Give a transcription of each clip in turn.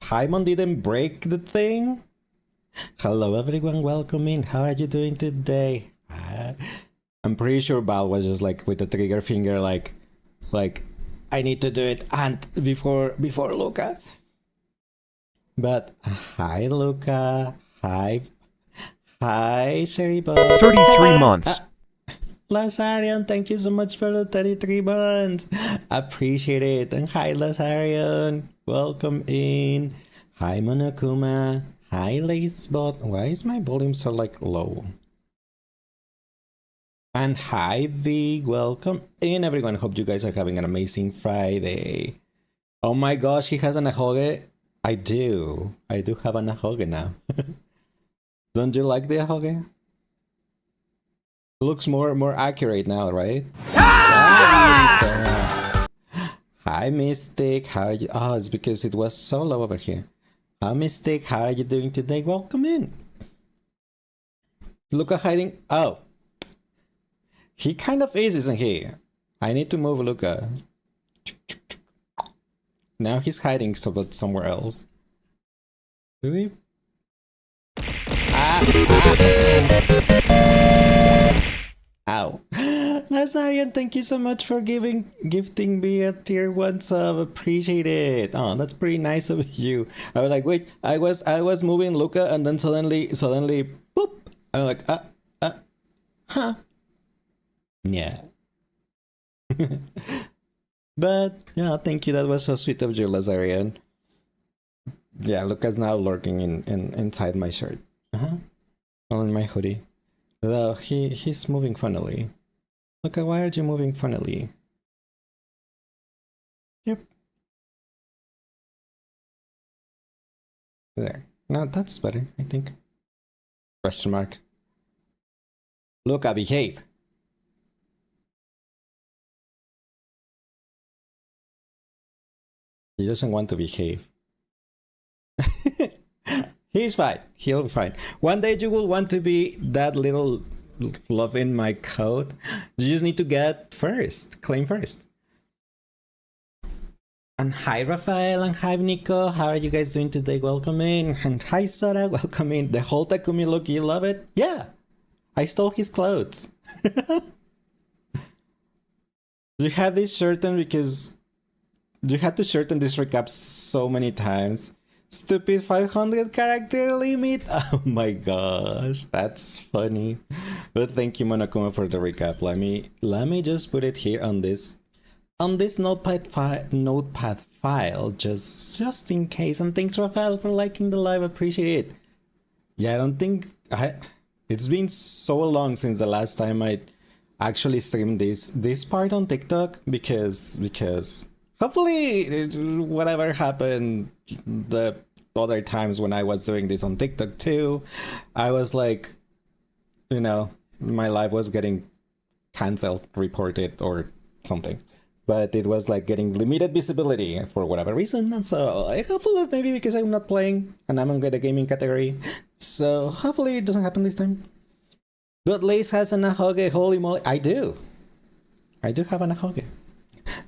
Paimon didn't break the thing? Hello everyone, welcome in. How are you doing today? I'm pretty sure Val was just like with the trigger finger like I need to do it and before Luca. But hi Luca. Hi Seribo. 33 months. Lazarian, thank you so much for the 33 months. Appreciate it. And hi Lazarian. Welcome in. Hi Monokuma. Hi Lacebot. Why is my volume so like low? And hi V. Welcome in everyone. Hope you guys are having an amazing Friday. Oh my gosh, he has an ahoge. I do have an ahoge now. Don't you like the ahoge? Looks more accurate now, right? Ah! Hi Mystic, how are you? Oh, it's because it was so low over here. Hi Mystic, how are you doing today? Welcome in. Luca hiding. Oh, he kind of is, isn't he? I need to move Luca. Now he's hiding somewhere else. Do we? Ow. Nazarian, thank you so much for gifting me a tier 1 sub. Appreciate it. Oh, that's pretty nice of you. I was like, wait, I was moving Luca and then suddenly boop. I'm like, huh. Yeah. But yeah, thank you. That was so sweet of you, Lazarian. Yeah, Luca's now lurking inside my shirt. On my hoodie. Though he's moving funnily. Luca, why are you moving funnily? Yep. There. No, that's better, I think. Question mark. Luca, behave. He doesn't want to behave. He's fine. He'll be fine. One day you will want to be that little love in my coat. You just need to get first. Claim first. And hi Rafael and hi Nico. How are you guys doing today? Welcome in. And hi Sora. Welcome in. The whole Takumi look, you love it? Yeah. I stole his clothes. You had this shirt on because you had to shorten this recap so many times. Stupid 500 character limit. Oh my gosh, that's funny. But thank you Monokuma for the recap. Let me just put it here on this notepad file just in case. And thanks Rafael for liking the live. Appreciate it. Yeah, I don't think it's been so long since the last time I actually streamed this part on TikTok because hopefully whatever happened the other times when I was doing this on TikTok too, I was like, you know, my live was getting cancelled, reported or something. But it was like getting limited visibility for whatever reason. And so hopefully maybe because I'm not playing and I'm in the gaming category. So hopefully it doesn't happen this time. But Lace has an ahoge, holy moly. I do have an ahoge.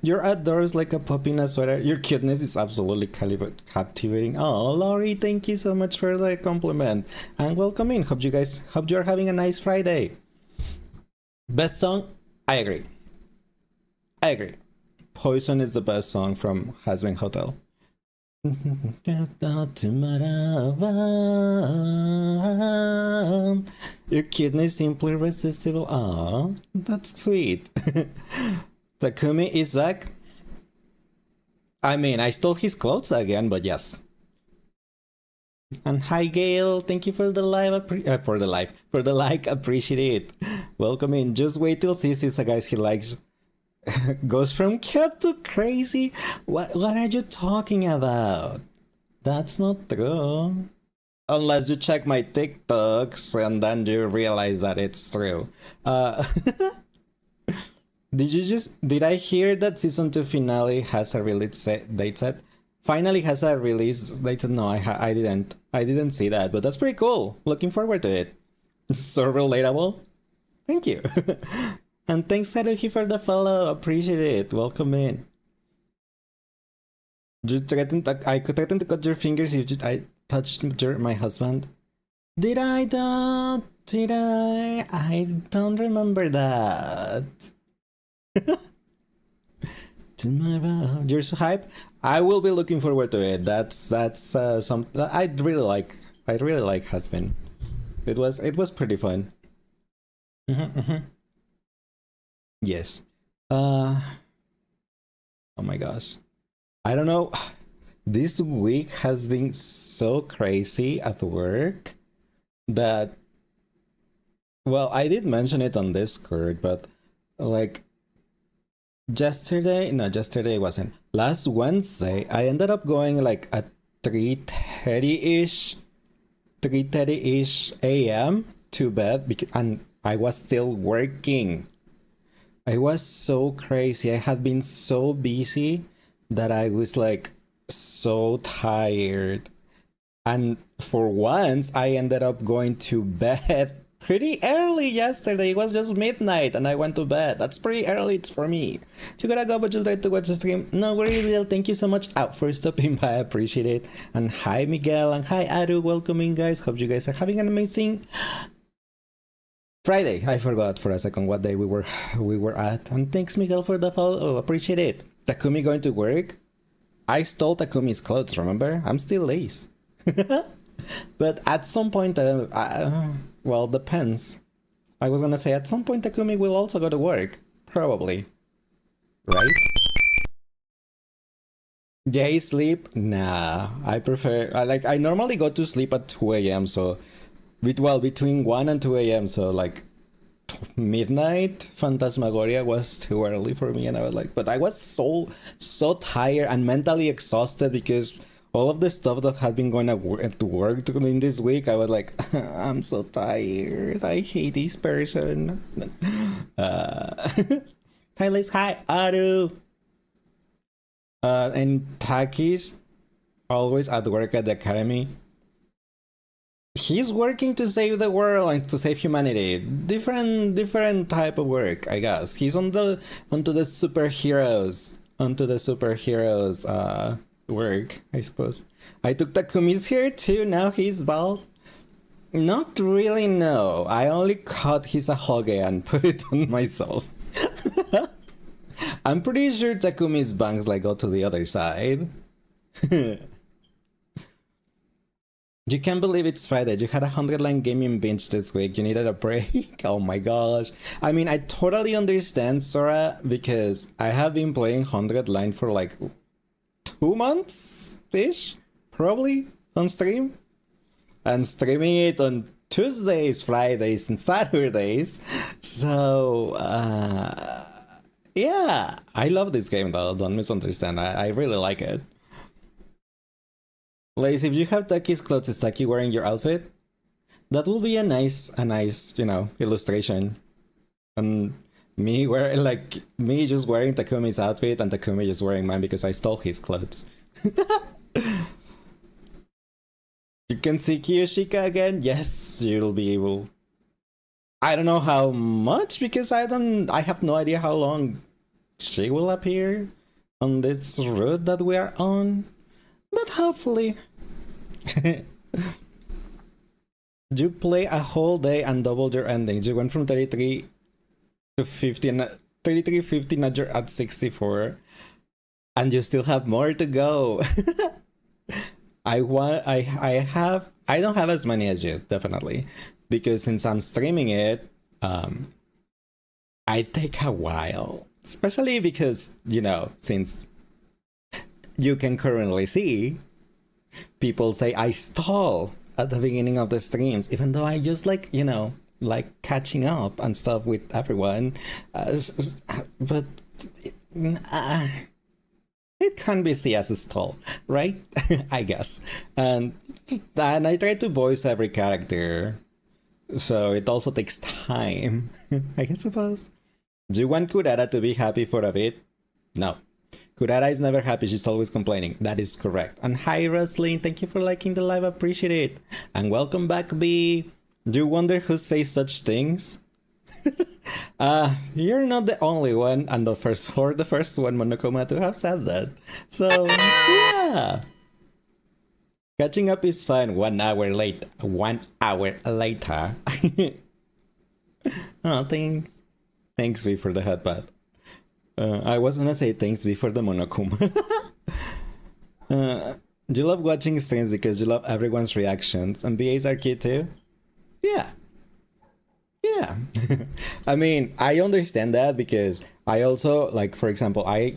You're outdoors like a puppy in a sweater. Your cuteness is absolutely captivating. Oh, Laurie, thank you so much for the compliment. And welcome in. Hope you're having a nice Friday. Best song? I agree. Poison is the best song from Hazbin Hotel. Your cuteness simply irresistible. Aw, that's sweet. Takumi is back. I mean, I stole his clothes again, but yes. And hi Gail, thank you for the live, for the like, appreciate it. Welcome in. Just wait till he sees a guy he likes. Goes from cute to crazy. What are you talking about? That's not true. Unless you check my TikToks and then you realize that it's true. Did I hear that season 2 finale has a release date set? Finally has a release date? No, I didn't see that, but that's pretty cool. Looking forward to it. It's so relatable. Thank you. And thanks Haruhi for the follow. Appreciate it. Welcome in. You threatened. I could threaten to cut your fingers if I touched my husband. Did I not? Did I? I don't remember that. Tomorrow, you're so hype. I will be looking forward to it. That's some. I really like. I really like Husband. It was pretty fun. Yes. Oh my gosh. I don't know. This week has been so crazy at work that, well, I did mention it on Discord, but like yesterday wasn't. Last Wednesday, I ended up going like at 3:30ish, 3:30ish a.m. to bed and I was still working. I was so crazy. I had been so busy that I was like so tired. And for once, I ended up going to bed pretty early yesterday. It was just midnight and I went to bed. That's pretty early for me. You gotta go, but you'll try to watch the stream. No worries, Will. Thank you so much out for stopping by. I appreciate it. And hi, Miguel. And hi, Aru. Welcome in, guys. Hope you guys are having an amazing Friday. I forgot for a second what day we were at. And thanks, Miguel, for the follow. Oh, appreciate it. Takumi going to work? I stole Takumi's clothes, remember? I'm still lazy. But at some point, well, depends. I was gonna say at some point Takumi will also go to work. Probably. Right? Day sleep? Nah. I prefer... I normally go to sleep at 2 a.m. So... between 1 and 2 a.m. So like... midnight Phantasmagoria was too early for me, and I was like, but I was so tired and mentally exhausted because all of the stuff that had been going to work in this week, I was like, I'm so tired, I hate this person. Hi Liz, hi Aru. And Taki's always at work at the academy. He's working to save the world and to save humanity. Different type of work, I guess. He's onto the superheroes work, I suppose. I took Takumi's hair too. Now he's bald. Not really, no. I only cut his ahoge and put it on myself. I'm pretty sure Takumi's bangs like go to the other side. You can't believe it's Friday. You had a 100-line gaming binge this week. You needed a break. Oh my gosh. I mean, I totally understand, Sora, because I have been playing 100-line for like 2 months-ish, probably, on stream. And streaming it on Tuesdays, Fridays, and Saturdays. So, yeah. I love this game, though. Don't misunderstand. I really like it. Lace, if you have Taki's clothes, is Taki wearing your outfit? That will be a nice, you know, illustration. And me just wearing Takumi's outfit and Takumi just wearing mine because I stole his clothes. You can see Kiyoshika again? Yes, you'll be able. I don't know how much because I have no idea how long she will appear on this route that we are on. But hopefully. You play a whole day and doubled your endings. You went from 33 to 50 and 33, 50, now you're at 64. And you still have more to go. I don't have as many as you, definitely. Because since I'm streaming it, I take a while. Especially because, you know, since you can currently see people say I stall at the beginning of the streams, even though I just like, you know, like catching up and stuff with everyone. But it can be seen as a stall, right? I guess. And I try to voice every character, so it also takes time, I suppose. Do you want Kurara to be happy for a bit? No. Kurara is never happy, she's always complaining. That is correct. And hi Roslyn, thank you for liking the live, appreciate it. And welcome back, B. Do you wonder who says such things? You're not the only one, and the first one Monokuma to have said that. So yeah, catching up is fine. 1 hour late. 1 hour later. Oh, thanks V for the headbutt. I was gonna say thanks V for the Monokuma. You love watching streams because you love everyone's reactions, and BAs are cute too. Yeah. Yeah. I mean, I understand that because I also, like, for example, I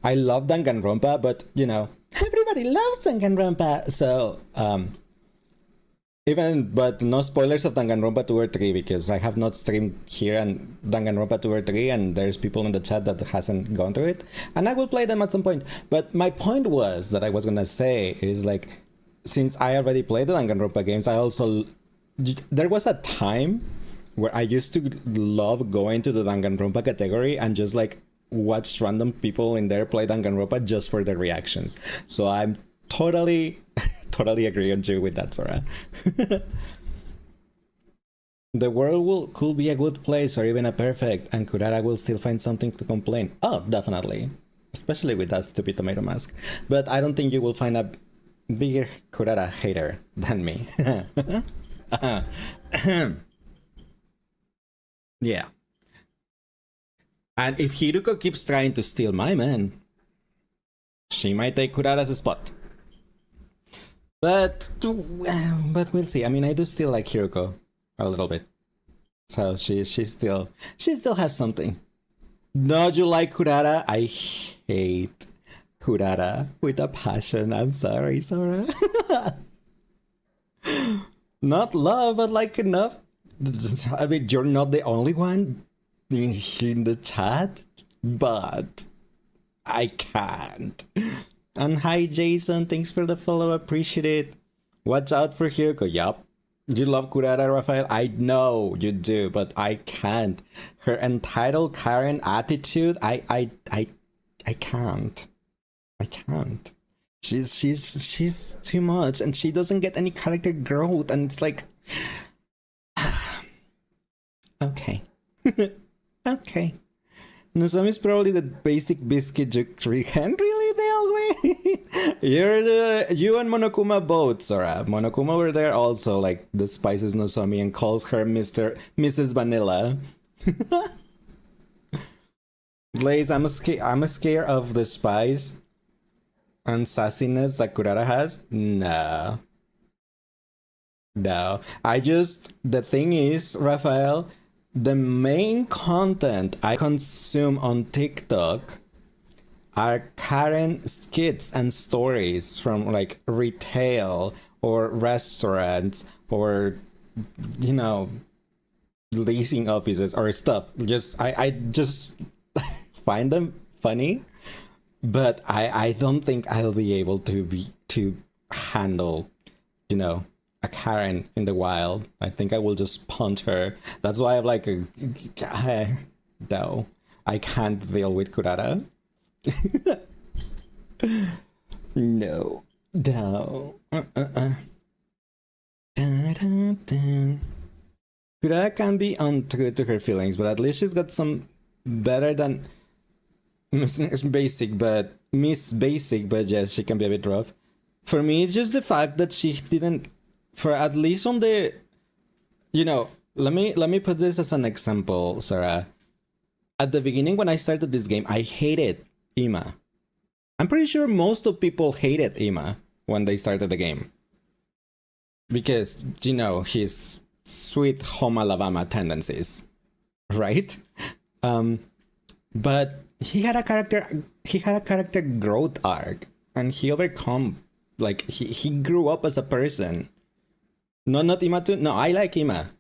love Danganronpa, but you know, everybody loves Danganronpa. So, but no spoilers of Danganronpa 2 or 3 because I have not streamed here and Danganronpa 2 or 3, and there's people in the chat that hasn't gone through it, and I will play them at some point. But my point was that I was gonna say is like, since I already played the Danganronpa games, there was a time where I used to love going to the Danganronpa category and just like watch random people in there play Danganronpa just for their reactions. So I'm totally agree on you with that, Sora. The world could be a good place or even a perfect, and Kurara will still find something to complain. Oh, definitely. Especially with that stupid tomato mask. But I don't think you will find a bigger Kurara hater than me. Yeah. And if Hiruko keeps trying to steal my man, she might take Kurara's spot. But we'll see. I mean, I do still like Hiruko a little bit. So she still has something. No, you like Kurara? I hate Kurara with a passion. I'm sorry, Sora. Not love, but like enough. I mean, you're not the only one in the chat, but I can't. And hi, Jason. Thanks for the follow. Appreciate it. Watch out for Hiroko. Yup. You love Kurara, Rafael? I know you do, but I can't. Her entitled Karen attitude, I can't. I can't. She's too much, and she doesn't get any character growth, and it's like, okay. Okay. Nozomi is probably the basic biscuit you can really deal with. You and Monokuma both, Sora. Monokuma were there also, like, despises Nozomi and calls her Mrs. Vanilla. Blaze, I'm scared of the spice and sassiness that Kurara has. No. The thing is, Raphael, the main content I consume on TikTok are Karen skits and stories from like retail or restaurants or, you know, leasing offices or stuff. I just find them funny, but I don't think I'll be able to handle, you know, a Karen in the wild. I think I will just punch her. That's why I'm like, no, I can't deal with Kurara. No. Kurara can be untrue to her feelings, but at least she's got some better than Miss Basic, but yes, she can be a bit rough. For me, it's just the fact that she didn't, for at least on the, you know, let me put this as an example, Sarah. At the beginning when I started this game, I hated Ima. I'm pretty sure most of people hated Ima when they started the game. Because, you know, his sweet home Alabama tendencies, right? But he had a character growth arc, and he overcome, like, he grew up as a person. No, not Ima too. No, I like Ima.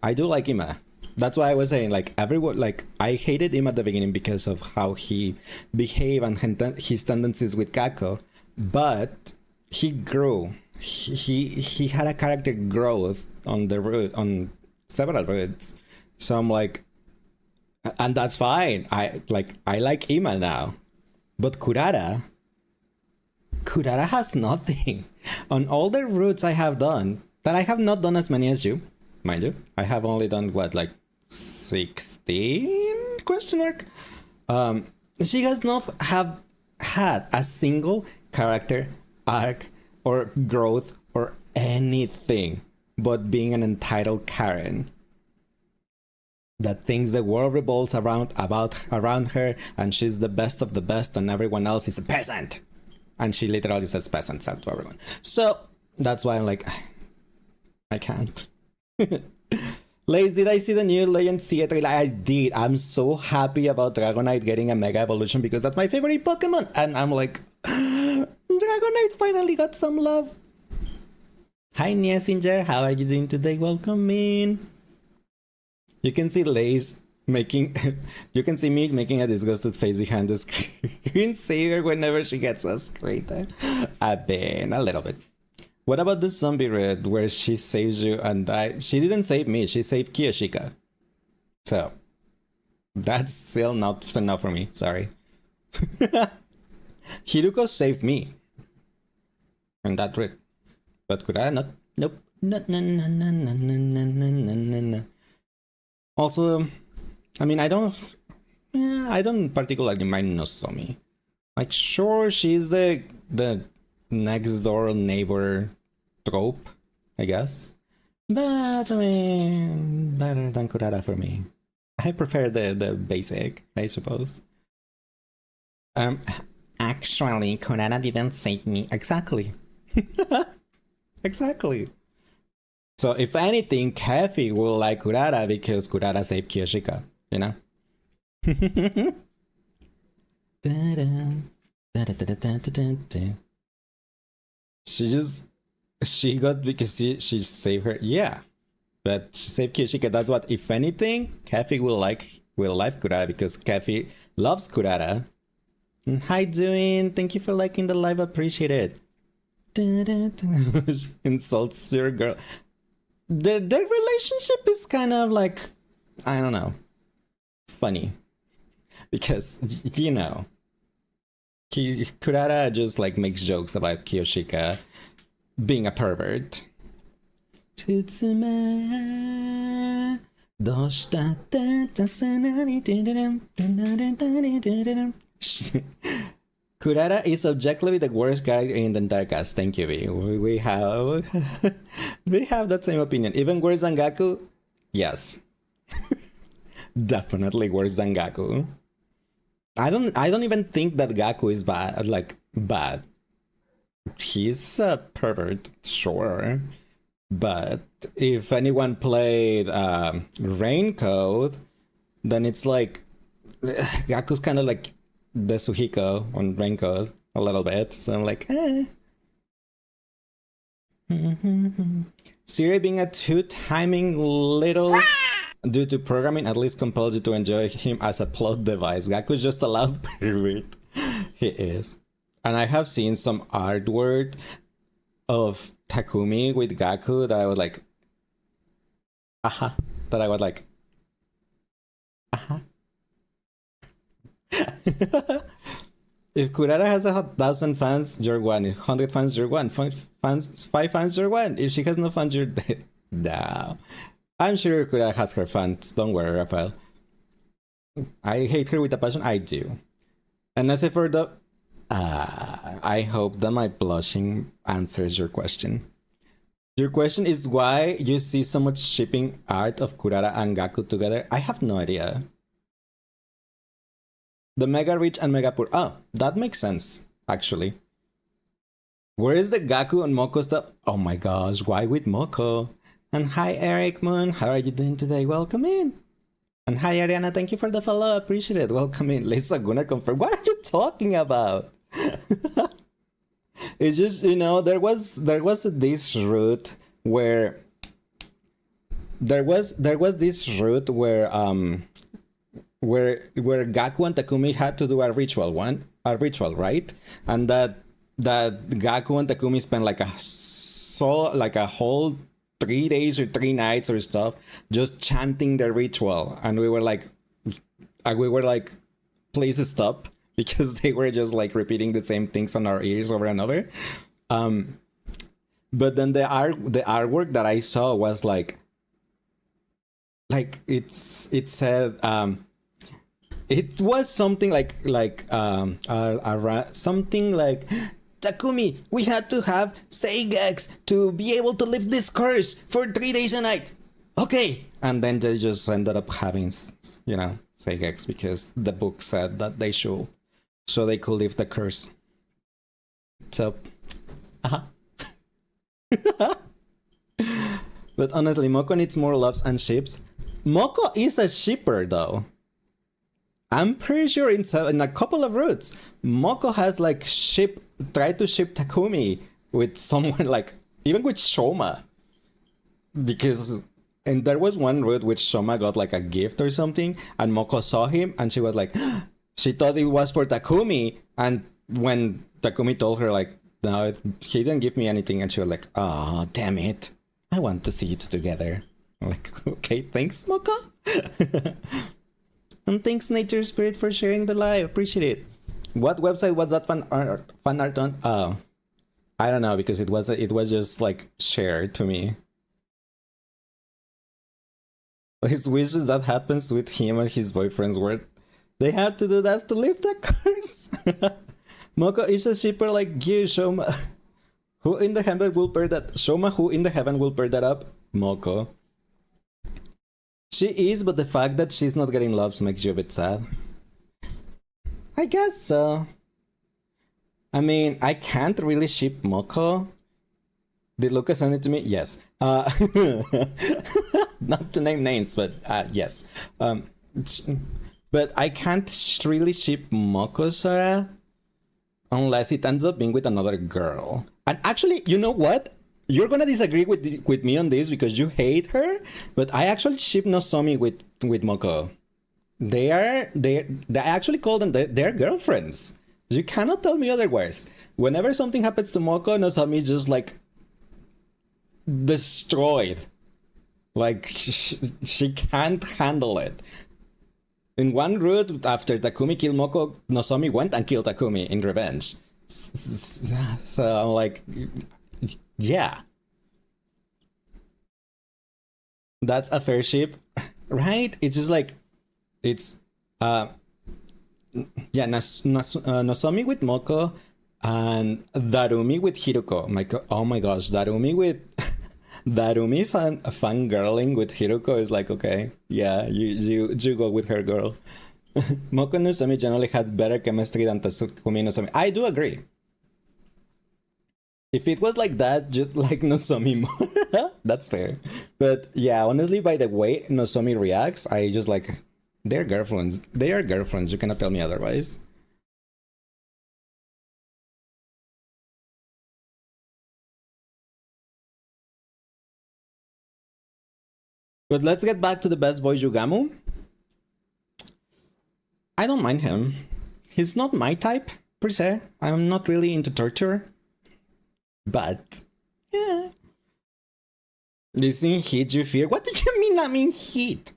I do like Ima. That's why I was saying, like, everyone, like, I hated him at the beginning because of how he behaved and his tendencies with Kako, but he grew. He had a character growth on on several routes. So I'm like, and that's fine. I like Ima now, but Kurara has nothing. On all the routes I have done, that I have not done as many as you, mind you, I have only done what, like 3 or 4 routes. I have 16 question mark. She has not have had a single character arc or growth or anything but being an entitled Karen that thinks the world revolves around her, and she's the best of the best and everyone else is a peasant, and she literally says peasants to everyone. So that's why I'm like, I can't. Lace, did I see the new Legend Sea trailer? I did. I'm so happy about Dragonite getting a Mega Evolution because that's my favorite Pokemon. And I'm like, Dragonite finally got some love. Hi, Niesinger. How are you doing today? Welcome in. You can see Lace making... you can see me making a disgusted face behind the screen saver whenever she gets a screen. I've been a little bit. What about the zombie raid where she saves you and I... She didn't save me, she saved Kiyoshika. So, that's still not enough for me, sorry. Hiruko saved me. And that raid. But could I not? Nope. No. Also, I mean, I don't particularly mind Nozomi. Like, sure, she's the next door neighbor trope, I guess. But, I mean, better than Kurara for me. I prefer the basic, I suppose. Actually, Kurara didn't save me. Exactly. Exactly. So, if anything, Kathy will like Kurara because Kurara saved Kiyoshika, you know? She got because she saved her, yeah. But she saved Kiyoshika, that's what, if anything, Kathy will like Kurara because Kathy loves Kurara. Hi, doing? Thank you for liking the live, appreciate it. Insults your girl. Their relationship is kind of like, I don't know, funny. Because, you know, Kurara just like makes jokes about Kiyoshika being a pervert. Kurara is objectively the worst character in the entire cast. Thank you, V. We have we have that same opinion. Even worse than Gaku? Yes. Definitely worse than Gaku. I don't even think that Gaku is bad. Like bad. He's a pervert, sure. But if anyone played Raincoat, then it's like Gaku's kind of like the Suhiko on Raincoat a little bit. So I'm like, Siri being a two-timing little due to programming at least compels you to enjoy him as a plot device. Gaku's just a loud pervert. He is. And I have seen some artwork of Takumi with Gaku that I was like, aha. That I was like, aha. If Kurara has 1,000 fans, you're one. If 100 fans, you're one. 5 fans, you're one. If she has no fans, you're dead. No. I'm sure Kurara has her fans. Don't worry, Rafael. I hate her with a passion. I do. And as for the... I hope that my blushing answers your question. Your question is why you see so much shipping art of Kurara and Gaku together? I have no idea. The Mega Rich and Mega Poor. Oh, that makes sense, actually. Where is the Gaku and Moko stuff? Oh my gosh, why with Moko? And hi Eric Moon, how are you doing today? Welcome in. And hi Ariana, thank you for the follow, appreciate it. Welcome in. Lisa Gunnar confirmed. What are you talking about? It's just, you know, there was this route where this route where Gaku and Takumi had to do a ritual, right? And that Gaku and Takumi spent like a whole 3 days or 3 nights or stuff just chanting the ritual, and we were like, please stop, because they were just like repeating the same things on our ears over and over. But then the artwork that I saw was like like it said it was something something like, Takumi, we had to have Seigex to be able to lift this curse for 3 days a night. Okay, and then they just ended up having, Seigex because the book said that they should, so they could lift the curse. So, uh-huh. But honestly, Moko needs more loves and ships. Moko is a shipper though. I'm pretty sure in a couple of routes, Moko has like tried to ship Takumi with someone, like even with Shoma, because and there was one route which Shoma got like a gift or something, and Moko saw him and she was like, she thought it was for Takumi, and when Takumi told her like, no, he didn't give me anything, and she was like, oh damn it, I want to see you two together. I'm like, okay, thanks Moko. And thanks Nature Spirit for sharing the live. Appreciate it. What website was that fan art on? Oh, I don't know, because it was just like shared to me. His wishes that happens with him and his boyfriend's word. They have to do that to lift the curse. Moko is a shipper like you, Shoma. Who in the heaven will pair that? Shoma, who in the heaven will pair that up? Moko. She is, but the fact that she's not getting loves makes you a bit sad. I guess so. I mean, I can't really ship Moko. Did Lucas send it to me? Yes. Not to name names, but yes. But I can't really ship Moko Sora unless it ends up being with another girl. And actually, you know what? You're gonna disagree with me on this because you hate her, but I actually ship Nozomi with Moko. I actually call them they're girlfriends. You cannot tell me otherwise. Whenever something happens to Moko, Nozomi is just like destroyed. Like she can't handle it. In one route, after Takumi killed Moko, Nozomi went and killed Takumi in revenge. So I'm like, yeah, that's a fair ship, right? It's just like, it's Nozomi with Moko and Darumi with Hiruko. Oh my gosh, Darumi with Darumi fangirling with Hiruko is like, okay, yeah, you go with her, girl. Moko and Nozomi generally had better chemistry than Takumi and Nozomi. I do agree. If it was like that, just like Nozomi more, that's fair. But yeah, honestly, by the way Nozomi reacts, I just like, they're girlfriends. They are girlfriends. You cannot tell me otherwise. But let's get back to the best boy Jugamu. I don't mind him. He's not my type, per se. I'm not really into torture. But, yeah. Listening heat you fear? What did you mean I mean heat?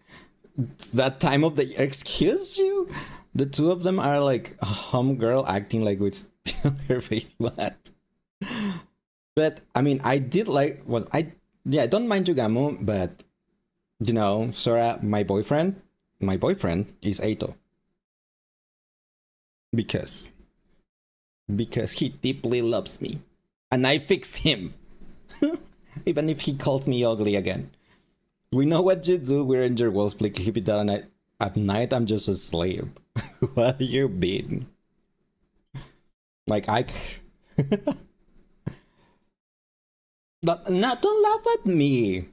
It's that time of the year. Excuse you? The two of them are like a homegirl acting like with her face. What? But, I mean, I did like, well, I don't mind Jugamu, but, you know, Sora, my boyfriend is Eito. Because he deeply loves me. And I fixed him. Even if he calls me ugly again. We know what you do, we're in your walls, play keep it down at night I'm just asleep. What have you been? Like don't laugh at me.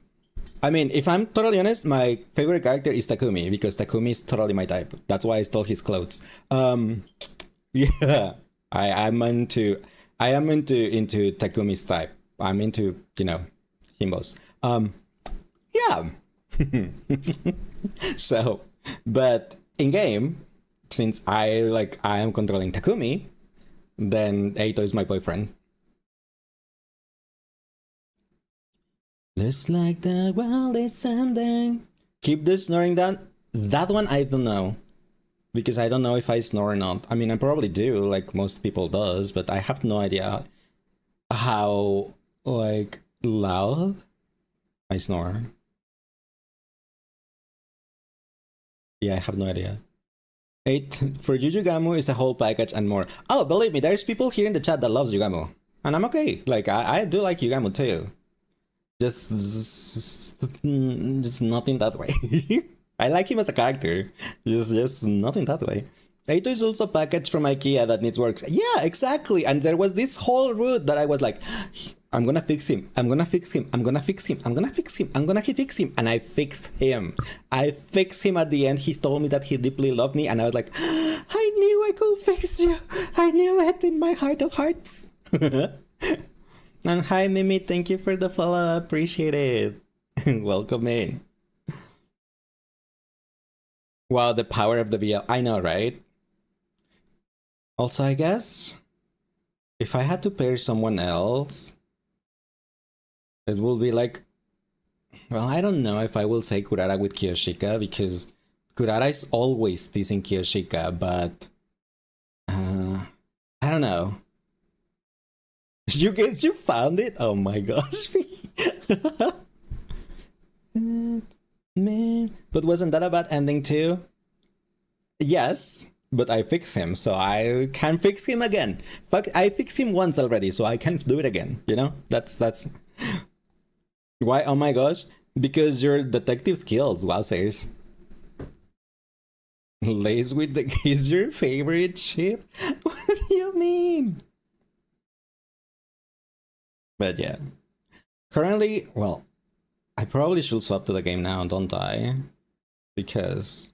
I mean, if I'm totally honest, my favorite character is Takumi, because Takumi is totally my type. That's why I stole his clothes. Yeah. I am into Takumi's type. I'm into, himbos. Yeah. So, but in game, since I am controlling Takumi, then Eito is my boyfriend. Looks like the world is ending. Keep the snoring down. That one I don't know. Because I don't know if I snore or not. I mean, I probably do, like most people does, but I have no idea how, loud I snore. Yeah, I have no idea. 8 for Yujugamu is a whole package and more. Oh, believe me, there's people here in the chat that loves Yugamu. And I'm okay. Like, I do like Yugamu too. Just not in that way. I like him as a character. Just not in that way. Eito is also a package from IKEA that needs work. Yeah, exactly. And there was this whole route that I was like, I'm gonna fix him. I'm gonna fix him. I'm gonna fix him. I'm gonna fix him. I'm gonna fix him. And I fixed him. I fixed him at the end. He told me that he deeply loved me. And I was like, I knew I could fix you. I knew it in my heart of hearts. And hi, Mimi. Thank you for the follow. Appreciate it. Welcome in. Wow, the power of the VL. I know, right? Also, I guess if I had to pair someone else, it will be like, well, I don't know if I will say Kurara with Kiyoshika, because Kurara is always teasing Kiyoshika, but I don't know. You guys, you found it? Oh my gosh. Man. But wasn't that a bad ending too? Yes, but I fixed him, so I can fix him again. Fuck, I fixed him once already, so I can't do it again. You know, that's why. Oh my gosh, because your detective skills, wowzers. Lays with the is your favorite ship? What do you mean? But yeah, currently, well, I probably should swap to the game now, don't I? Because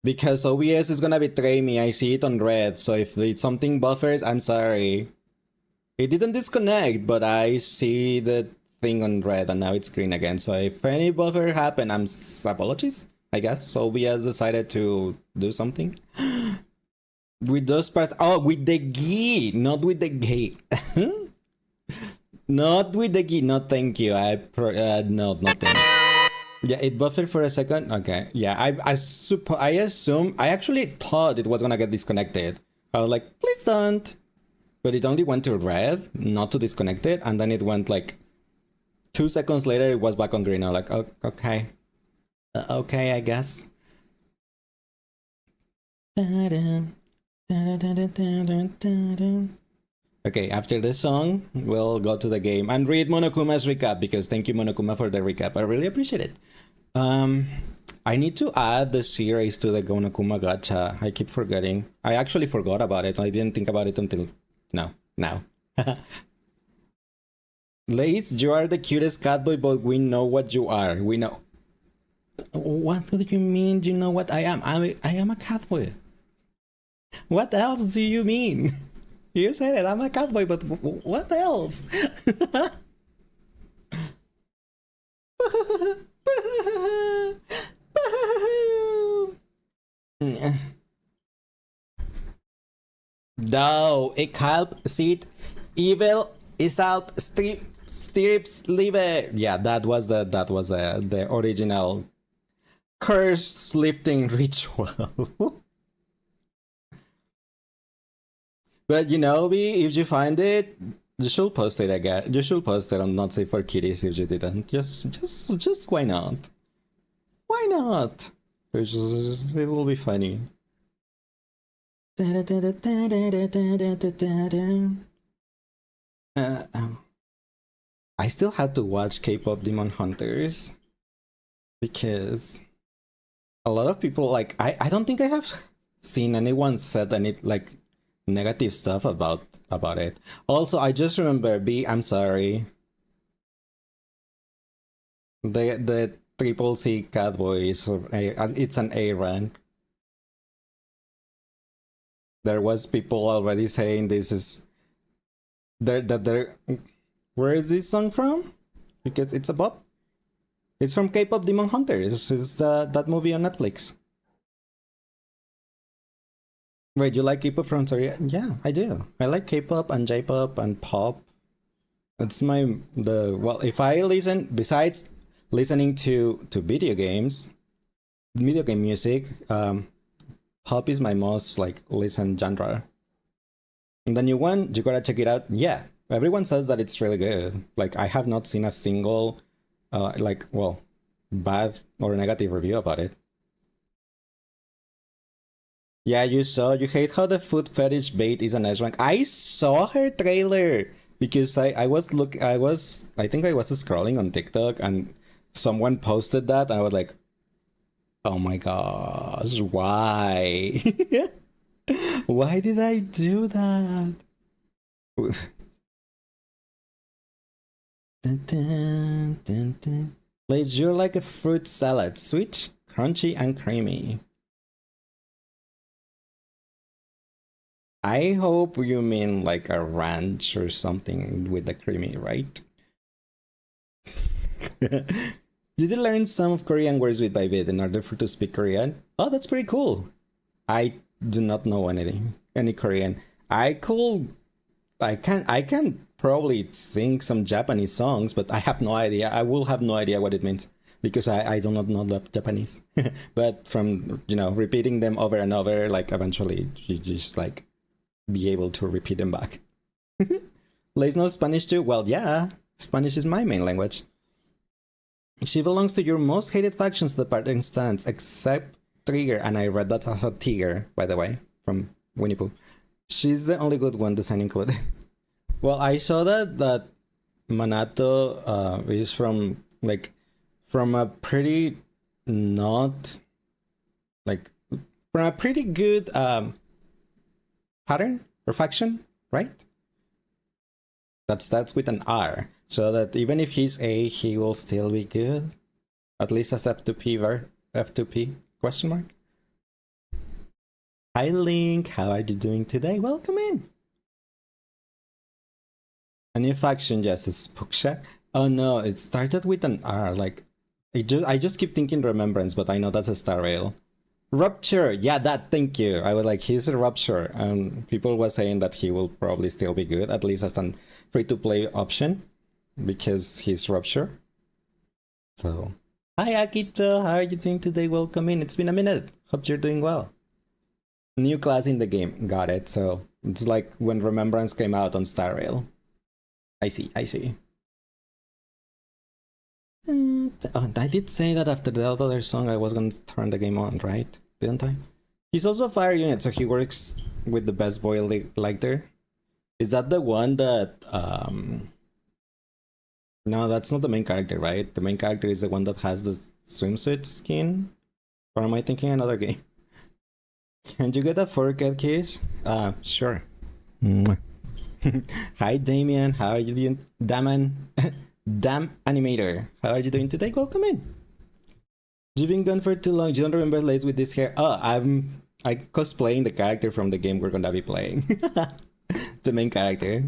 OBS is gonna betray me. I see it on red, so if it's something buffers, I'm sorry. It didn't disconnect, but I see the thing on red and now it's green again. So if any buffer happened, apologies, I guess. So OBS decided to do something. With those parts, oh, with the gi, not with the gate. Not with the gi, no thank you. No thanks. Yeah, it buffered for a second. Okay, yeah, I assume, I actually thought it was gonna get disconnected. I was like, please don't. But it only went to red, not to disconnected, and then it went like 2 seconds later, it was back on green. I was like, oh, okay. Okay, I guess. Okay, after this song, we'll go to the game and read Monokuma's recap, because thank you, Monokuma, for the recap. I really appreciate it. I need to add the series to the Monokuma gacha. I keep forgetting. I actually forgot about it. I didn't think about it until now. Lace, you are the cutest catboy, but we know what you are. We know. What do you mean? You know what I am? I am a catboy. What else do you mean? You said it, I'm a cowboy, but what else? No, ik help, seat, evil, is help, stirps, live. Yeah, that was the original curse lifting ritual. But you know, if you find it, you should post it again. You should post it on Not Safe for Kitties if you didn't. Just why not? Why not? It will be funny. I still had to watch K-pop Demon Hunters because a lot of people, like, I don't think I have seen anyone said any like negative stuff about it. Also, I just remember I'm sorry. The triple C catboy is it's an A rank. There was people already saying this is where is this song from? Because it's a pop. It's from K-pop Demon Hunters. It's that movie on Netflix. Wait, you like K-pop from Korea? Yeah, I do. I like K-pop and J-pop and pop. It's well, if I listen, besides listening to video game music, pop is my most like listened genre. And the new one, you gotta check it out. Yeah, everyone says that it's really good. Like, I have not seen a single bad or negative review about it. Yeah, you hate how the food fetish bait is an S rank. I saw her trailer because I think I was scrolling on TikTok and someone posted that and I was like, oh my gosh, why? Why did I do that? Dun, dun, dun, dun. Liz, you're like a fruit salad, sweet, crunchy, and creamy. I hope you mean like a ranch or something with the creamy, right? Did you learn some of Korean words bit by bit in order for to speak Korean? Oh, that's pretty cool. I do not know any Korean. I can probably sing some Japanese songs, but I have no idea. I will have no idea what it means because I do not know the Japanese. But from repeating them over and over, like eventually you just like be able to repeat them back. Lays knows Spanish too? Well, yeah, Spanish is my main language. She belongs to your most hated factions, the part instance, except Trigger, and I read that as a Tiger, by the way, from Winnie Pooh. She's the only good one, design included. Well, I saw that Manato is from a pretty not like from a pretty good pattern or faction, right? That starts with an R, so that even if he's A, he will still be good. At least as F2P question mark. Hi Link, how are you doing today? Welcome in. A new faction, yes, is Spookshack. Oh no, it started with an R. Like, I just keep thinking Remembrance, but I know that's a Star Rail. Rupture, yeah, that. Thank you. I was like, he's a Rupture, and people were saying that he will probably still be good, at least as an free-to-play option, because he's Rupture. So, hi Akito, how are you doing today? Welcome in. It's been a minute. Hope you're doing well. New class in the game, got it. So it's like when Remembrance came out on Star Rail. I see. Oh, I did say that after the other song I was gonna turn the game on, right? Didn't I? He's also a fire unit, so he works with the best boy lighter. Is that the one that No, that's not the main character, right? The main character is the one that has the swimsuit skin? Or am I thinking another game? Can you get a 4K kiss? Sure. Hi Damien, how are you doing? Damn animator, how are you doing today? Welcome in. You've been gone for too long. You don't remember Lace with this hair? Oh, I cosplaying the character from the game we're gonna be playing. The main character.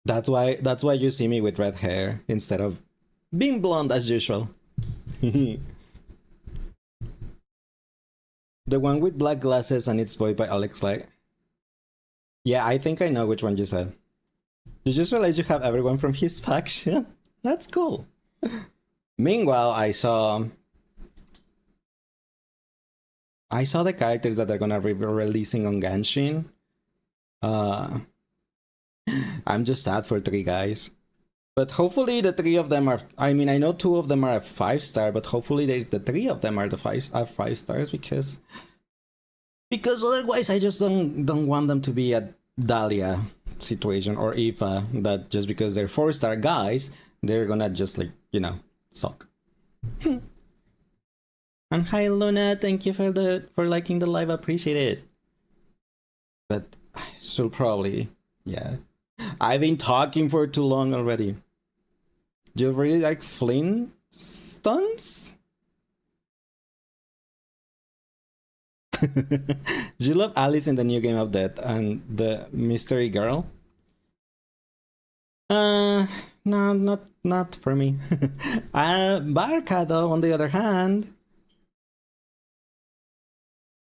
That's why you see me with red hair instead of being blonde as usual. The one with black glasses and it's voiced by Alex Light. Yeah, I think I know which one you said. You just realized you have everyone from his faction? That's cool. Meanwhile, I saw the characters that they're gonna be releasing on Genshin. I'm just sad for 3 guys. But hopefully the 3 of them are... I mean, I know 2 of them are a 5-star, but hopefully the 3 of them are 5 stars because otherwise I just don't want them to be a Dahlia situation or Aoife that just because they're 4-star guys, they're gonna just like, suck. And hi Luna, thank you for liking the live, appreciate it. But I should probably, yeah. I've been talking for too long already. Do you really like Flynn stunts? Do you love Alice in the new Game of Death and the mystery girl? No, not for me. Barca though, on the other hand.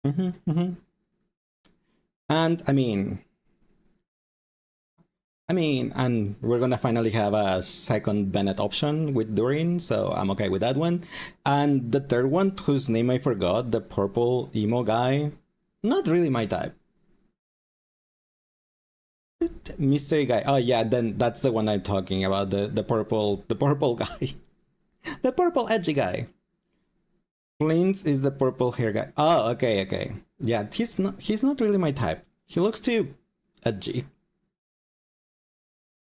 And I mean, and we're gonna finally have a second Bennett option with Durin, so I'm okay with that one. And the third one, whose name I forgot, the purple emo guy, not really my type. Mystery guy. Oh yeah, then that's the one I'm talking about. The purple guy, the purple edgy guy. Flint is the purple hair guy. Oh, okay, okay. Yeah, he's not really my type. He looks too edgy.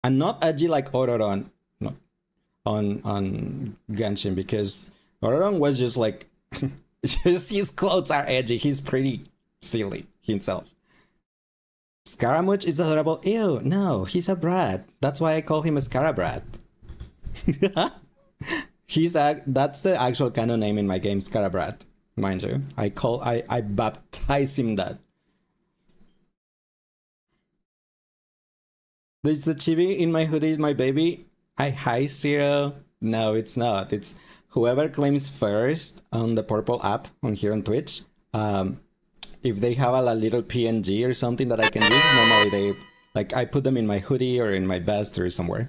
And not edgy like Ororon, no, on Genshin, because Ororon was just like just his clothes are edgy. He's pretty silly himself. Scaramouche is adorable. Ew, no, he's a brat. That's why I call him a Scarabrat. That's the actual canon name in my game, Scarabrat, mind you. I baptize him that. Is the chibi in my hoodie my baby? Hi Zero. No, it's not. It's whoever claims first on the purple app on here on Twitch. If they have a little PNG or something that I can use, normally they like I put them in my hoodie or in my vest or somewhere.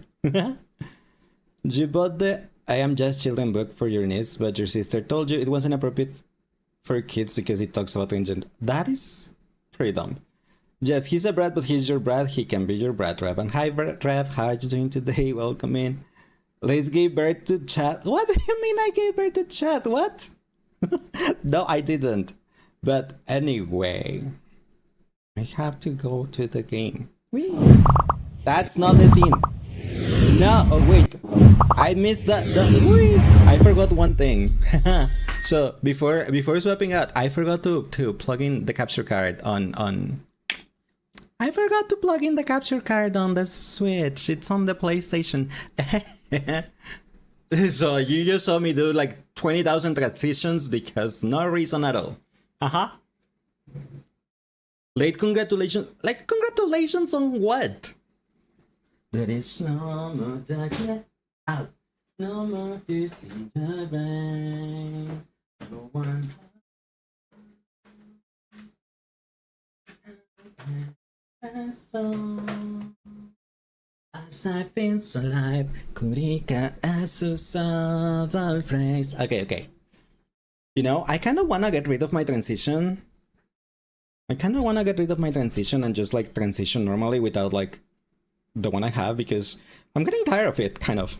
You bought the I Am Just Children book for your niece, but your sister told you it wasn't appropriate for kids because it talks about engine. That is pretty dumb. Yes, he's a brat, but he's your brat. He can be your brat, Rev. And hi, Rev. How are you doing today? Welcome in. Let's give birth to chat. What do you mean I gave birth to chat? What? No, I didn't. But anyway, I have to go to the game. Whee! That's not the scene. No, oh wait. I missed the I forgot one thing. So before swapping out, I forgot to plug in the capture card on I forgot to plug in the capture card on the Switch. It's on the PlayStation. So you just saw me do like 20,000 transitions because no reason at all. Late congratulations. Like congratulations on what? There is no more darkness. Out. No more to see the rain. No one. As I feel so alive, Kurika Asusaval phrase. Okay. You know, I kind of want to get rid of my transition. And just like transition normally without like the one I have because I'm getting tired of it, kind of.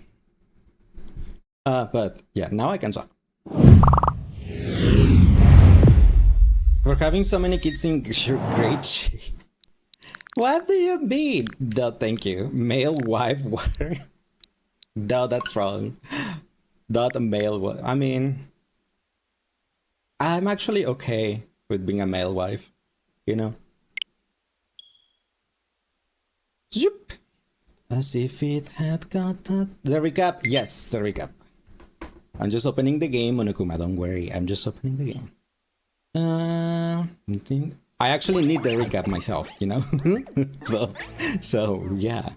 But yeah, now I can swap. For having so many kids in great shape. What do you mean? No, thank you. Male wife water? No, that's wrong. Not a male wife. I mean, I'm actually okay with being a male wife, you know? Zoop! As if it had got the recap. Yes, the recap. I'm just opening the game, Monokuma, don't worry. I'm just opening the game. I actually need the recap myself, you know? so yeah.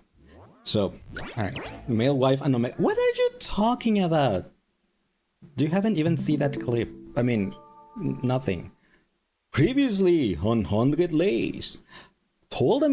So, alright. Male wife and no male. What are you talking about? You haven't even seen that clip. I mean, nothing. Previously on 100 Lays. Told of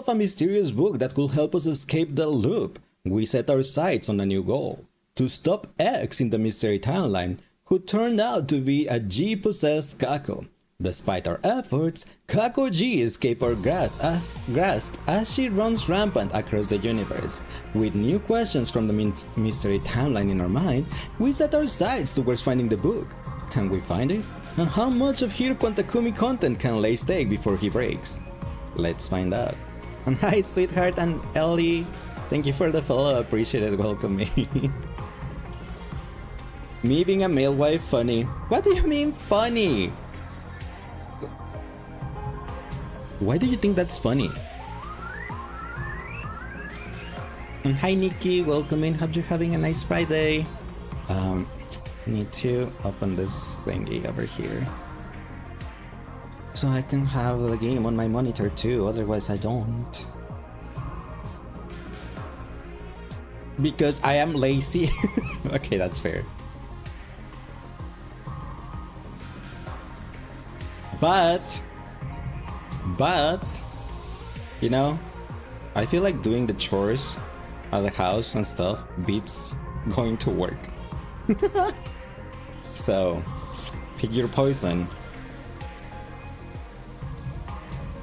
a mysterious book that could help us escape the loop. We set our sights on a new goal. To stop X in the mystery timeline, who turned out to be a G-possessed Kako. Despite our efforts, Kako G escaped our grasp as she runs rampant across the universe. With new questions from the mystery timeline in our mind, we set our sights towards finding the book. Can we find it? And how much of Hiroko and Takumi content can Lace take before he breaks? Let's find out. And hi, sweetheart and Ellie. Thank you for the follow, appreciate it, welcome me. Me being a male wife funny. What do you mean funny? Why do you think that's funny? And hi Nikki, welcome in, hope you're having a nice Friday. Need to open this thingy over here. So I can have the game on my monitor too, otherwise I don't. Because I am lazy. Okay, that's fair. But, you know, I feel like doing the chores at the house and stuff beats going to work. So, pick your poison.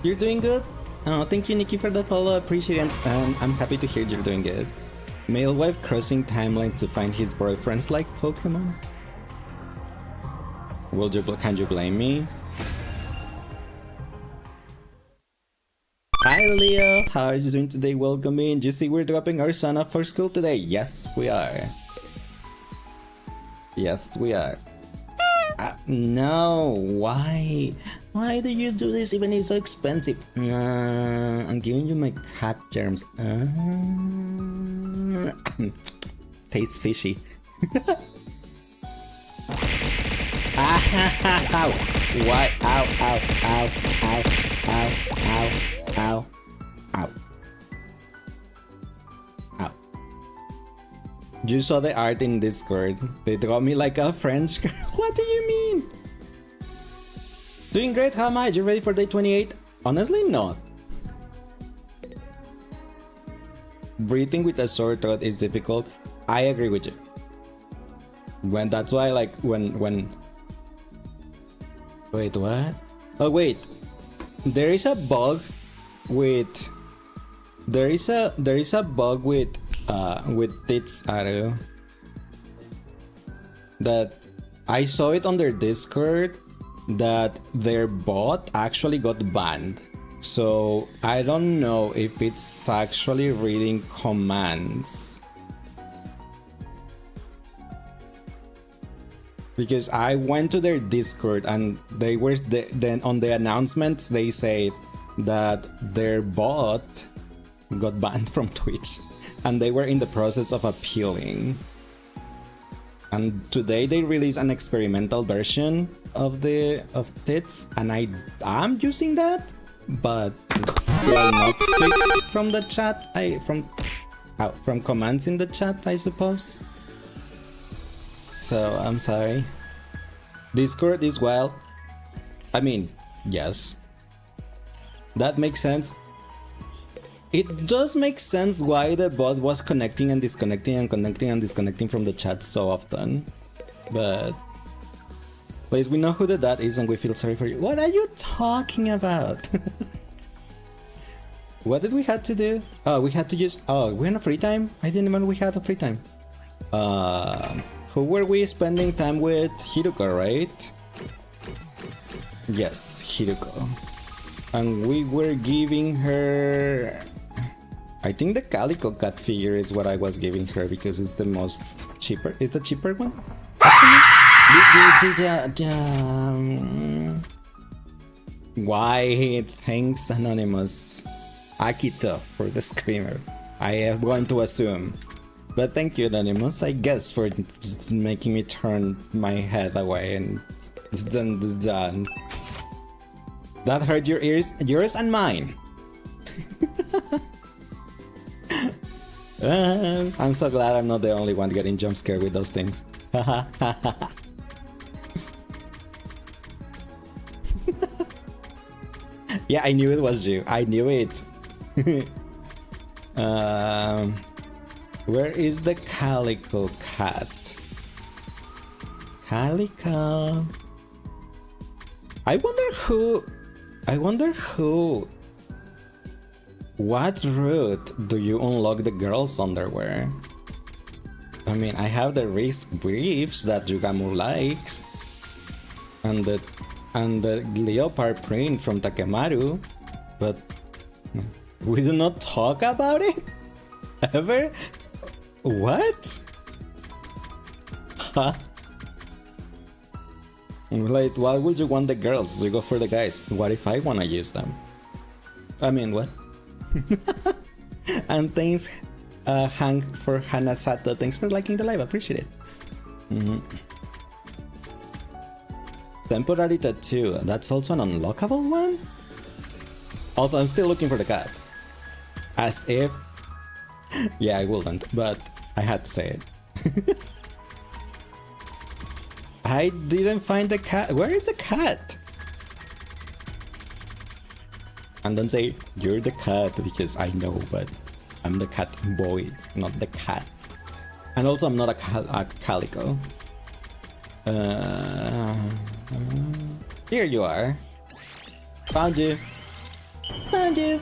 You're doing good? Oh, thank you, Nikki, for the follow. Appreciate it. I'm happy to hear you're doing good. Male wife crossing timelines to find his boyfriends like Pokemon? Can you blame me? Hi Leo, how are you doing today? Welcome in. You see we're dropping our son off for school today. Yes, we are. Yes, we are. No, why? Why do you do this even if it's so expensive? I'm giving you my cat germs. Tastes fishy. Ow! Why? Ow, ow, ow, ow, ow, ow, ow, ow. Ow. You saw the art in Discord. They draw me like a French girl. What do you mean? Doing great, how am I? You ready for day 28? Honestly, not. Breathing with a sore throat is difficult. I agree with you. That's why, like, when wait, what? Oh wait, there is a bug with Tits Aru that I saw it on their Discord that their bot actually got banned. So I don't know if it's actually reading commands. Because I went to their Discord and they were then on the announcement they say that their bot got banned from Twitch and they were in the process of appealing. And today they released an experimental version of Tits and I'm using that, but it's still not fixed from the chat. From commands in the chat, I suppose. So I'm sorry. Discord is wild. I mean, yes. That makes sense. It does make sense why the bot was connecting and disconnecting and connecting and disconnecting from the chat so often. But please, we know who the dad is and we feel sorry for you. What are you talking about? What did we have to do? Oh, we had to use... Oh, we had a free time? I didn't remember we had a free time. Who were we spending time with? Hiruko, right? Yes, Hiruko. And we were giving her... I think the Calico Cat figure is what I was giving her because it's the most cheaper. It's the cheaper one? Why? Thanks, Anonymous. Akito for the screamer. I am going to assume. But thank you, Anonymous, I guess, for just making me turn my head away and it's done. That hurt your ears? Yours and mine. I'm so glad I'm not the only one getting jump scared with those things. Yeah, I knew it was you. I knew it. Where is the Calico Cat? Calico. I wonder who. What route do you unlock the girls' underwear? I mean, I have the wrist briefs that Yugamu likes, and the leopard print from Takemaru, but we do not talk about it ever. What? Huh? Like, why would you want the girls? You go for the guys. What if I wanna use them? I mean, what? And thanks, Hank, for Hanasato. Thanks for liking the live. Appreciate it. Temporary tattoo. That's also an unlockable one? Also, I'm still looking for the cat. As if... Yeah, I wouldn't, but I had to say it. I didn't find the cat. Where is the cat? And don't say you're the cat because I know, but I'm the cat boy, not the cat. And also, I'm not a calico. Here you are. Found you. Found you.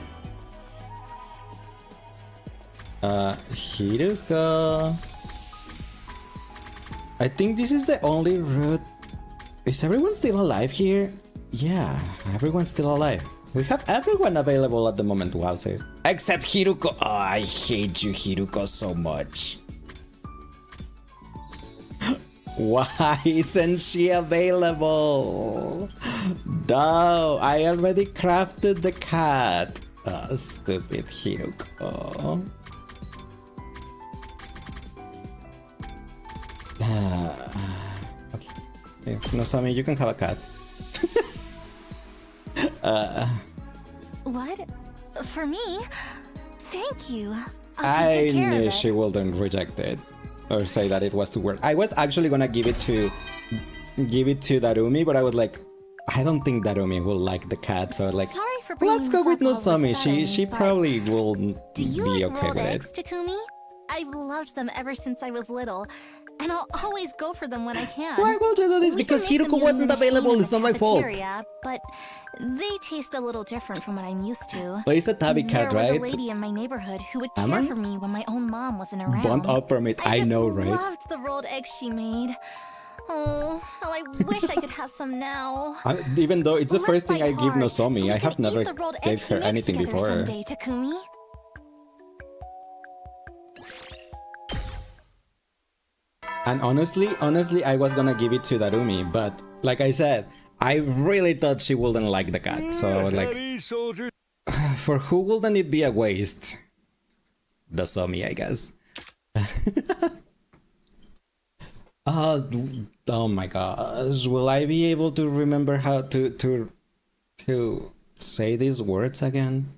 Hiruko. I think this is the only route Is everyone still alive here? Yeah, everyone's still alive. We have everyone available at the moment, wowzers. Except Hiruko. Oh, I hate you, Hiruko, so much. Why isn't she available? No, I already crafted the cat. Oh, stupid Hiruko. Okay. No, Sammy, you can have a cat. What? For me? Thank you. I knew she wouldn't reject it or say that it was too weird. I was actually gonna give it to Darumi, but I was like, I don't think Darumi will like the cat, so like, let's go with Nozomi. She probably will be okay with it. Takumi? I've loved them ever since I was little, and I'll always go for them when I can. Why would you do this? Because Hiruko wasn't available. It's not my fault. But they taste a little different from what I'm used to. But it's a tabby cat, right? There was a lady in my neighborhood who would care for me when my own mom wasn't around. Bond up from it. I know, right? I loved the rolled eggs she made. Oh, how I wish I could have some now. Even though it's the first thing I give Nozomi, I have never gave her anything before. Someday, Takumi. And honestly, I was gonna give it to Darumi, but like I said, I really thought she wouldn't like the cat, so I was like, for who wouldn't it be a waste? Nozomi, I guess. Oh my gosh, will I be able to remember how to say these words again?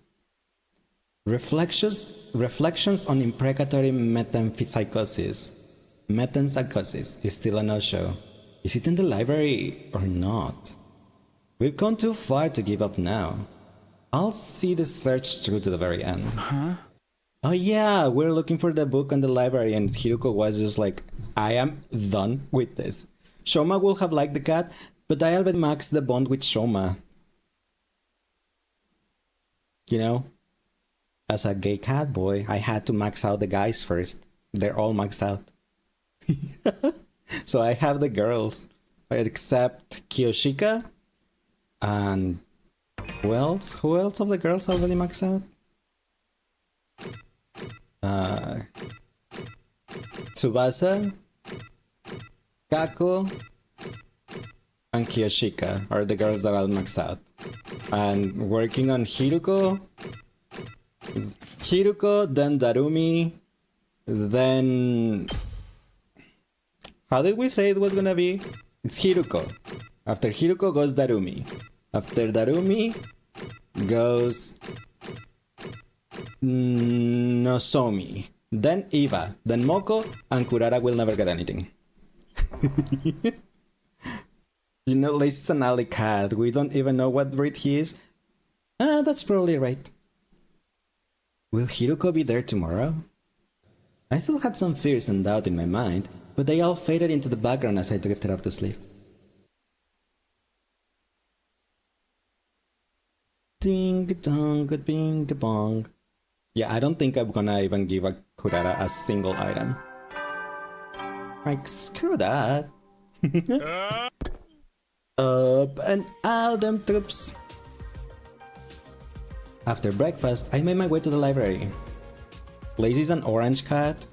Reflections on imprecatory metempsychosis. Metempsychosis is still a no-show. Is it in the library or not? We've gone too far to give up now. I'll see the search through to the very end. Huh? Oh yeah, we're looking for the book in the library and Hiruko was just like, I am done with this. Shoma will have liked the cat, but I already maxed the bond with Shoma. You know? As a gay cat boy, I had to max out the guys first. They're all maxed out. So I have the girls, except Kiyoshika and who else? Who else of the girls already maxed out? Tsubasa, Kako, and Kiyoshika are the girls that I'll max out. And working on Hiruko, then Darumi, then... How did we say it was gonna be? It's Hiruko. After Hiruko goes Darumi. After Darumi goes Nozomi. Then Iva. Then Moko. And Kurara will never get anything. You know, Lace is an alley cat. We don't even know what breed he is. That's probably right. Will Hiruko be there tomorrow? I still had some fears and doubt in my mind, but they all faded into the background as I drifted off to sleep. Ding dong, bing bong. Yeah, I don't think I'm gonna even give a Kurara a single item. Like, screw that. Up and out them troops. After breakfast, I made my way to the library. Lazy's an orange cat.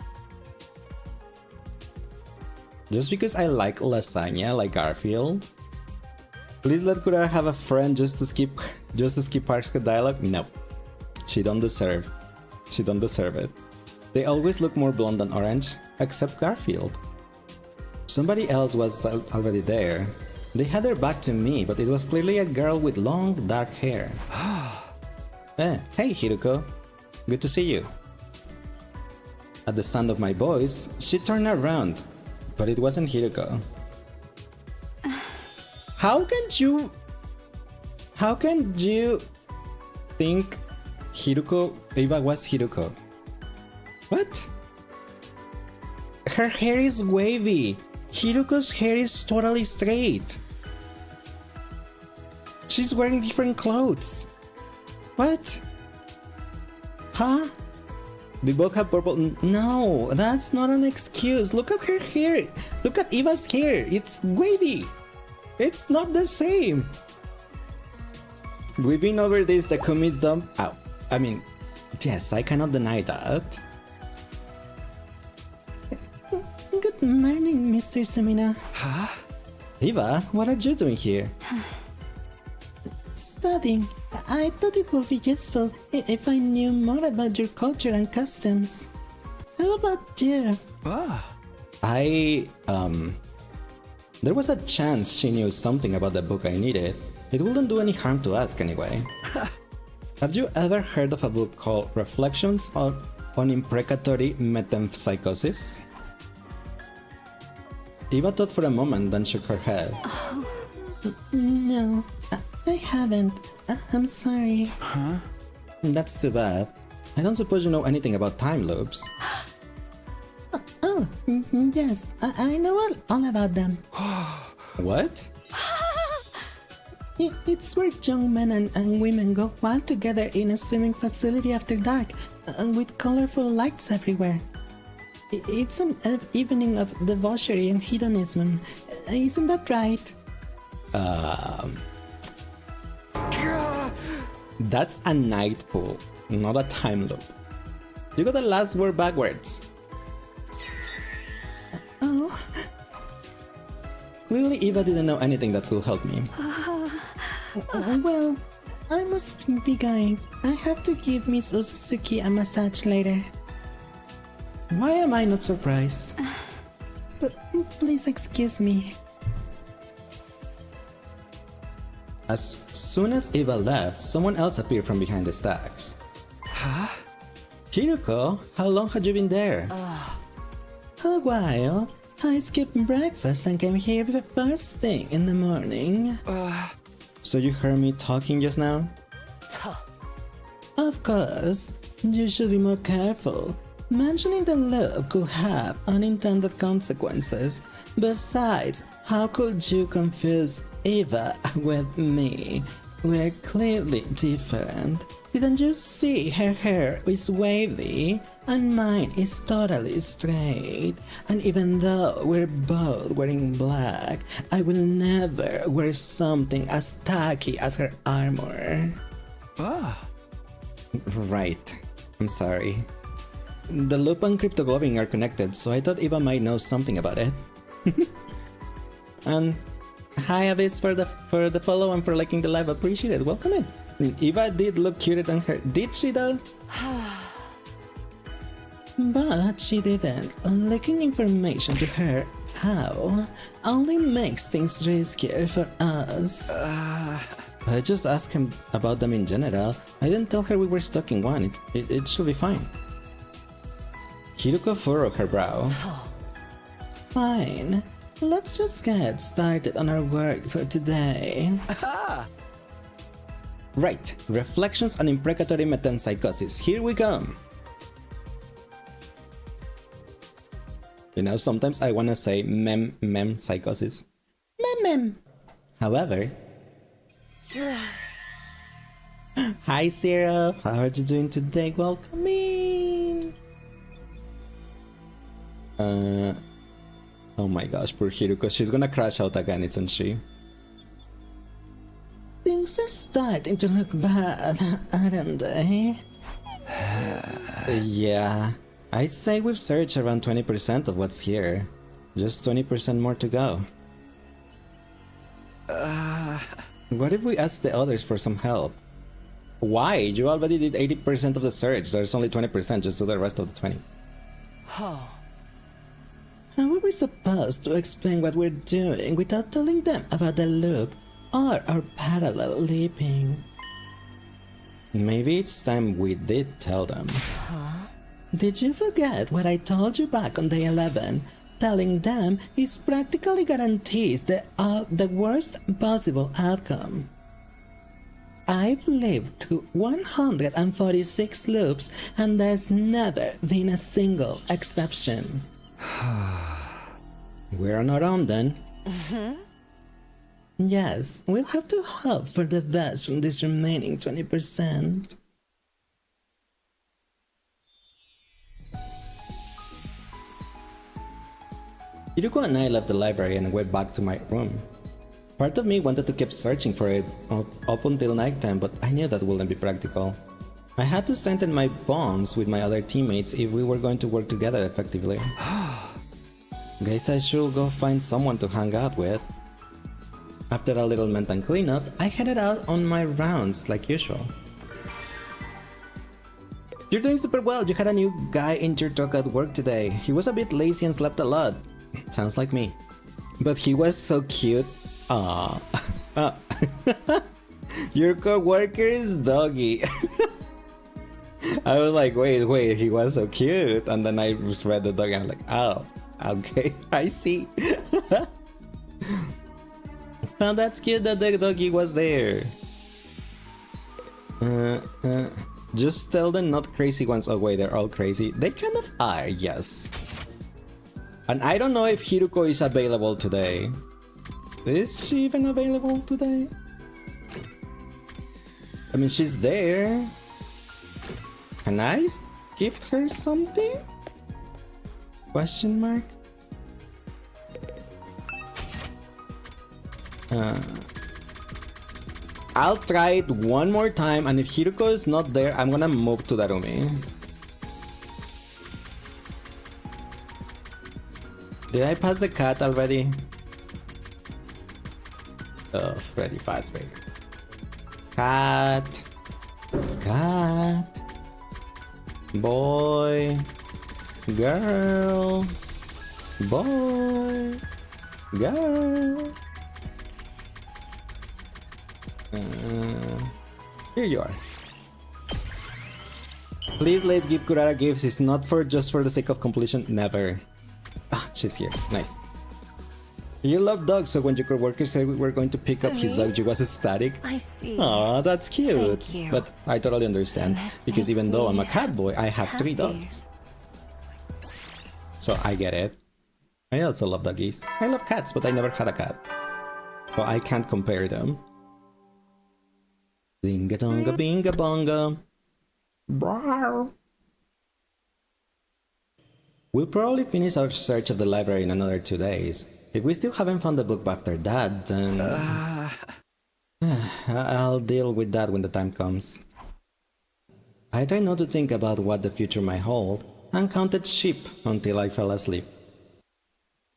Just because I like lasagna, like Garfield. Please let Kurara have a friend just to skip Park's dialogue? No. She don't deserve it. They always look more blonde than orange, except Garfield. Somebody else was already there. They had their back to me, but it was clearly a girl with long, dark hair. Hey Hiruko. Good to see you. At the sound of my voice, she turned around, but it wasn't Hiruko. How can you think Eva was Hiruko? What? Her hair is wavy. Hiruko's hair is totally straight. She's wearing different clothes. What? Huh? They both have purple. No, that's not an excuse. Look at her hair. Look at Eva's hair. It's wavy. It's not the same. We've been over this. Takumi's dumb. Ow. I mean, yes, I cannot deny that. Good morning, Mr. Samina. Huh? Eva, what are you doing here? Studying. I thought it would be useful if I knew more about your culture and customs. How about you? There was a chance she knew something about the book I needed. It wouldn't do any harm to ask anyway. Have you ever heard of a book called Reflections on Imprecatory Metempsychosis? Eva thought for a moment, then shook her head. No, I haven't. I'm sorry. Huh? That's too bad. I don't suppose you know anything about time loops. Oh, yes, I know all about them. What? It's where young men and women go wild together in a swimming facility after dark, with colorful lights everywhere. It's an evening of debauchery and hedonism. Isn't that right? That's a night pool, not a time loop. You got the last word backwards. Oh. Clearly Eva didn't know anything that could help me. Well, I must be going. I have to give Miss Usuzuki a massage later. Why am I not surprised? But please excuse me. As soon as Eva left, someone else appeared from behind the stacks. Huh? Hiruko, how long had you been there? A while. I skipped breakfast and came here the first thing in the morning. So you heard me talking just now? Of course. You should be more careful. Mentioning the loop could have unintended consequences. Besides, how could you confuse Eva with me? We're clearly different. Didn't you see her hair is wavy and mine is totally straight? And even though we're both wearing black, I will never wear something as tacky as her armor. Right. I'm sorry. The loop and cryptogloving are connected, so I thought Eva might know something about it. And hi Abyss for the follow and for liking the live, appreciate it. Welcome in. Eva did look cuter than her, did she though? But she didn't. Leaking information to her how only makes things riskier for us. I just asked him about them in general. I didn't tell her we were stuck in one. It should be fine. Hiruko furrowed her brow. Fine. Let's just get started on our work for today. Right. Reflections on Imprecatory Metempsychosis. Here we come. You know, sometimes I wanna say mem psychosis. Mem. However... Hi Zero, how are you doing today? Welcome in. Oh my gosh, poor Hiruko, she's gonna crash out again, isn't she? Things are starting to look bad, aren't they? Yeah, I'd say we've searched around 20% of what's here. Just 20% more to go. What if we ask the others for some help? Why? You already did 80% of the search. There's only 20%, just do the rest of the 20. How are we supposed to explain what we're doing without telling them about the loop or our parallel leaping? Maybe it's time we did tell them. Did you forget what I told you back on day 11? Telling them is practically guarantees the worst possible outcome. I've lived through 146 loops and there's never been a single exception. We're on our own then. Yes, we'll have to hope for the best from this remaining 20%. Hiruko and I left the library and went back to my room. Part of me wanted to keep searching for it up until nighttime, but I knew that wouldn't be practical. I had to strengthen my bonds with my other teammates if we were going to work together effectively. Guess I should go find someone to hang out with. After a little mental cleanup, I headed out on my rounds like usual. You're doing super well. You had a new guy in your talk at work today. He was a bit lazy and slept a lot. Sounds like me. But he was so cute. Aww. Your co-worker is Doggy. I was like, wait, he was so cute. And then I just read the dog and I'm like, oh, okay, I see. Oh, that's cute that the doggy was there. Just tell them not crazy ones. Oh wait, they're all crazy. They kind of are, yes. And I don't know if Hiruko is available today. Is she even available today? I mean, she's there. Can I gift her something? Question mark? I'll try it one more time, and if Hiruko is not there, I'm gonna move to Darumi. Did I pass the cat already? Oh, Freddy Fazbear. Cat. Cat. Boy. Girl. Boy. Girl. Here you are. Please, let's give Kurara gifts. It's not for just for the sake of completion. Never. Ah, she's here. Nice. You love dogs, so when your coworker said we were going to pick up his dog, you was ecstatic. I see. Aw, that's cute. Thank you. But I totally understand, This because even makes though I'm a me cat boy, I have 3 happy. dogs. So I get it. I also love doggies. I love cats, but I never had a cat. So I can't compare them. Zinga donga binga bonga. Brawr. We'll probably finish our search of the library in another 2 days. If we still haven't found the book after that, then... I'll deal with that when the time comes. I tried not to think about what the future might hold, and counted sheep until I fell asleep.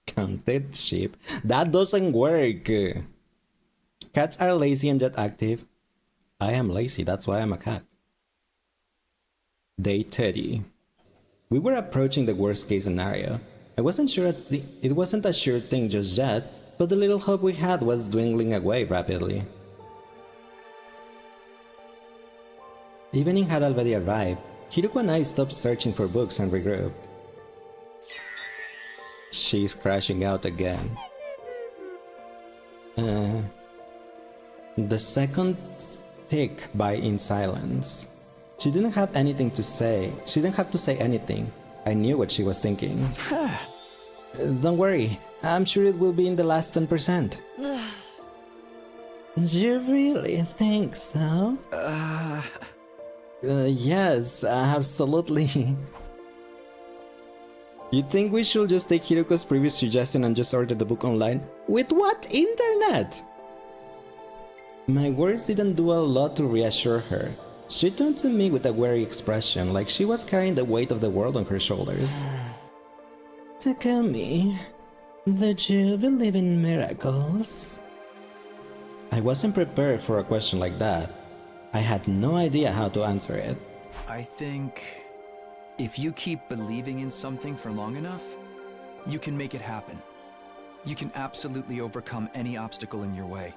Counted sheep? That doesn't work! Cats are lazy and yet active. I am lazy, that's why I'm a cat. Day 30. We were approaching the worst case scenario. I wasn't sure it wasn't a sure thing just yet, but the little hope we had was dwindling away rapidly. Evening had already arrived. Hiruko and I stopped searching for books and regrouped. She's crashing out again. The second tick by in silence. She didn't have anything to say. She didn't have to say anything. I knew what she was thinking. Don't worry, I'm sure it will be in the last 10%. You really think so? Yes, absolutely. You think we should just take Hiruko's previous suggestion and just order the book online? With what internet? My words didn't do a lot to reassure her. She turned to me with a weary expression, like she was carrying the weight of the world on her shoulders. Takumi, did you believe in miracles? I wasn't prepared for a question like that. I had no idea how to answer it. I think if you keep believing in something for long enough, you can make it happen. You can absolutely overcome any obstacle in your way.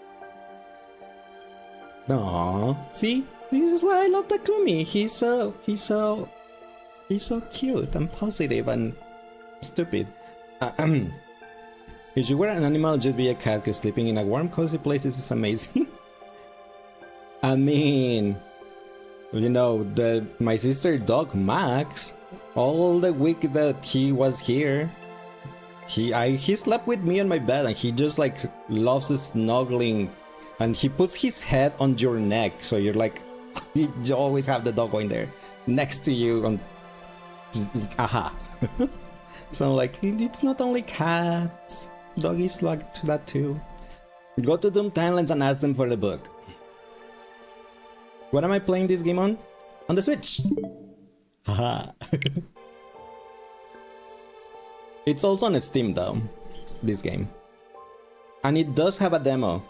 Aww, see? This is why I love Takumi. He's so cute and positive and stupid. If you were an animal, you'd be a cat, because sleeping in a warm, cozy place is amazing. I mean, you know, my sister's dog Max, all the week that he was here, he slept with me on my bed, and he just like loves snuggling, and he puts his head on your neck, so you're like, you always have the dog going there next to you. On, aha. So like, it's not only cats, doggies like that too. Go to Doom Timelines and ask them for the book. What am I playing this game on? On the Switch! Haha. It's also on Steam though, this game. And it does have a demo.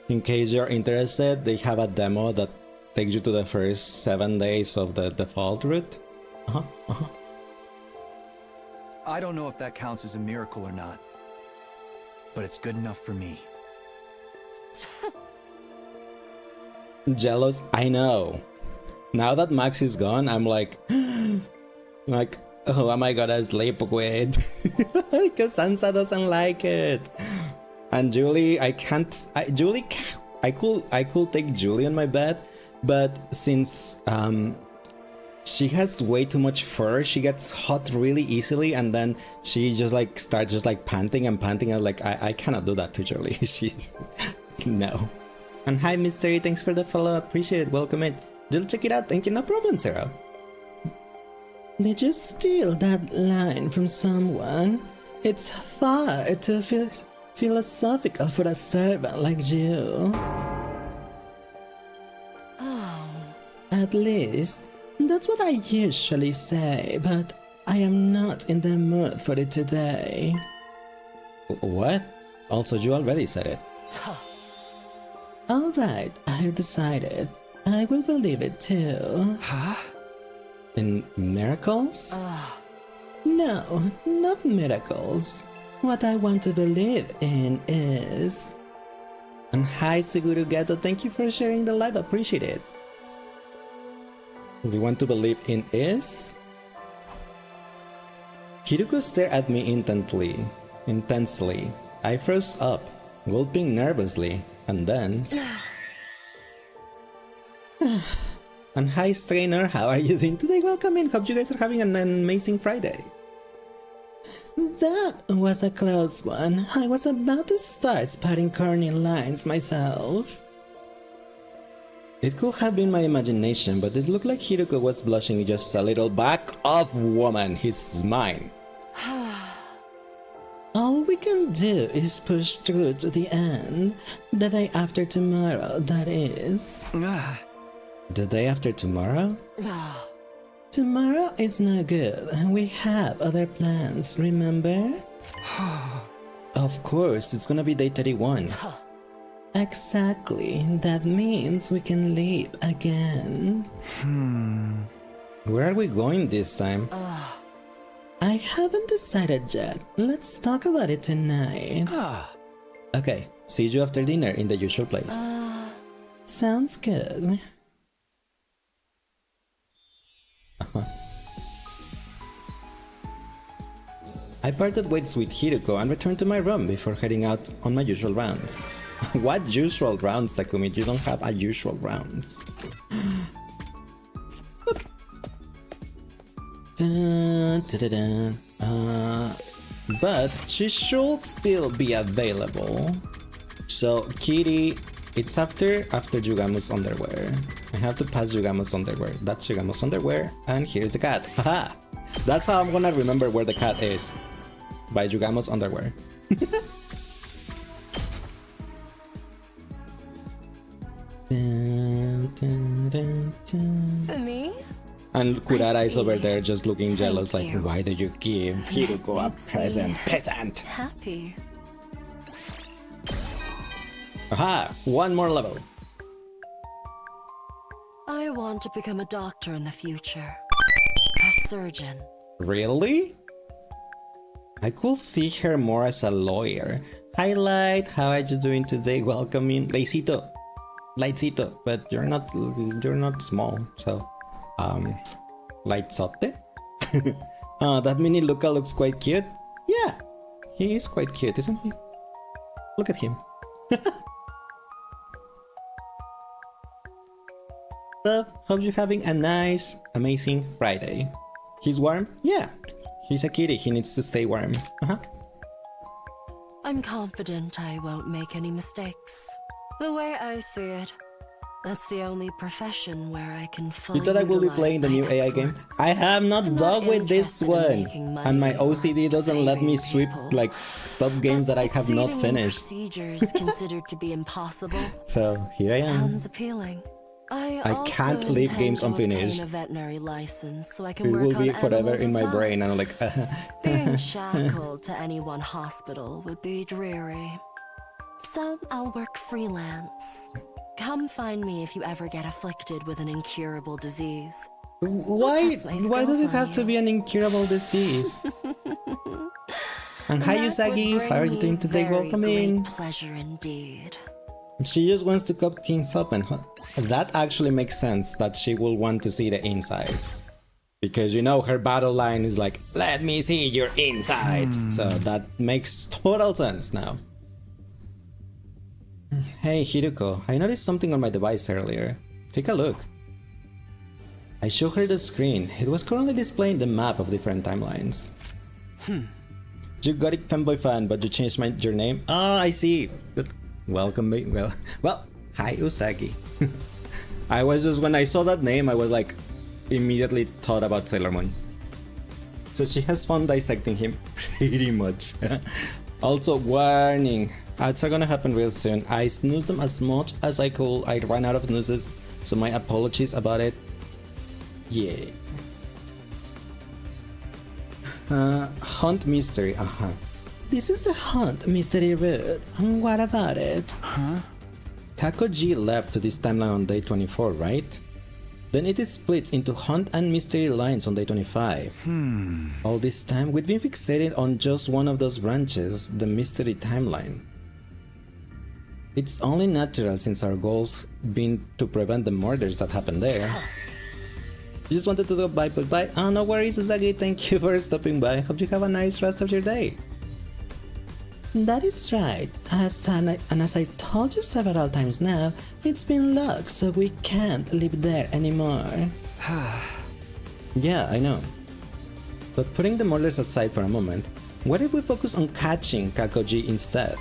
In case you're interested, they have a demo that takes you to the first 7 days of the default route. I don't know if that counts as a miracle or not, but it's good enough for me. Jealous? I know. Now that Max is gone, I'm like, oh, am I gonna sleep with? Because Sansa doesn't like it. And Julie, I can't. I could take Julie on my bed, but since she has way too much fur, she gets hot really easily, and then she just like starts just like panting and panting. I'm like, I cannot do that to Julie. She, no. And hi, Mystery, thanks for the follow. Appreciate it. Welcome in. You'll check it out. Thank you. No problem, Sarah. Did you steal that line from someone? It's far too philosophical for a servant like you. Oh. At least, that's what I usually say, but I am not in the mood for it today. What? Also, you already said it. Alright, I've decided. I will believe it too. Huh? In miracles? No, not miracles. What I want to believe in is... And hi, Seguro Gato, thank you for sharing the live, appreciate it. What you want to believe in is... Hiruko stared at me intensely. I froze up, gulping nervously, and then... And hi Strainer, how are you doing today? Welcome in, hope you guys are having an amazing Friday. That was a close one. I was about to start spouting corny lines myself. It could have been my imagination, but it looked like Hiruko was blushing just a little. Back off, woman, he's mine. All we can do is push through to the end. The day after tomorrow, that is. The day after tomorrow? Tomorrow is not good. We have other plans, remember? Of course, it's gonna be day 31. Exactly. That means we can leave again. Where are we going this time? I haven't decided yet. Let's talk about it tonight. Okay, see you after dinner in the usual place. Sounds good. I parted ways with Hiruko and returned to my room before heading out on my usual rounds. What usual rounds, Takumi? You don't have a usual rounds. Dun, dun, dun, dun. But she should still be available. So Kitty, it's after Yugamu's underwear. I have to pass Yugamu's underwear. That's Yugamu's underwear, and here's the cat. Haha! That's how I'm gonna remember where the cat is. By Yugamu's underwear. Dun, dun, dun, dun. For me? And Kurara is over there just looking Thank jealous, like, you. why did you give Hiruko a makes me present? Peasant! Happy. Aha! One more level. I want to become a doctor in the future. A surgeon. Really? I could see her more as a lawyer. Hi Light, how are you doing today? Welcome in. Lightcito. Lightcito, but you're not small, so Lightsote? That mini Luca looks quite cute. Yeah, he is quite cute, isn't he? Look at him. Well, hope you're having a nice, amazing Friday. He's warm? Yeah. He's a kitty, he needs to stay warm. I'm confident I won't make any mistakes. The way I see it, That's the only profession where I can fully You thought I will be utilize playing the my new AI game? excellence. I have not I'm dug not with this interested in one. making money And my or OCD doesn't let me saving sweep, people. like, stop games that I have not Succeeding in finished. procedures considered to be impossible So, here I am. sounds appealing. I I can't also leave intend games to unfinished. obtain a veterinary license so I can It work will on be forever animals in as my well. brain, and I'm like, Being shackled to any one hospital would be dreary. So I'll work freelance. Come find me if you ever get afflicted with an incurable disease. why test my why does skills it have on to you. be an incurable disease? And hi That would Usagi, how are you bring doing me today? very Welcome great in. pleasure indeed. She just wants to cut things open. That actually makes sense that she will want to see the insides. Because you know her battle line is like, let me see your insides. So that makes total sense now. Hey Hiruko, I noticed something on my device earlier. Take a look. I showed her the screen. It was currently displaying the map of different timelines. You got it, fanboy fan, but you changed your name? Oh, I see. But welcome, well, hi Usagi. I was just, when I saw that name, I was like, immediately thought about Sailor Moon. So she has fun dissecting him, pretty much. Also, warning, ads are gonna happen real soon. I snoozed them as much as I could. I ran out of snoozes, so my apologies about it. Yeah. Hunt mystery, This is the Hunt mystery route, and what about it? Kako G left to this timeline on day 24, right? Then it is split into Hunt and mystery lines on day 25. All this time, we've been fixated on just one of those branches, the mystery timeline. It's only natural since our goal's been to prevent the murders that happened there. You just wanted to go bye, bye. Oh, no worries, Usagi. Thank you for stopping by. Hope you have a nice rest of your day. That is right. As I told you several times now, it's been locked, so we can't live there anymore. Yeah, I know. But putting the murders aside for a moment, what if we focus on catching Kakoji instead?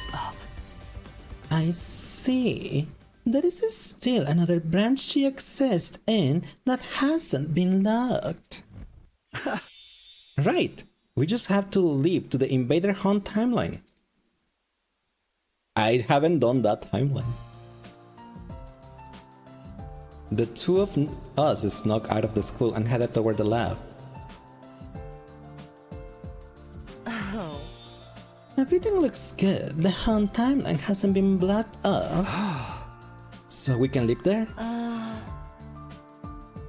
I see. There is still another branch she exists in that hasn't been locked. Right. We just have to leap to the Invader Hunt timeline. I haven't done that timeline. The two of us snuck out of the school and headed toward the lab. Oh. Everything looks good. The Hunt timeline hasn't been blocked up. So we can live there?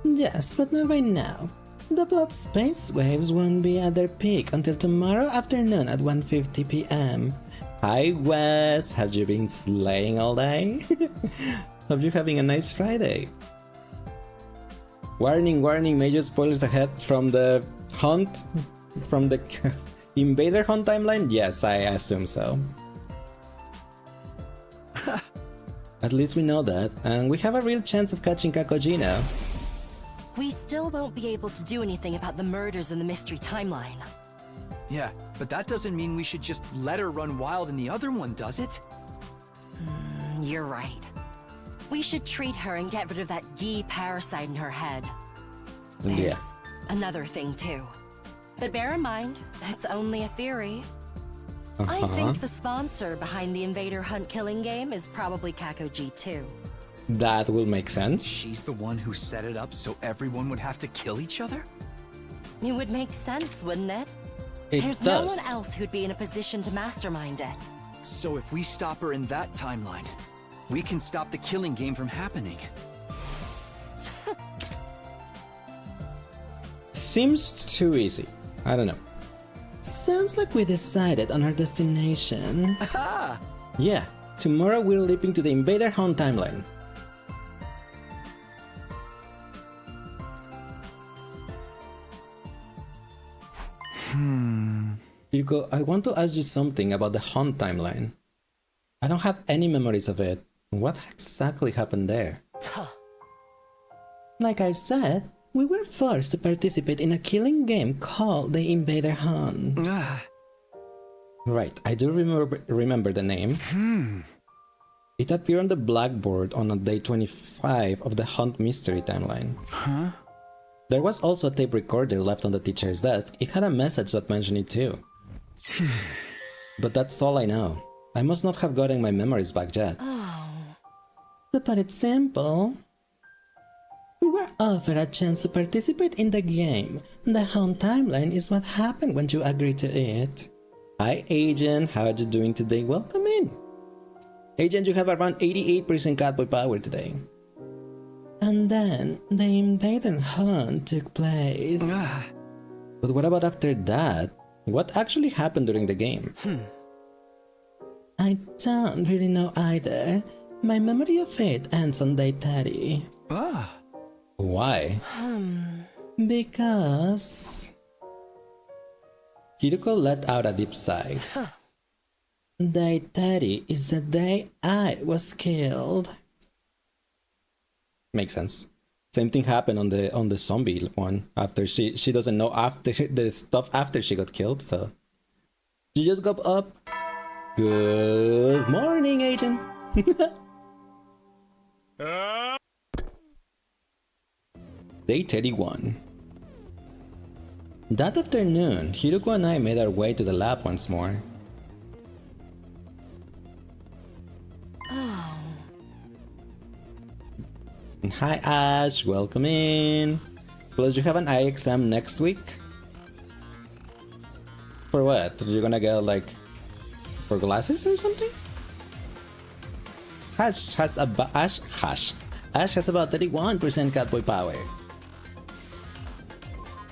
Yes, but not right now. The blood space waves won't be at their peak until tomorrow afternoon at 1:50 p.m. Hi Wes, have you been slaying all day? Hope you're having a nice Friday. Warning, warning, major spoilers ahead from the Hunt, from the Invader Hunt timeline? Yes, I assume so. At least we know that, and we have a real chance of catching Kakoji now. We still won't be able to do anything about the murders in the mystery timeline. Yeah, but that doesn't mean we should just let her run wild in the other one, does it? You're right. We should treat her and get rid of that Gi parasite in her head. There's Yeah. another thing too. But bear in mind, it's only a theory. I think the sponsor behind the Invader Hunt killing game is probably Kakoji too. That will make sense. She's the one who set it up so everyone would have to kill each other? It would make sense, wouldn't it? It There's does. no one else who'd be in a position to mastermind it. So if we stop her in that timeline, we can stop the killing game from happening. Seems too easy. I don't know. Sounds like we decided on our destination. Aha! Yeah, tomorrow we're leaping to the Invader Hunt timeline. Yuko, I want to ask you something about the Hunt timeline. I don't have any memories of it. What exactly happened there? Tuh. Like I've said, we were forced to participate in a killing game called the Invader Hunt. Ah, Right, I do remember the name. It appeared on the blackboard on day 25 of the Hunt Mystery timeline. Huh? There was also a tape recorder left on the teacher's desk. It had a message that mentioned it too. But that's all I know. I must not have gotten my memories back yet. Oh. To put it simple, we were offered a chance to participate in the game. The Hunt timeline is what happened when you agreed to it. Hi Agent, how are you doing today? Welcome in. Agent, you have around 88% catboy power today. And then the invader hunt took place. But what about after that? What actually happened during the game? I don't really know either. My memory of it ends on day 30. Why? Because... Hiroko let out a deep sigh. Day 30 is the day I was killed. Makes sense. Same thing happened on the zombie one. After she doesn't know after the stuff after she got killed, so she just got up. Good morning, Agent. Day 31. That afternoon, Hiroko and I made our way to the lab once more. Hi Ash, welcome in. Plus you have an eye exam next week? For what? You're gonna get like... for glasses or something? Ash has about 31% catboy power.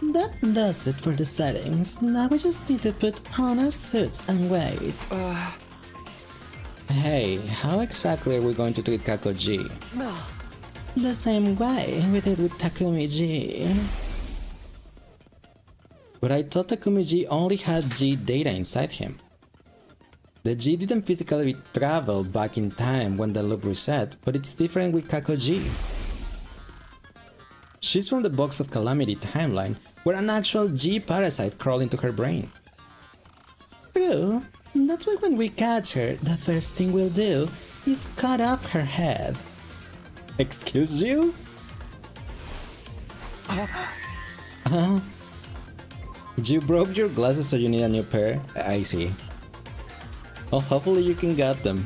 That does it for the settings. Now we just need to put on our suits and wait. Hey, how exactly are we going to treat Kakoji? The same way we did with Takumi-ji. But I thought Takumi-ji only had G data inside him. The G didn't physically travel back in time when the loop reset, but it's different with Kakoji. She's from the Box of Calamity timeline, where an actual G parasite crawled into her brain. True, that's why when we catch her, the first thing we'll do is cut off her head. Excuse you? You broke your glasses so you need a new pair? I see. Well, hopefully you can get them.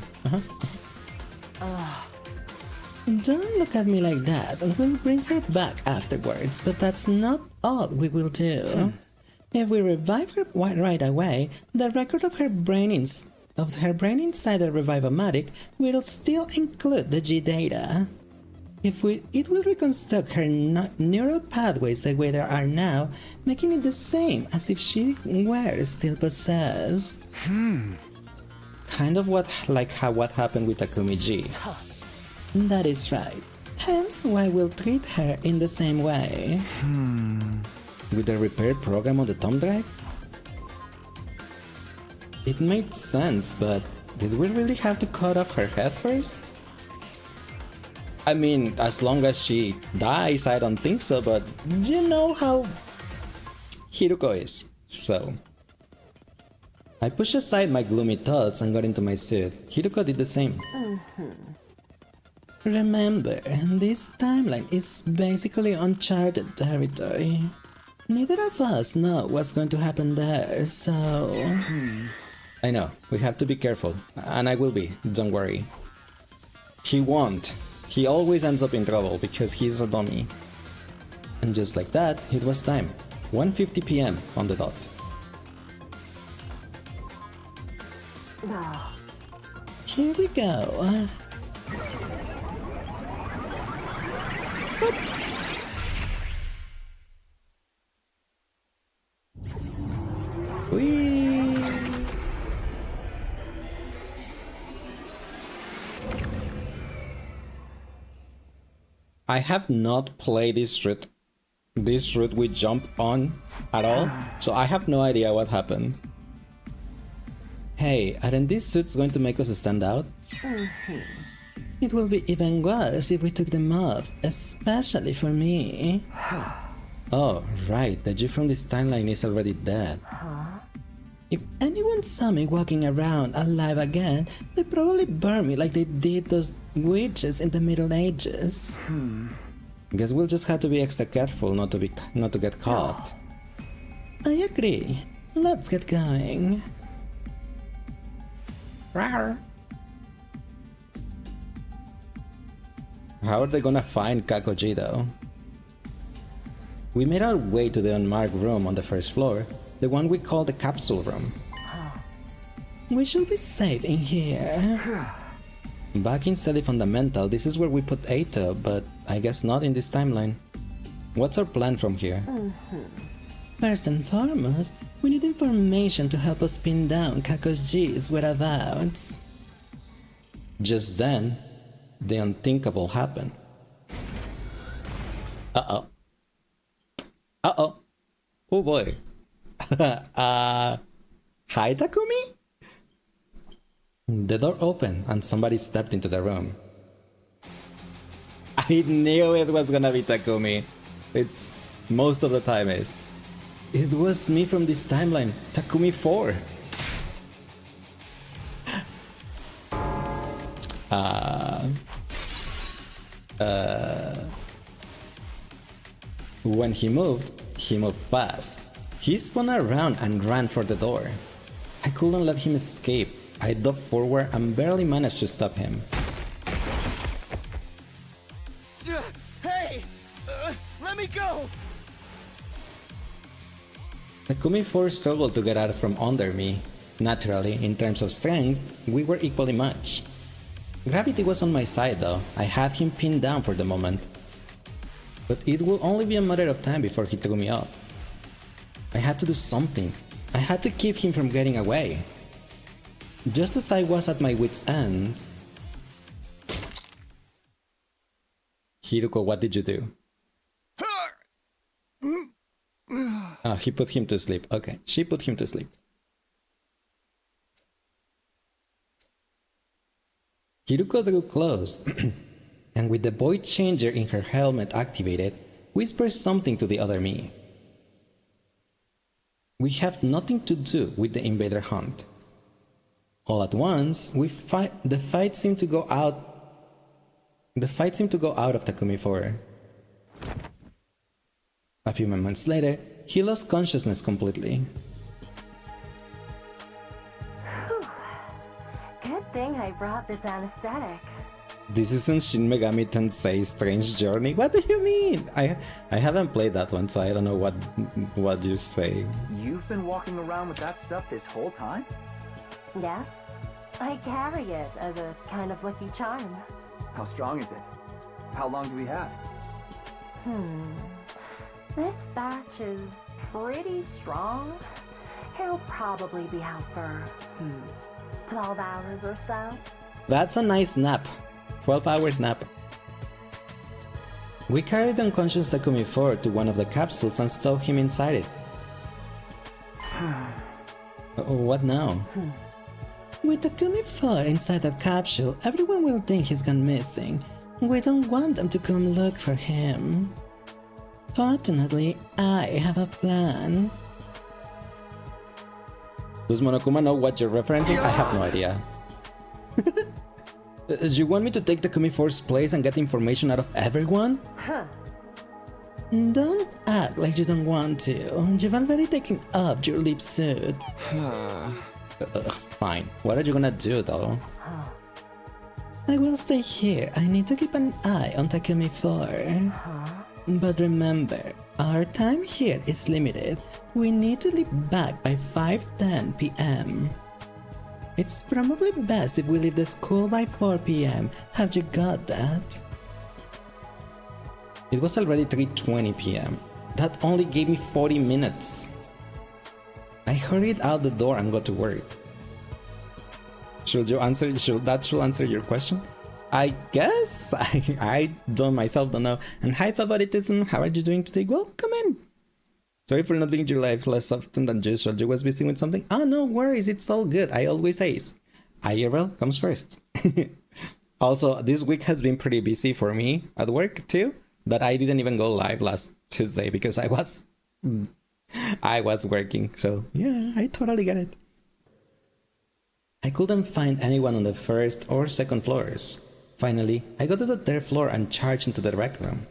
Don't look at me like that. We'll bring her back afterwards, but that's not all we will do. If we revive her right away, the record of her brain inside the Revive-O-Matic will still include the G data. It will reconstruct her neural pathways the way they are now, making it the same as if she were still possessed. Kind of what happened with Takumi-ji. That is right. Hence why we'll treat her in the same way. With the repair program on the thumb drive? It made sense, but did we really have to cut off her head first? I mean, as long as she dies, I don't think so, but you know how Hiroko is, so... I pushed aside my gloomy thoughts and got into my suit. Hiroko did the same. Remember, this timeline is basically uncharted territory. Neither of us know what's going to happen there, so... I know, we have to be careful, and I will be, don't worry. He won't. He always ends up in trouble because he's a dummy. And just like that, it was time. 1:50 PM on the dot. Here we go. Whee! I have not played this route we jump on at all, so I have no idea what happened. Hey, aren't these suits going to make us stand out? It will be even worse if we took them off, especially for me. Oh, right, the G from this timeline is already dead. If anyone saw me walking around alive again, they'd probably burn me like they did those witches in the Middle Ages. Guess we'll just have to be extra careful not to get caught. I agree. Let's get going. Rawr. How are they gonna find Kakoji though? We made our way to the unmarked room on the first floor, the one we call the capsule room. We should be safe in here. Back in Study Fundamental, this is where we put Eito, but I guess not in this timeline. What's our plan from here? First and foremost, we need information to help us pin down Kakoji's whereabouts. Just then, the unthinkable happened. Uh-oh. Uh-oh. Oh boy. Hi, Takumi? The door opened and somebody stepped into the room. I knew it was gonna be Takumi. It's most of the time is. It was me from this timeline, Takumi 4. When he moved fast. He spun around and ran for the door. I couldn't let him escape. I dove forward and barely managed to stop him. Hey! Let me go! Takumi 4 struggled to get out from under me. Naturally, in terms of strength, we were equally matched. Gravity was on my side though. I had him pinned down for the moment. But it will only be a matter of time before he threw me off. I had to do something. I had to keep him from getting away. Just as I was at my wit's end... Hiruko, what did you do? Oh, he put him to sleep. Okay, she put him to sleep. Hiruko drew close, and with the void changer in her helmet activated, whispered something to the other me. We have nothing to do with the invader hunt. All at once, the fight seemed to go out of Takumi 4. A few moments later, he lost consciousness completely. Good thing I brought this anesthetic. This isn't Shin Megami Tensei Strange Journey. What do you mean? I haven't played that one, so I don't know what you say. You've been walking around with that stuff this whole time? Yes, I carry it as a kind of lucky charm. How strong is it? How long do we have? This batch is pretty strong. He'll probably be out for, 12 hours or so. That's a nice nap. 12-hour nap. We carried unconscious Takumi 4 to one of the capsules and stowed him inside it. What now? With Takumi 4 inside that capsule, everyone will think he's gone missing. We don't want them to come look for him. Fortunately, I have a plan. Does Monokuma know what you're referencing? I have no idea. Do you want me to take Takumi 4's place and get information out of everyone? Don't act like you don't want to. You've already taken off your leap suit. Fine. What are you gonna do though? I will stay here. I need to keep an eye on Takumi 4. But remember, our time here is limited. We need to leave back by 5:10 p.m. It's probably best if we leave the school by 4 p.m. Have you got that? It was already 3:20 p.m. That only gave me 40 minutes. I hurried out the door and got to work. Should that answer your question? I guess. I don't myself don't know. And hi favoritism, how are you doing today? Welcome in. Sorry for not being in your life less often than usual. You was busy with something? Oh, no worries. It's all good. I always say IRL comes first. Also, this week has been pretty busy for me at work too. That I didn't even go live last Tuesday because I was I was working, so yeah, I totally get it. I couldn't find anyone on the first or second floors. Finally, I got to the third floor and charged into the rec room.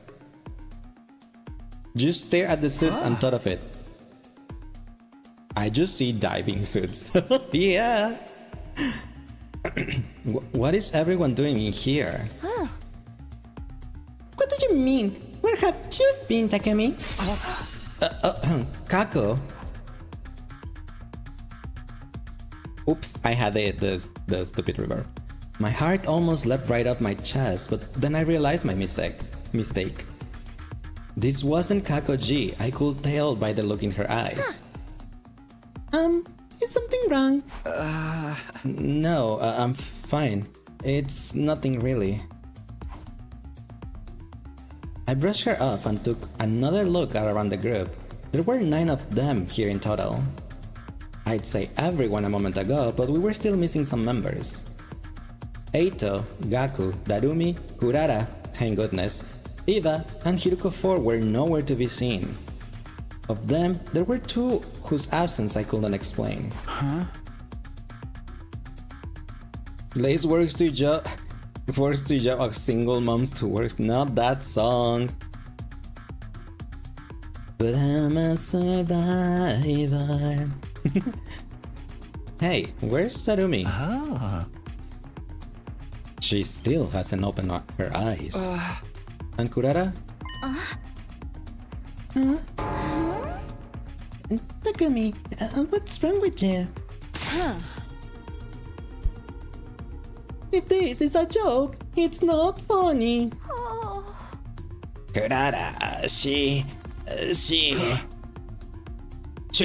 Just stare at the suits and thought of it. I just see diving suits. Yeah. What is everyone doing in here? What do you mean? Where have you been, Takemi? Kako. Oops, I had the stupid reverb. My heart almost leapt right off my chest, but then I realized my mistake. This wasn't Kako G, I could tell by the look in her eyes. Is something wrong? No, I'm fine. It's nothing really. I brushed her off and took another look around the group. There were 9 of them here in total. I'd say everyone a moment ago, but we were still missing some members. Eito, Gaku, Darumi, Kurara, thank goodness, Eva, and Hiruko 4 were nowhere to be seen. Of them, there were 2 whose absence I couldn't explain. Lace works to job a single mom's to work, not that song. But I'm a survivor. Hey, where's Sarumi? She still hasn't opened her eyes. And Kurara? Takumi, what's wrong with you? If this is a joke, it's not funny. Kurara, she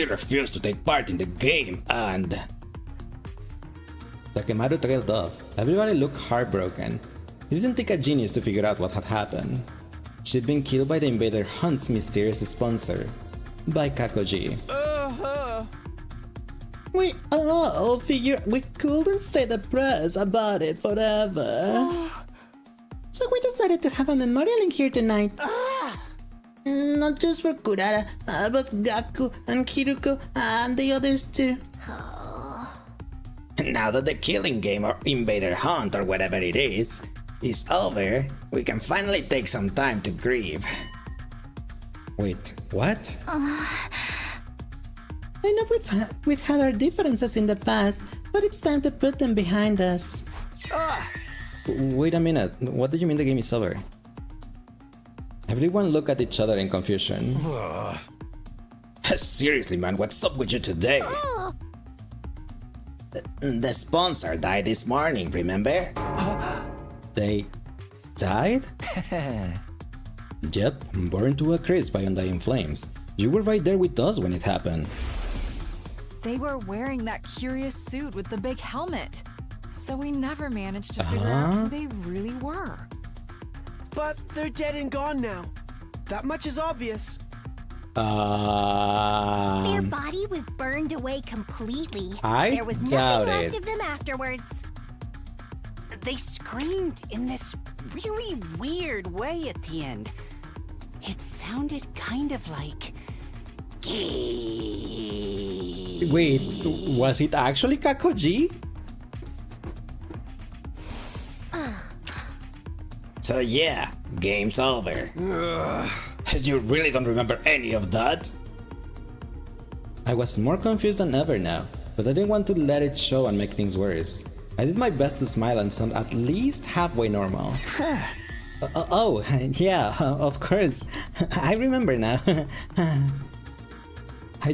refused to take part in the game and... Takemaru trailed off. Everybody looked heartbroken. It didn't take a genius to figure out what had happened. She'd been killed by the Invader Hunt's mysterious sponsor, by Kakoji. We all figured we couldn't stay depressed about it forever. So we decided to have a memorial in here tonight. Not just for Kurara, but Gaku and Hiruko and the others too. Now that the killing game or Invader Hunt or whatever it is over, we can finally take some time to grieve. Wait, what? I know we've had our differences in the past, but it's time to put them behind us. Wait a minute, what do you mean the game is over? Everyone looked at each other in confusion. Seriously, man, what's up with you today? The sponsor died this morning, remember? They died? Yep, burned to a crisp by undying flames. You were right there with us when it happened. They were wearing that curious suit with the big helmet, so we never managed to figure out who they really were. But they're dead and gone now. That much is obvious. Their body was burned away completely. There was doubt nothing left it. of them afterwards. They screamed in this really weird way at the end. It sounded kind of like... Wait, was it actually Kakoji? So yeah, game's over. You really don't remember any of that? I was more confused than ever now, but I didn't want to let it show and make things worse. I did my best to smile and sound at least halfway normal. Yeah, of course. I remember now. I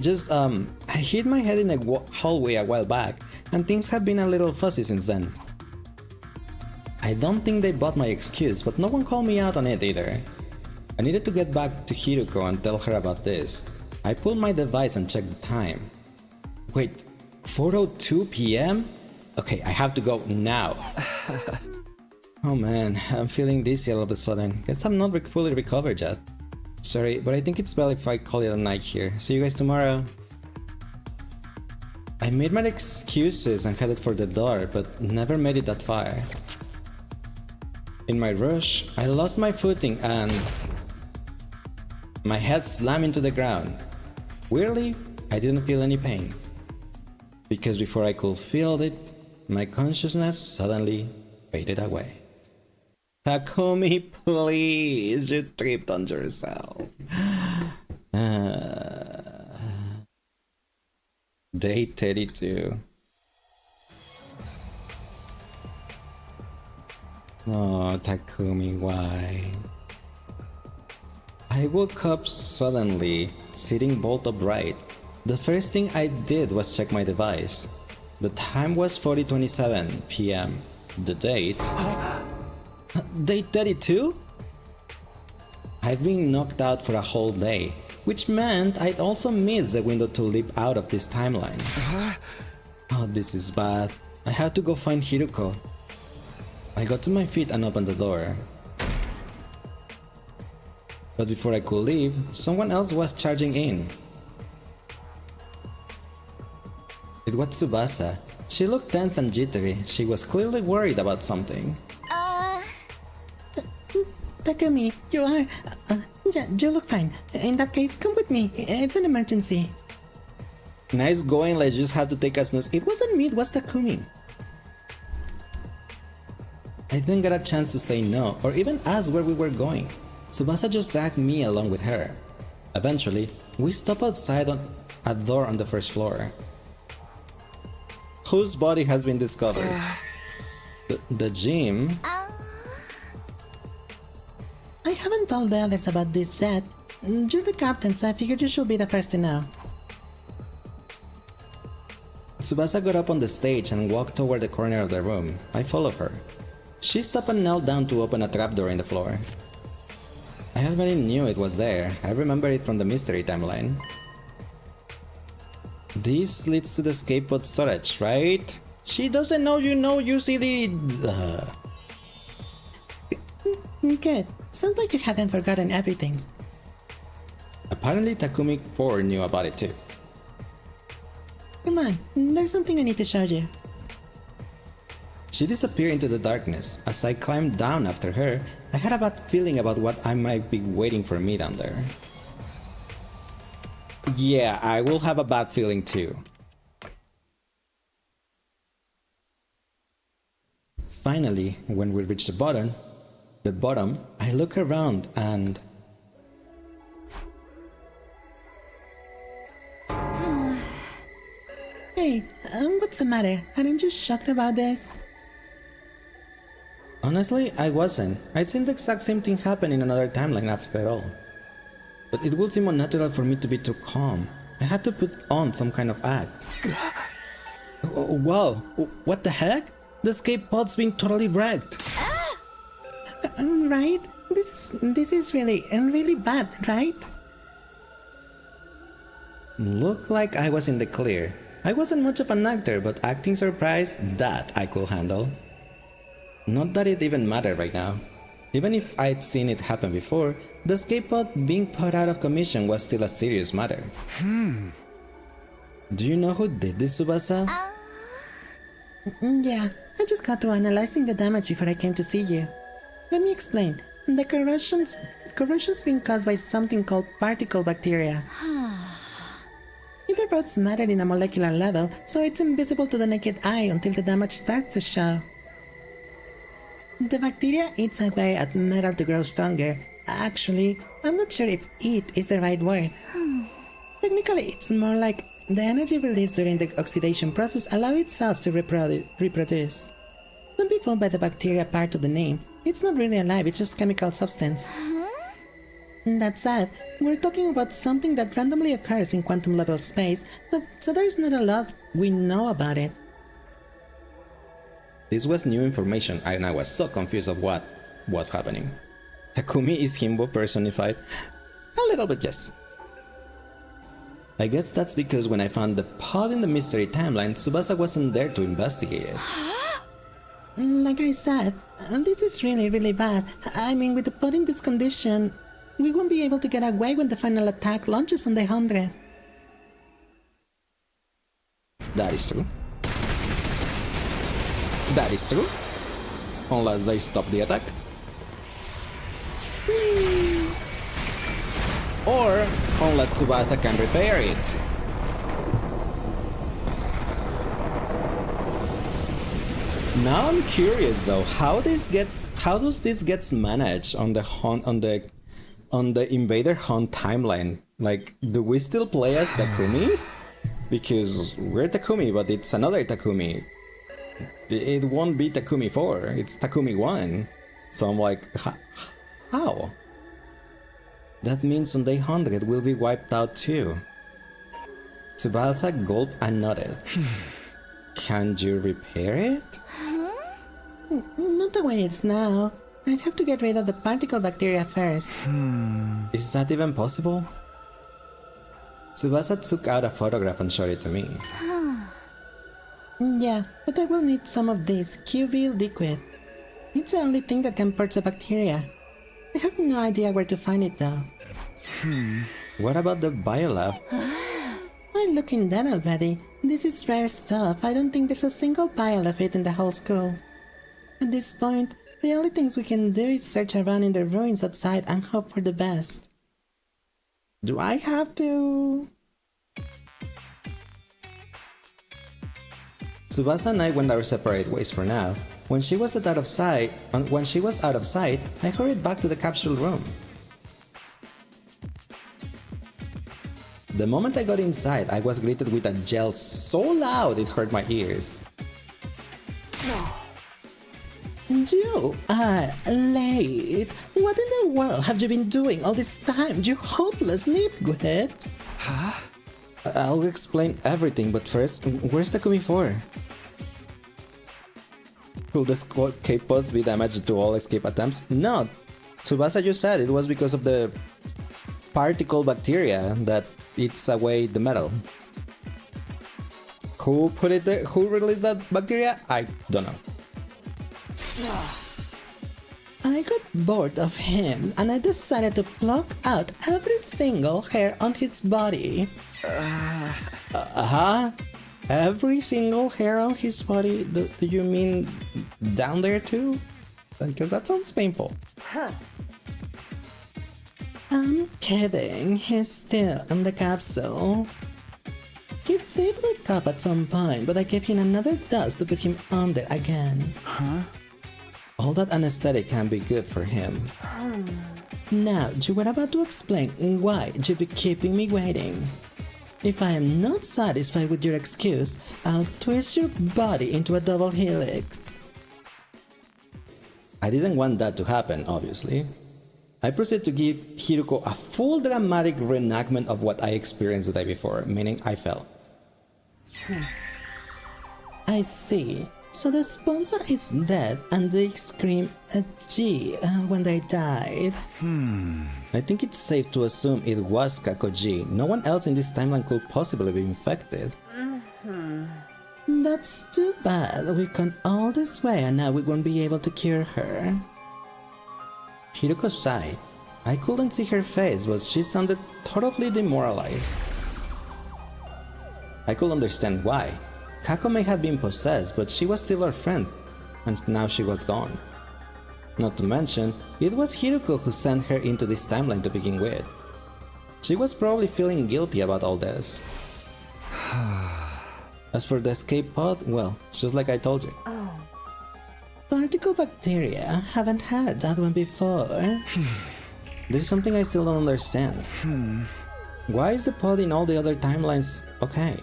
hit my head in a hallway a while back, and things have been a little fuzzy since then. I don't think they bought my excuse, but no one called me out on it either. I needed to get back to Hiruko and tell her about this. I pulled my device and checked the time. Wait, 4:02 p.m? Okay, I have to go now. Oh man, I'm feeling dizzy all of a sudden. Guess I'm not fully recovered yet. Sorry, but I think it's better if I call it a night here. See you guys tomorrow. I made my excuses and headed for the door, but never made it that far. In my rush, I lost my footing and my head slammed into the ground. Weirdly, I didn't feel any pain. Because before I could feel it, my consciousness suddenly faded away. Takumi, please, you tripped on yourself. Day 32. Oh, Takumi, why? I woke up suddenly, sitting bolt upright. The first thing I did was check my device. The time was 4:27 p.m. The date... Day 32? I'd been knocked out for a whole day, which meant I'd also missed the window to leap out of this timeline. Oh, this is bad. I have to go find Hiruko. I got to my feet and opened the door. But before I could leave, someone else was charging in. It was Tsubasa. She looked tense and jittery. She was clearly worried about something. Takumi, you are... yeah, you look fine. In that case, come with me. It's an emergency. Nice going, let's just have to take a snooze. It wasn't me, it was Takumi. I didn't get a chance to say no, or even ask where we were going. Tsubasa just dragged me along with her. Eventually, we stopped outside on a door on the first floor. Whose body has been discovered? The gym? I haven't told the others about this yet. You're the captain, so I figured you should be the first to know. Tsubasa got up on the stage and walked toward the corner of the room. I followed her. She stopped and knelt down to open a trapdoor in the floor. I already knew it was there. I remember it from the mystery timeline. This leads to the escape pod storage, right? She doesn't know you see the... Good. Sounds like you haven't forgotten everything. Apparently Takumi 4 knew about it too. Come on, there's something I need to show you. She disappeared into the darkness. As I climbed down after her, I had a bad feeling about what I might be waiting for me down there. Yeah, I will have a bad feeling too. Finally, when we reached the bottom, I look around and... Hey, what's the matter? Aren't you shocked about this? Honestly, I wasn't. I'd seen the exact same thing happen in another timeline after all. But it would seem unnatural for me to be too calm. I had to put on some kind of act. Wow, what the heck? The escape pod's being totally wrecked. Right? This is really bad, right? Looked like I was in the clear. I wasn't much of an actor, but acting surprised, that I could handle. Not that it even mattered right now. Even if I'd seen it happen before, the escape pod being put out of commission was still a serious matter. Do you know who did this, Tsubasa? Yeah, I just got to analyzing the damage before I came to see you. Let me explain. The corrosion's being caused by something called particle bacteria. It erodes matter in a molecular level, so it's invisible to the naked eye until the damage starts to show. The bacteria eats away at metal to grow stronger. Actually, I'm not sure if eat is the right word. Technically, it's more like the energy released during the oxidation process allows its cells to reproduce. Don't be fooled by the bacteria part of the name. It's not really alive, it's just chemical substance. That said, we're talking about something that randomly occurs in quantum level space, so there's not a lot we know about it. This was new information and I was so confused of what was happening. Takumi is Himbo personified? A little bit, yes. I guess that's because when I found the pod in the mystery timeline, Tsubasa wasn't there to investigate it. Like I said, this is really bad. I mean, with the pod in this condition, we won't be able to get away when the final attack launches on the 100. That is true. That is true. Unless they stop the attack. Or Unless Tsubasa can repair it. Now I'm curious though, how does this gets managed on the Invader Hunt timeline? Like, do we still play as Takumi? Because we're Takumi, but it's another Takumi. It won't be Takumi 4, it's Takumi 1. So I'm like, how? That means on day 100 we'll be wiped out too. Tsubasa gulped and nodded. Can you repair it? Not the way it's now. I'd have to get rid of the particle bacteria first. Is that even possible? Tsubasa took out a photograph and showed it to me. Yeah, but I will need some of this QV liquid. It's the only thing that can purge the bacteria. I have no idea where to find it though. What about the biolab? I looked in that already. This is rare stuff. I don't think there's a single vial of it in the whole school. At this point, the only things we can do is search around in the ruins outside and hope for the best. Do I have to? Tsubasa and I went our separate ways for now. When she was out of sight, I hurried back to the capsule room. The moment I got inside, I was greeted with a yell so loud it hurt my ears. You are late. What in the world have you been doing all this time, you hopeless nitwit? Huh? I'll explain everything, but first, where's Takumi 4? Will the escape pods be damaged to all escape attempts? No! Tsubasa just said it was because of the particle bacteria that eats away the metal. Who put it there? Who released that bacteria? I don't know. I got bored of him and I decided to pluck out every single hair on his body. Every single hair on his body? Do you mean down there too? Because that sounds painful. I'm kidding, he's still in the capsule. He did wake up at some point, but I gave him another dose to put him under again. All that anesthetic can be good for him. Now, you were about to explain why you be keeping me waiting. If I am not satisfied with your excuse, I'll twist your body into a double helix. I didn't want that to happen, obviously. I proceed to give Hiruko a full dramatic reenactment of what I experienced the day before, meaning I fell. I see. So the sponsor is dead and they scream a G when they died. I think it's safe to assume it was Kakoji. No one else in this timeline could possibly be infected. That's too bad. We've gone all this way and now we won't be able to cure her. Hiruko sighed. I couldn't see her face, but she sounded totally demoralized. I could understand why. Kako may have been possessed, but she was still our friend, and now she was gone. Not to mention, it was Hiruko who sent her into this timeline to begin with. She was probably feeling guilty about all this. As for the escape pod, well, it's just like I told you. Particle bacteria? Haven't heard that one before. There's something I still don't understand. Why is the pod in all the other timelines okay?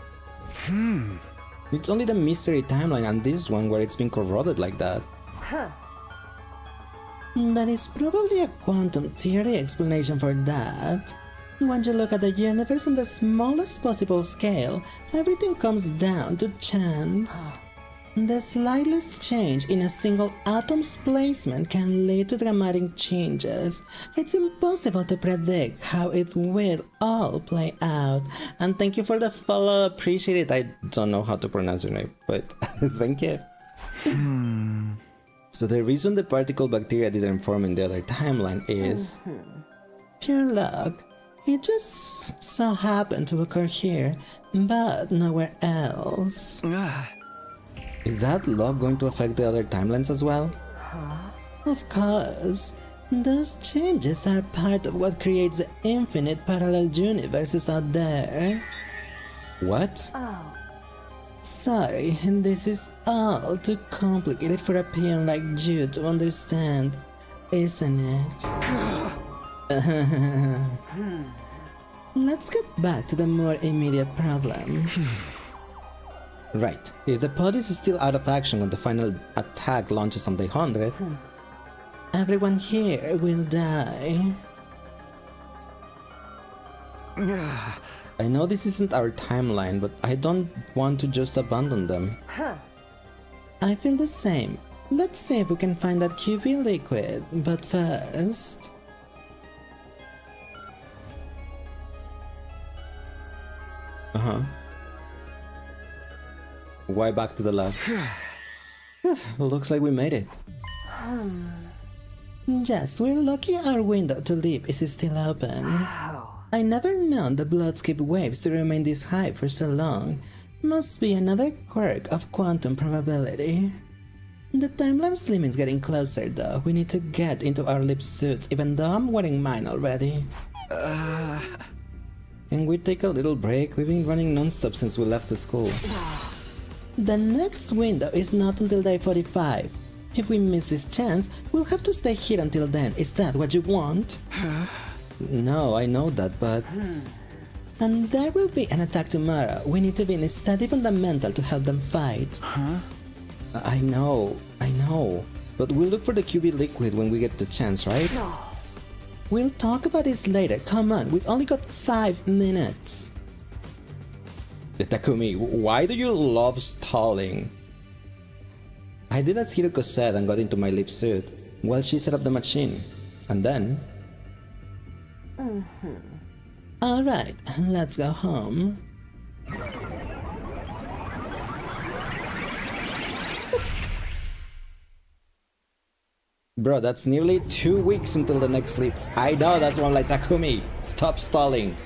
It's only the mystery timeline and this one where it's been corroded like that. That is probably a quantum theory explanation for that. When you look at the universe on the smallest possible scale, everything comes down to chance. The slightest change in a single atom's placement can lead to dramatic changes. It's impossible to predict how it will all play out. And thank you for the follow, appreciate it. I don't know how to pronounce your name, but thank you. So the reason the particle bacteria didn't form in the other timeline is pure luck. It just so happened to occur here, but nowhere else. Is that luck going to affect the other timelines as well? Of course. Those changes are part of what creates the infinite parallel universes out there. What? Sorry, this is all too complicated for a peon like you to understand, isn't it? Let's get back to the more immediate problem. Right. If the pod is still out of action when the final attack launches on day 100, everyone here will die. I know this isn't our timeline, but I don't want to just abandon them. I feel the same. Let's see if we can find that QV liquid, but first... Why back to the lab? Looks like we made it. Yes, we're lucky our window to leave is still open. I never known the bloodskip waves to remain this high for so long. Must be another quirk of quantum probability. The time-lapse limit's getting closer though. We need to get into our lip suits even though I'm wearing mine already. Can we take a little break? We've been running non-stop since we left the school. The next window is not until day 45. If we miss this chance, we'll have to stay here until then. Is that what you want? No, I know that, but... And there will be an attack tomorrow. We need to be in steady fundamental to help them fight. I know. But we'll look for the QB liquid when we get the chance, right? We'll talk about this later. Come on, we've only got 5 minutes. Takumi, why do you love stalling? I did as Hiroko said and got into my lip suit while she set up the machine. And then... Alright, let's go home. Bro, that's nearly 2 weeks until the next sleep. I know, that's why I'm like, Takumi, stop stalling.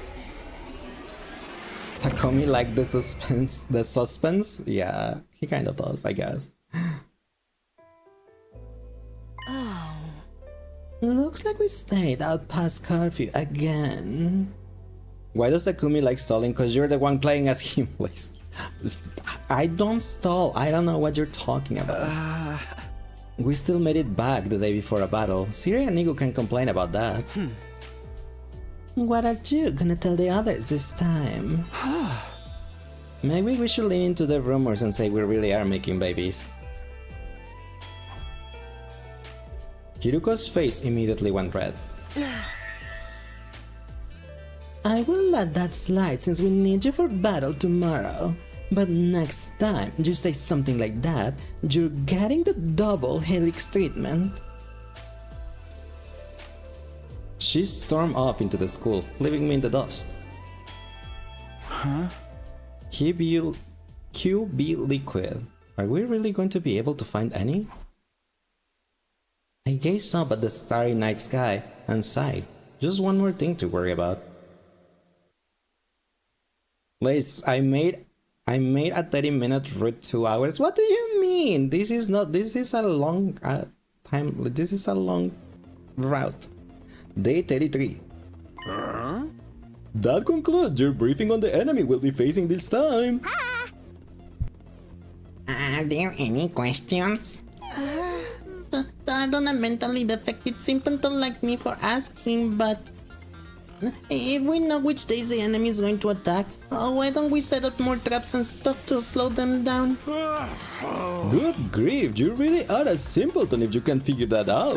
Takumi like the suspense? Yeah, he kinda does, I guess. Looks like we stayed out past curfew again. Why does Takumi like stalling? Cause you're the one playing as him, please. I don't stall, I don't know what you're talking about. We still made it back the day before a battle. Siri and Nigo can complain about that. What are you gonna tell the others this time? Maybe we should lean into the rumors and say we really are making babies. Kiruko's face immediately went red. I will let that slide since we need you for battle tomorrow. But next time you say something like that, you're getting the double helix treatment. She stormed off into the school, leaving me in the dust. QB liquid. Are we really going to be able to find any? I gazed up at the starry night sky and sighed. Just one more thing to worry about. Liz, I made a 30-minute route 2 hours. What do you mean? This is a long time. This is a long route. Day 33. That concludes your briefing on the enemy we'll be facing this time. Are there any questions? Pardon a mentally defective simpleton like me for asking, but... If we know which days the enemy is going to attack, why don't we set up more traps and stuff to slow them down? Good grief, you really are a simpleton if you can figure that out.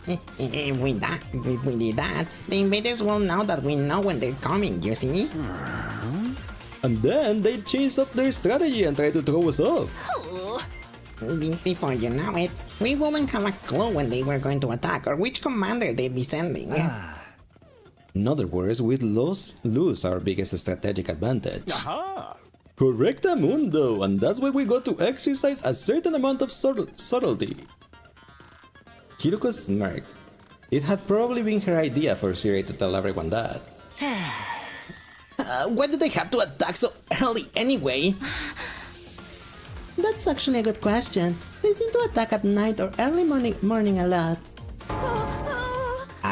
If we did that, the invaders will know that we know when they're coming, you see? And then they change up their strategy and try to throw us off. Before you know it, we wouldn't have a clue when they were going to attack or which commander they'd be sending. In other words, we'd lose our biggest strategic advantage. Correctamundo, and that's why we got to exercise a certain amount of subtlety. Hiroko smirked. It had probably been her idea for Siri to tell everyone that. Why did they have to attack so early anyway? That's actually a good question. They seem to attack at night or early morning a lot.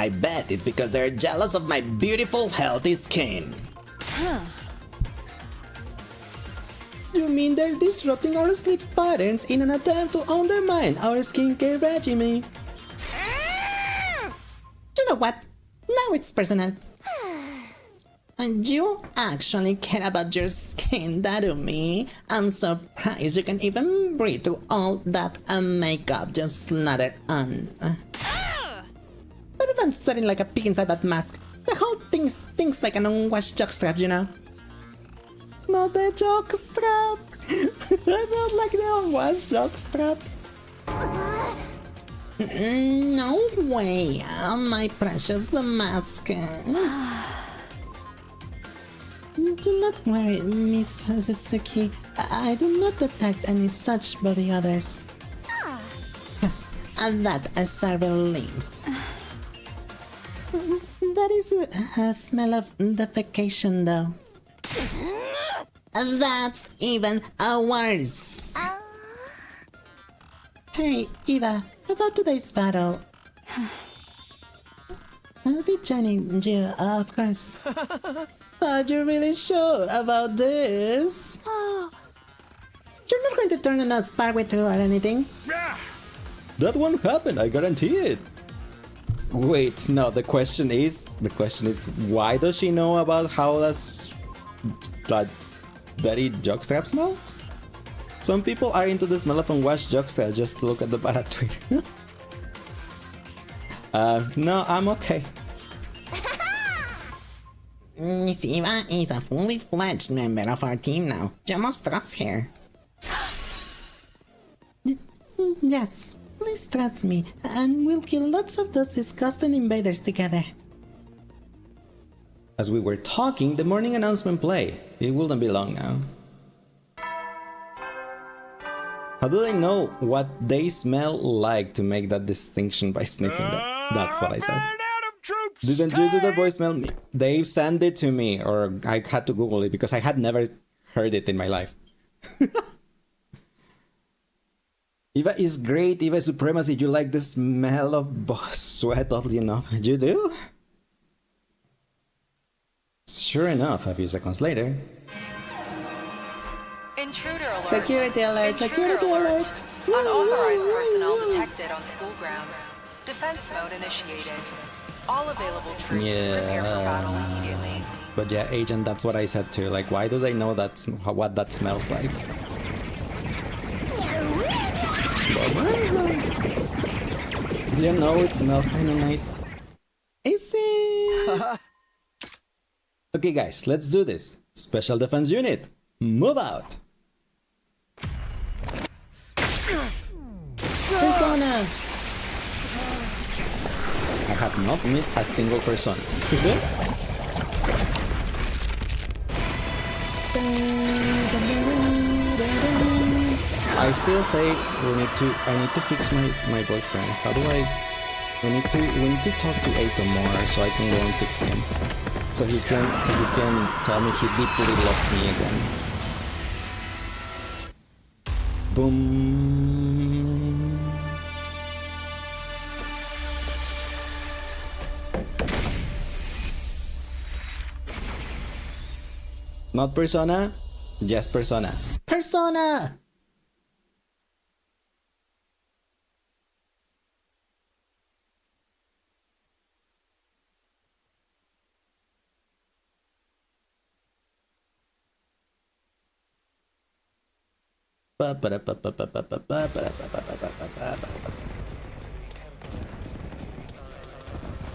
I bet it's because they're jealous of my beautiful, healthy skin. You mean they're disrupting our sleep patterns in an attempt to undermine our skincare regimen? You know what? Now it's personal. And you actually care about your skin, that do me. I'm surprised you can even breathe through all that makeup just slathered on. Better than sweating like a pig inside that mask. The whole thing stinks like an unwashed jockstrap, you know? Not the jockstrap! Not like the unwashed jockstrap. No way, my precious mask. Do not worry, Miss Suzuki. I do not detect any such by the others. And that is a relief. That is a smell of defecation, though. That's even worse. Hey, Eva, about today's battle. I'll be joining you, of course. Are you really sure about this? You're not going to turn on us partway through or anything? That won't happen, I guarantee it. Wait, no, the question is why does she know about how that dirty jockstrap smells? Some people are into the smell of unwashed jockstrap just to look at the bad Twitter. No, I'm okay. Miss Eva is a fully fledged member of our team now. You must trust her. Yes, please trust me, and we'll kill lots of those disgusting invaders together. As we were talking, the morning announcement played. It wouldn't be long now. How do they know what they smell like to make that distinction by sniffing them? That's what I said. Didn't you do the voicemail? Dave sent it to me, or I had to Google it because I had never heard it in my life. Eva is great. Eva Supremacy. You like the smell of boss sweat, oddly enough. You do? Sure enough, a few seconds later. Intruder alert. Security alert! Security alert! Unauthorized personnel detected on school grounds. Defense mode initiated. All available troops prepare for battle immediately. But yeah, agent, that's what I said too. Like, why do they know that's what that smells like? You know, it smells kind of nice. Is it? Okay, guys, let's do this. Special Defense Unit, move out. Persona! I have not missed a single person. I still say I need to fix my boyfriend. How do I? We need to talk to Aito more so I can go and fix him. So he can tell me he deeply loves me again. Boom. Not Persona, just Persona. Persona!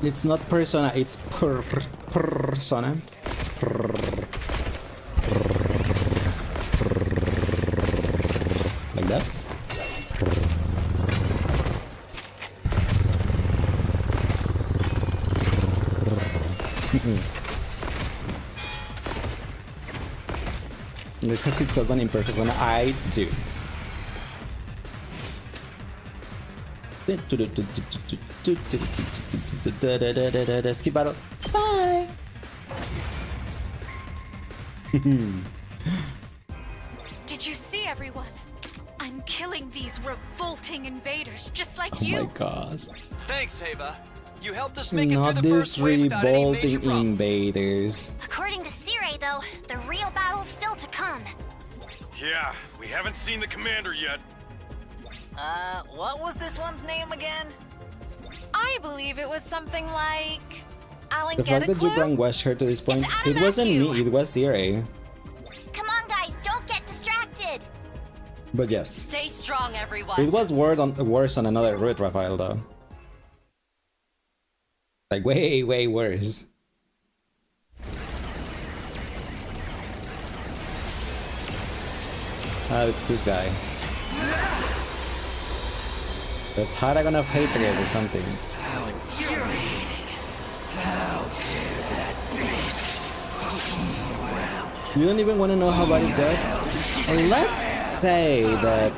It's not Persona, it's Persona. Like that. This has its called one in Persona. I do. Skip battle. Bye. Did you see everyone? I'm killing these revolting invaders just like Oh you. my gosh. Thanks, Heba. You helped us make it Not through the these first wave without any major revolting problems. invaders. According to Sire, though, the real battle's still to come. Yeah, we haven't seen the commander yet. What was this one's name again? I believe it was something like... Alan, The get fact a that you clue? brainwashed her to this point, It's it wasn't Adamatsu. me, it was Sire. Come on, guys, don't get distracted. But yes, Stay strong, everyone. it was worse on another route, Raphael, though. Like, way, way worse. It's this guy. The Paragon of Hatred or something. How infuriating. How dare that bitch push me around. You don't even want to know how bad it got? Let's say that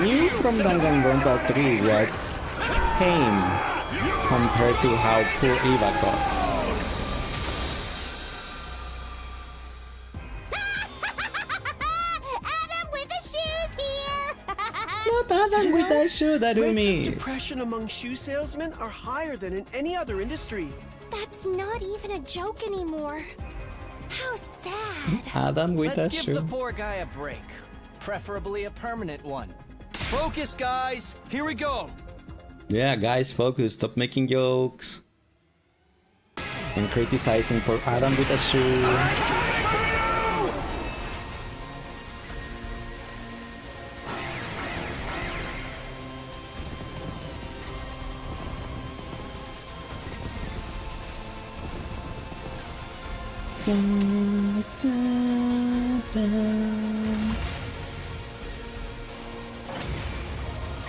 Mew from Danganronpa 3 was tame compared to how poor Eva got. Adam with the shoes here. Not Adam with that shoe, that do Rates of me. depression among shoe salesmen are higher than in any other industry. That's not even a joke anymore. How sad. Adam with that Let's give the shoe. poor guy a break. Preferably a permanent one. Focus, guys. Here we go. Yeah, guys, focus. Stop making jokes. And criticizing poor Adam with a shoe.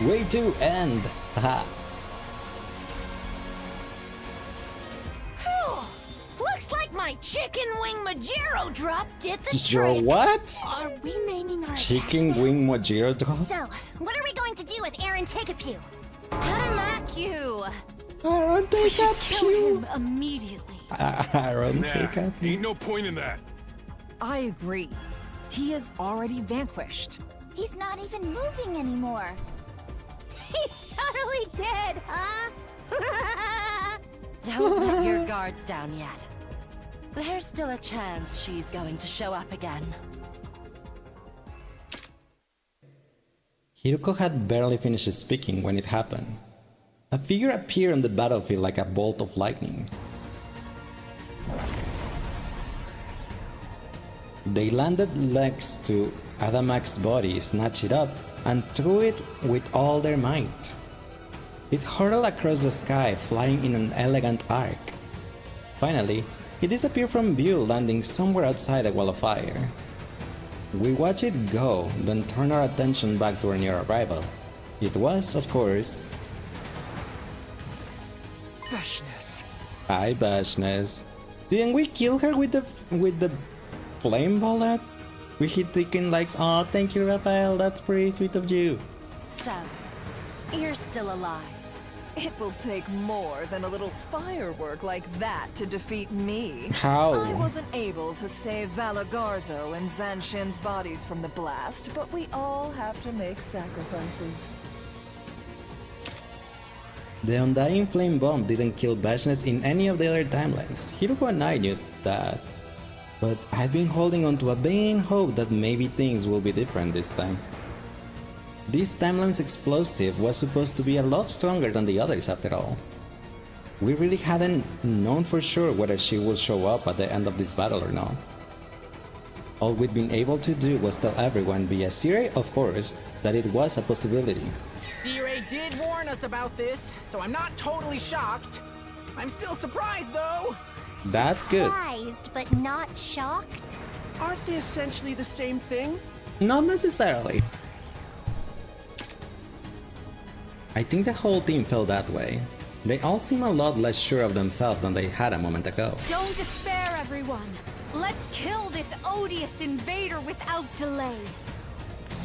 Way to end. Haha. Looks like my chicken wing Majiro drop did the Your trick. what? Are we naming our Chicken attacks now? wing Mojiro drop? So, what are we going to do with Aaron Take-A-Pew? Tamaku! Aaron, take a Kill pew. him immediately. Aaron, Nah, take a pew. ain't no point in that. I agree. He is already vanquished. He's not even moving anymore. He's totally dead, huh? Don't let your guards down yet. There's still a chance she's going to show up again. Hiruko had barely finished speaking when it happened. A figure appeared on the battlefield like a bolt of lightning. They landed next to Adamak's body, snatched it up, and threw it with all their might. It hurtled across the sky, flying in an elegant arc. Finally, it disappeared from view, landing somewhere outside the wall of fire. We watched it go, then turned our attention back to our new arrival. It was, of course, Freshness. Hi, Bashness. Didn't we kill her with the flame bullet? We hit taken likes. Aw, thank you, Raphael. That's pretty sweet of you. So, you're still alive. It will take more than a little firework like that to defeat me. How? I wasn't able to save Valagarzo and Zanshin's bodies from the blast, but we all have to make sacrifices. The undying flame bomb didn't kill Bashness in any of the other timelines. Hiruko and I knew that. But I've been holding on to a vain hope that maybe things will be different this time. This timeline's explosive was supposed to be a lot stronger than the others after all. We really hadn't known for sure whether she will show up at the end of this battle or not. All we'd been able to do was tell everyone via Sire, of course, that it was a possibility. Sire did warn us about this, so I'm not totally shocked. I'm still surprised though. That's good. Surprised, but not shocked? Aren't they essentially the same thing? Not necessarily. I think the whole team felt that way. They all seem a lot less sure of themselves than they had a moment ago. Don't despair, everyone. Let's kill this odious invader without delay.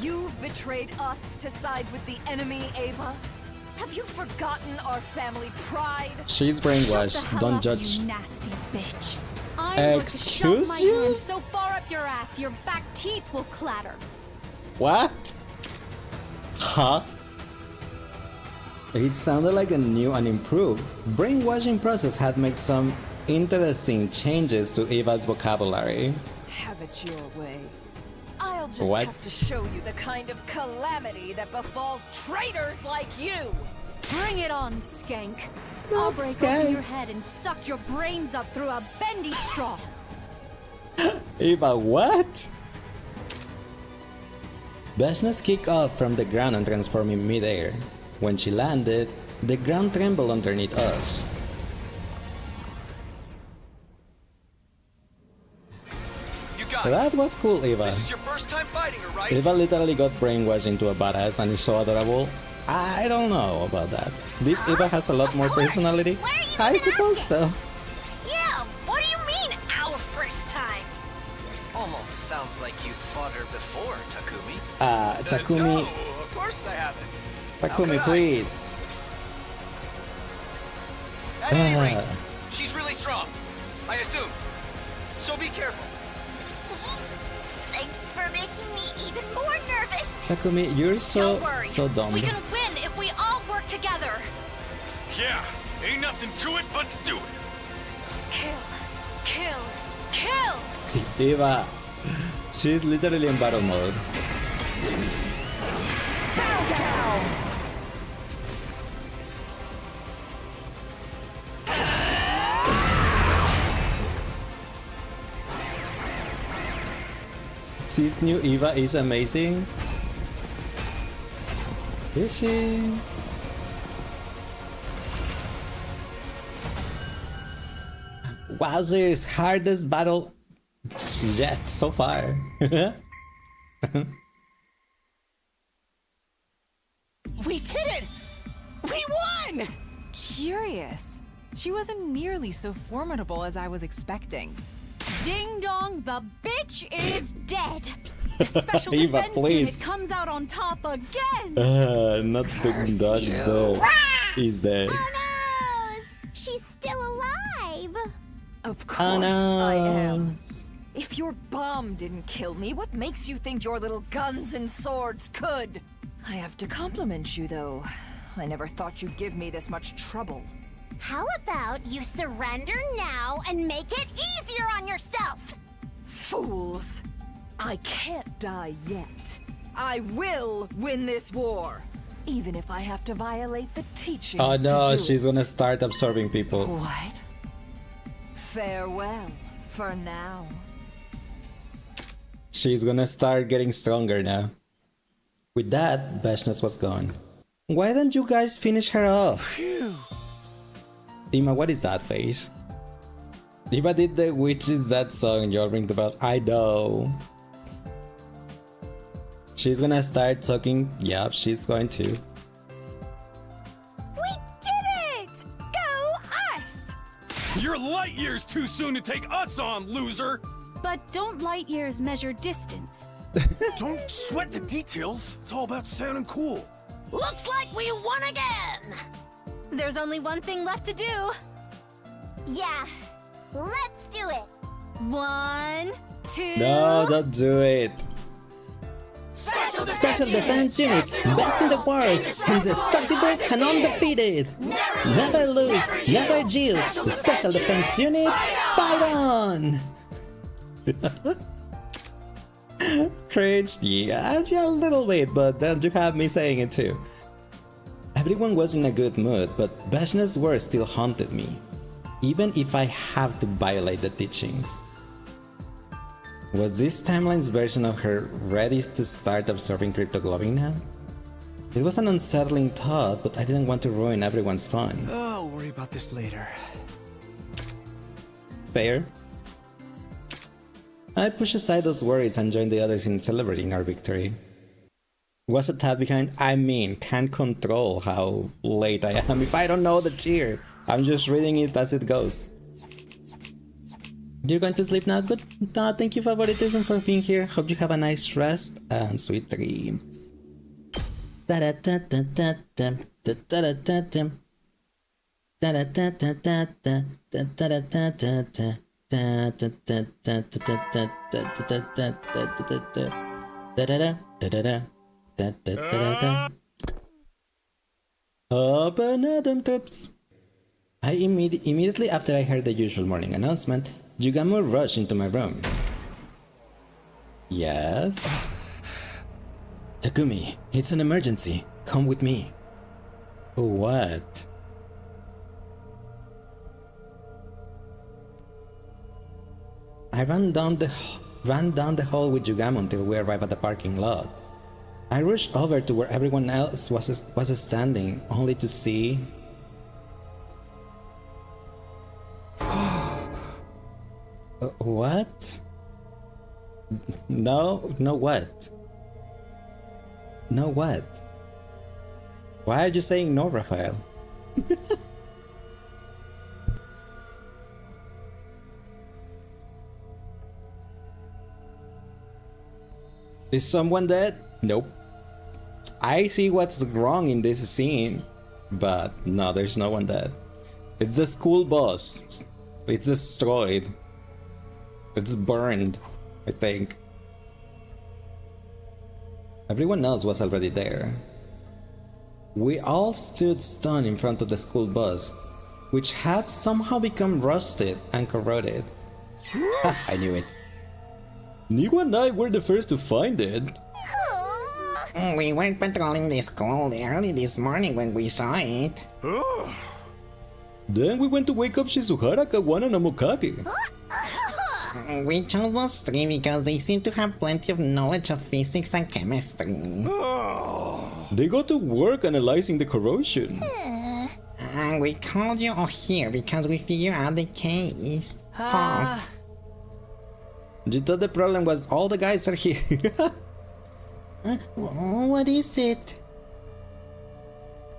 You've betrayed us to side with the enemy, Ava. Have you forgotten our family pride? She's brainwashed, Shut the hell don't up, judge. You nasty bitch. I'm going to shove Excuse my you? hand so far up your ass, your back teeth will clatter. What? Huh? It sounded like a new and improved brainwashing process had made some interesting changes to Eva's vocabulary. Have it your way. I'll just What? have to show you the kind of calamity that befalls traitors like you. Bring it on, skank. I'll break open your head and suck your brains up through a bendy straw. Eva, what? Vashna's kicked off from the ground and transformed in midair. When she landed, the ground trembled underneath us. You guys, That was cool, Eva. this is your first time fighting her, right? Eva literally got brainwashed into a badass and is so adorable. I don't know about that. This Eva has a lot more personality. I suppose so. Yeah, what do you mean, our first time? Almost sounds like you fought her before, Takumi. Takumi. No, of course I haven't. Takumi, please. At any rate, she's really strong, I assume. So be careful. Thanks for making me even more nervous. Takumi, you're Don't worry. so dumb. We can win if we all work together. Yeah, ain't nothing to it but to do it. Kill, kill, kill! Eva, she's literally in battle mode. Bow down! This new Eva is amazing. Is she? Wowzers, hardest battle yet so far. We did it! We won! Curious. She wasn't nearly so formidable as I was expecting. Ding dong, the bitch is dead! The special Eva, defense please. unit comes out on top again! Not the dog though. Is there? She's still alive. Of course Oh no. I am. If your bomb didn't kill me, what makes you think your little guns and swords could? I have to compliment you, though. I never thought you'd give me this much trouble. How about you surrender now and make it easier on yourself? Fools! I can't die yet. I will win this war, even if I have to violate the teachings. Oh no, to do she's it. gonna start absorbing people. What? Farewell for now. She's gonna start getting stronger now. With that, Vashna's was gone. Why don't you guys finish her off? Ima, what is that face? Eva did the Which Is That song, You'll Ring the Bells. I know. She's gonna start talking. Yep, she's going to. We did it! Go us! You're light years too soon to take us on, loser! But don't light years measure distance. Don't sweat the details. It's all about sounding cool. Looks like we won again! There's only one thing left to do. Yeah, let's do it. 1, 2. No, don't do it. Special Defense Unit, best in the world, indestructible and undefeated. Never lose, never yield. The Special Defense Unit, fight on! Cringe, yeah, a little bit, but then you have me saying it too. Everyone was in a good mood, but Vashna's words still haunted me, even if I have to violate the teachings. Was this timeline's version of her ready to start absorbing cryptoglobing now? It was an unsettling thought, but I didn't want to ruin everyone's fun. I'll worry about this later. Fair? I pushed aside those worries and joined the others in celebrating our victory. Was a tad behind? I mean, can't control how late I am if I don't know the cheer. I'm just reading it as it goes. You're going to sleep now? Good. Thank you, favoritism, for being here. Hope you have a nice rest and sweet dreams. Open Adam tips. Immediately after I heard the usual morning announcement, Yugamu rushed into my room. Yes? Takumi, it's an emergency. Come with me. What? I ran down the hall with Yugamu until we arrived at the parking lot. I rushed over to where everyone else was standing, only to see... what? No what? No what? Why are you saying no, Raphael? Is someone dead? Nope. I see what's wrong in this scene, but no, there's no one dead. It's the school bus. It's destroyed. It's burned, I think. Everyone else was already there. We all stood stunned in front of the school bus, which had somehow become rusted and corroded. I knew it. Niwa and I were the first to find it. We were patrolling the school early this morning when we saw it. Then we went to wake up Shizuhara, Kawana, and Amokage. We chose those three because they seem to have plenty of knowledge of physics and chemistry. They got to work analyzing the corrosion. And we called you all here because we figured out the case. Pause. You thought the problem was all the guys are here. What is it?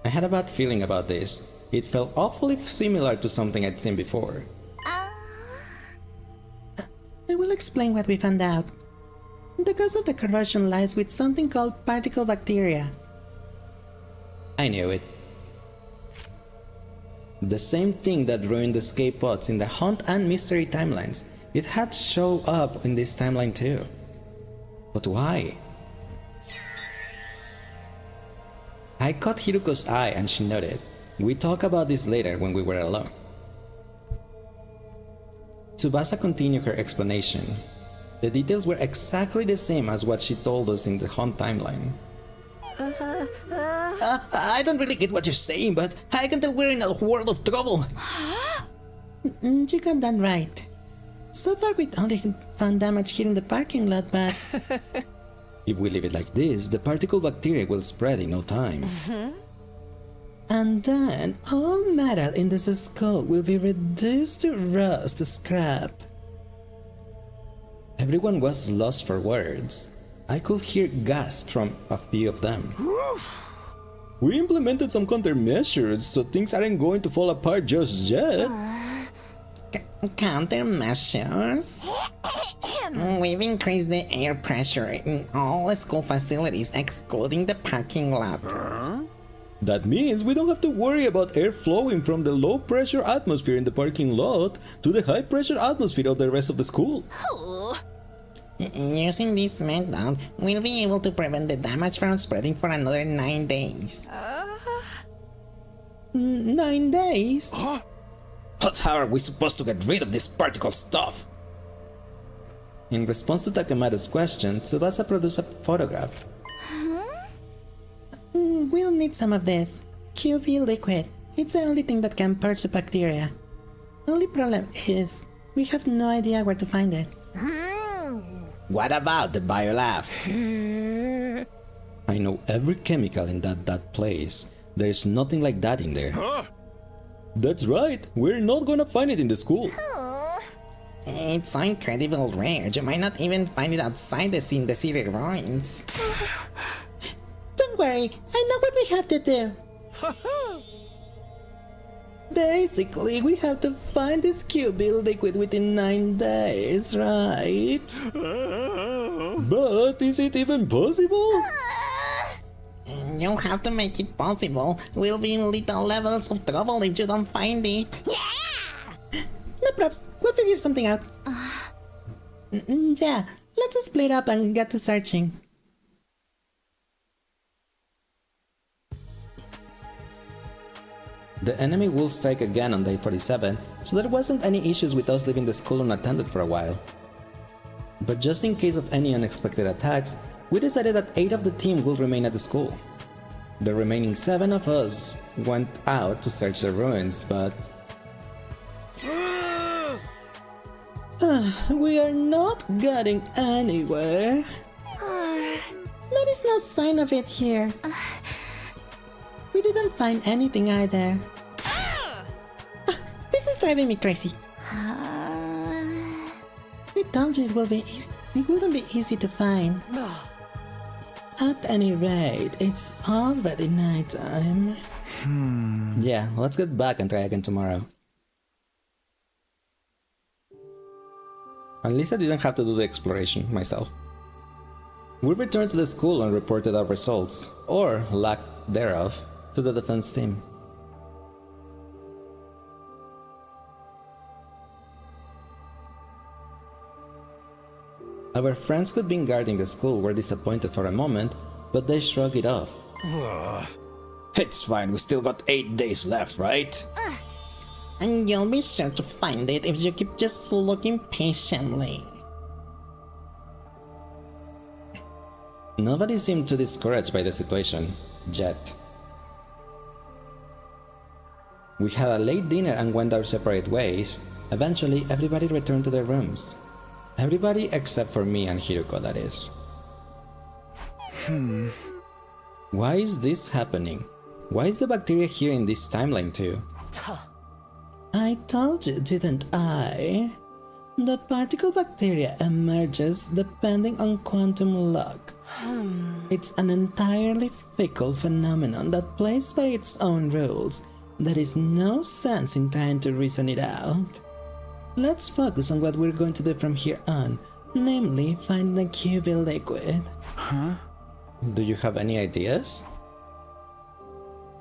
I had a bad feeling about this. It felt awfully similar to something I'd seen before. I will explain what we found out. The cause of the corrosion lies with something called particle bacteria. I knew it. The same thing that ruined the escape pods in the Hunt and Mystery timelines. It had shown up in this timeline too. But why? I caught Hiruko's eye and she nodded. We talk about this later when we were alone. Tsubasa continued her explanation. The details were exactly the same as what she told us in the Hunt timeline. I don't really get what you're saying, but I can tell we're in a world of trouble. You got that right. So far we only found damage here in the parking lot, but... If we leave it like this, the particle bacteria will spread in no time. And then all metal in this skull will be reduced to rust scrap. Everyone was lost for words. I could hear gasps from a few of them. We implemented some countermeasures, so things aren't going to fall apart just yet. Countermeasures? We've increased the air pressure in all school facilities, excluding the parking lot. That means we don't have to worry about air flowing from the low pressure atmosphere in the parking lot to the high pressure atmosphere of the rest of the school. Using this method, we'll be able to prevent the damage from spreading for another 9 days. 9 days? But how are we supposed to get rid of this particle stuff? In response to Takamada's question, Tsubasa produced a photograph. We'll need some of this. QV liquid. It's the only thing that can purge the bacteria. Only problem is, we have no idea where to find it. What about the biolab? I know every chemical in that place. There's nothing like that in there. That's right. We're not gonna find it in the school. It's so incredibly rare. You might not even find it outside the city ruins. Don't worry. I know what we have to do. Basically, we have to find this QB liquid within 9 days, right? But is it even possible? You'll have to make it possible. We'll be in little levels of trouble if you don't find it. Yeah! No props. We'll figure something out. Yeah, let's split up and get to searching. The enemy will strike again on day 47, so there wasn't any issues with us leaving the school unattended for a while. But just in case of any unexpected attacks, we decided that 8 of the team will remain at the school. The remaining 7 of us went out to search the ruins, but... we are not getting anywhere. There is no sign of it here. We didn't find anything either. This is driving me crazy. I told you it wouldn't be easy to find. At any rate, it's already nighttime. Yeah, let's get back and try again tomorrow. At least I didn't have to do the exploration myself. We returned to the school and reported our results, or lack thereof, to the defense team. Our friends who'd been guarding the school were disappointed for a moment, but they shrugged it off. It's fine, we still got 8 days left, right? And you'll be sure to find it if you keep just looking patiently. Nobody seemed too discouraged by the situation, yet. We had a late dinner and went our separate ways. Eventually, everybody returned to their rooms. Everybody except for me and Hiruko, that is. Why is this happening? Why is the bacteria here in this timeline too? I told you, didn't I? The particle bacteria emerges depending on quantum lock. It's an entirely fickle phenomenon that plays by its own rules. There is no sense in trying to reason it out. Let's focus on what we're going to do from here on, namely find the QB liquid. Do you have any ideas?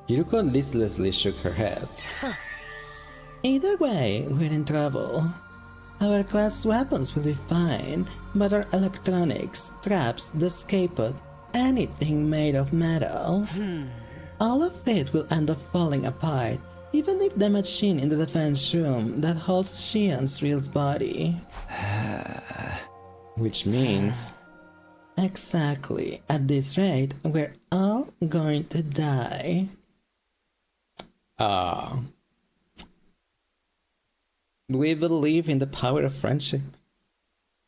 Hiruko listlessly shook her head. Either way, we're in trouble. Our class weapons will be fine, but our electronics, traps, the scaped, anything made of metal, all of it will end up falling apart, even if the machine in the defense room that holds Shion's real body. Which means... Exactly. At this rate, we're all going to die. We believe in the power of friendship.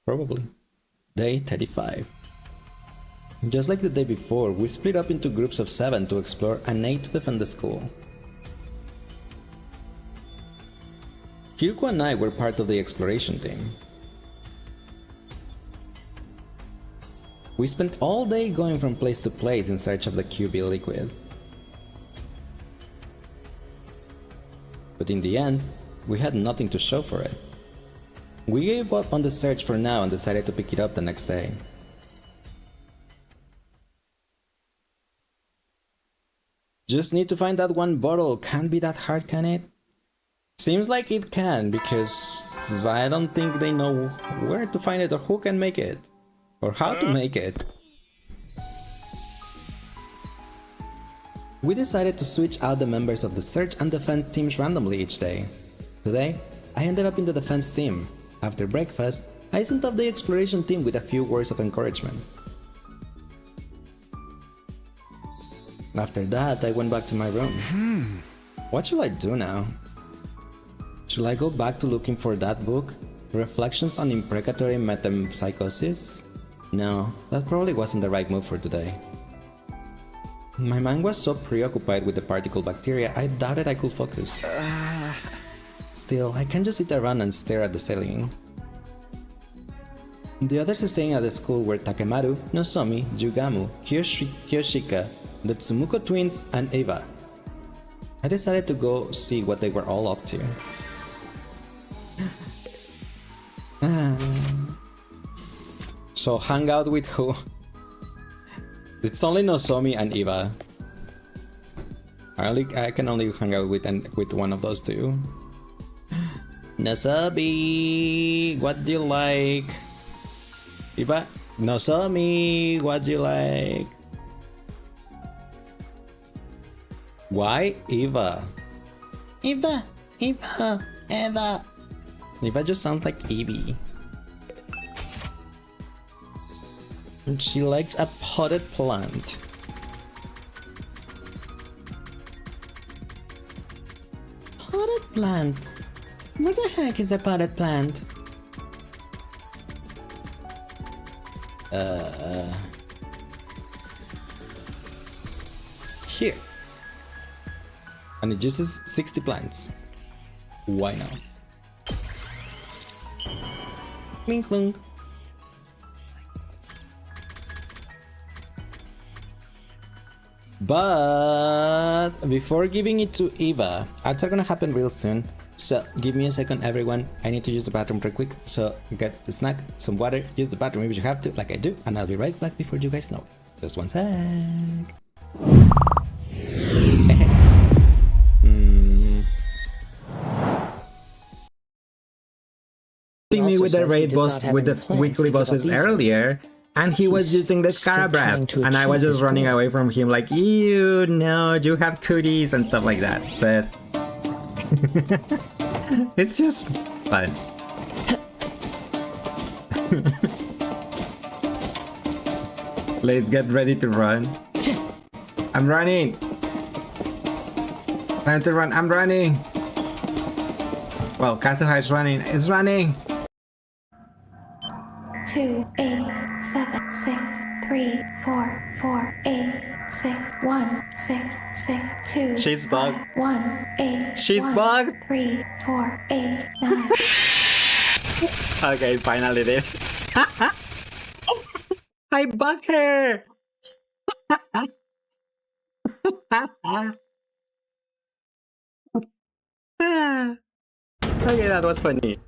Probably. Day 35. Just like the day before, we split up into groups of 7 to explore and 8 to defend the school. Hiruko and I were part of the exploration team. We spent all day going from place to place in search of the QB liquid. But in the end, we had nothing to show for it. We gave up on the search for now and decided to pick it up the next day. Just need to find that one bottle. Can't be that hard, can it? Seems like it can, because I don't think they know where to find it or who can make it. Or how to make it. We decided to switch out the members of the search and defense teams randomly each day. Today, I ended up in the defense team. After breakfast, I sent off the exploration team with a few words of encouragement. After that, I went back to my room. What should I do now? Should I go back to looking for that book? Reflections on Imprecatory Metempsychosis? No, that probably wasn't the right move for today. My mind was so preoccupied with the particle bacteria, I doubted I could focus. Still, I can't just sit around and stare at the ceiling. The others staying at the school were Takemaru, Nozomi, Yugamu, Kyoshika, the Tsumuko twins, and Eva. I decided to go see what they were all up to. So hang out with who? It's only Nozomi and Eva. I can only hang out with one of those two. Nozomi, what do you like? Eva? Nozomi, what do you like? Why Eva? Eva! Eva! Eva! Eva just sounds like Evie. And she likes a potted plant. Potted plant? Where the heck is a potted plant? Here. And it uses 60 plants. Why not? Clink clunk. But before giving it to Eva, ads are gonna happen real soon. So give me a second, everyone. I need to use the bathroom real quick. So get the snack, some water, use the bathroom if you have to, like I do, and I'll be right back before you guys know. Just one sec. Me with the raid boss with the weekly bosses earlier, and he was using the Scarabrat, and I was just running away from him like, ew, no, you have cooties and stuff like that. But it's just fun. Let's get ready to run. I'm running. Time to run. I'm running. Well, Kazuha is running. It's running. 2, 8, 7, 6, 3, 4, 4, 8, 6, 1, 6, 6, 2. She's bugged. 1, 8. She's 1, bugged. 3, 4, 8, 9. Okay, finally did. I bugged her. Okay, that was funny.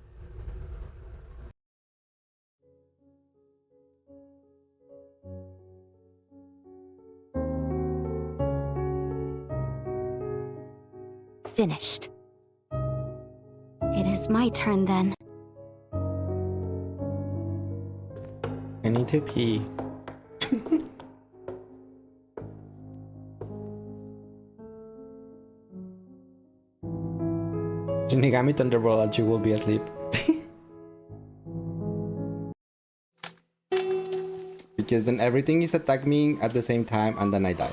Finished. It is my turn then. I need to pee. Shinigami Thunderbolt, you will be asleep. Because then everything is attacking me at the same time and then I die.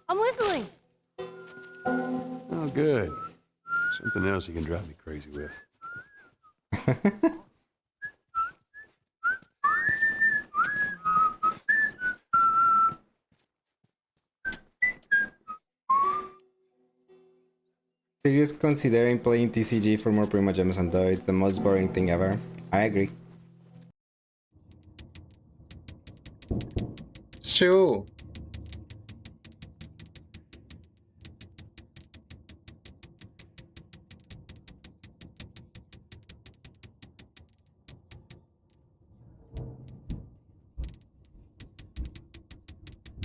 I'm whistling. Oh, good. Something else you can drive me crazy with. Serious considering playing TCG for more Prima Gems, and though it's the most boring thing ever. I agree. Shoo!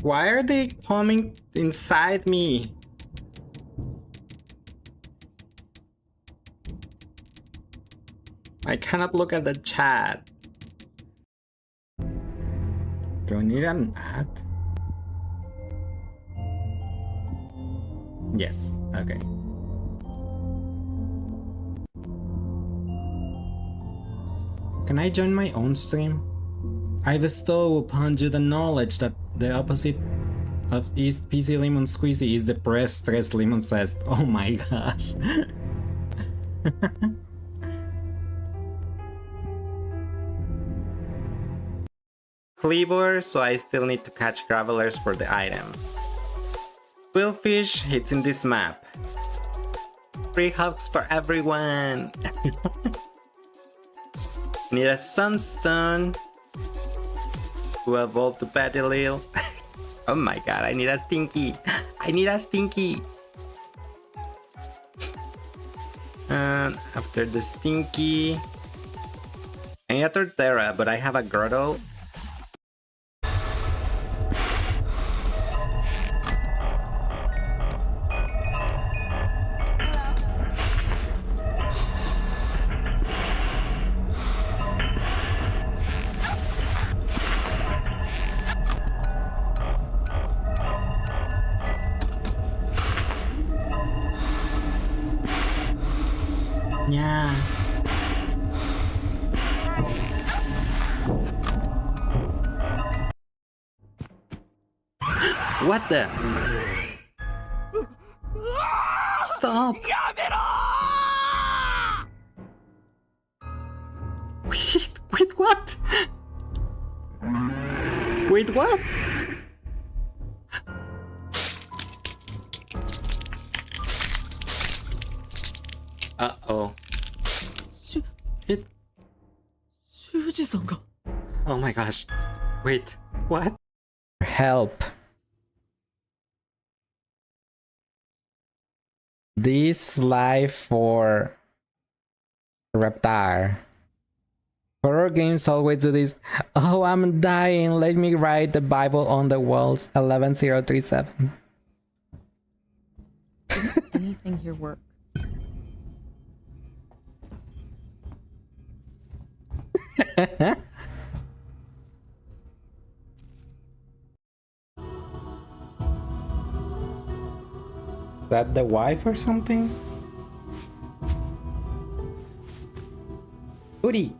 Why are they coming inside me? I cannot look at the chat. Do I need an ad? Yes, okay. Can I join my own stream? I bestow upon you the knowledge that the opposite of East PC Lemon Squeezy is the press stress lemon zest. Oh my gosh. Cleaver, so I still need to catch gravelers for the item. Quillfish, it's in this map. Free hugs for everyone! Need a sunstone to evolve to Petilil. Oh my god, I need a stinky! I need a stinky! And after the stinky, I need a Torterra, but I have a Grotto. Yeah. What the? Stop! Wait, what? Wait, what? Uh-oh. It... Oh my gosh. Wait, what? Help. This life for Reptar. Horror games always do this. Oh, I'm dying. Let me write the Bible on the walls. 11037. Doesn't anything here work? That the wife or something? Uri.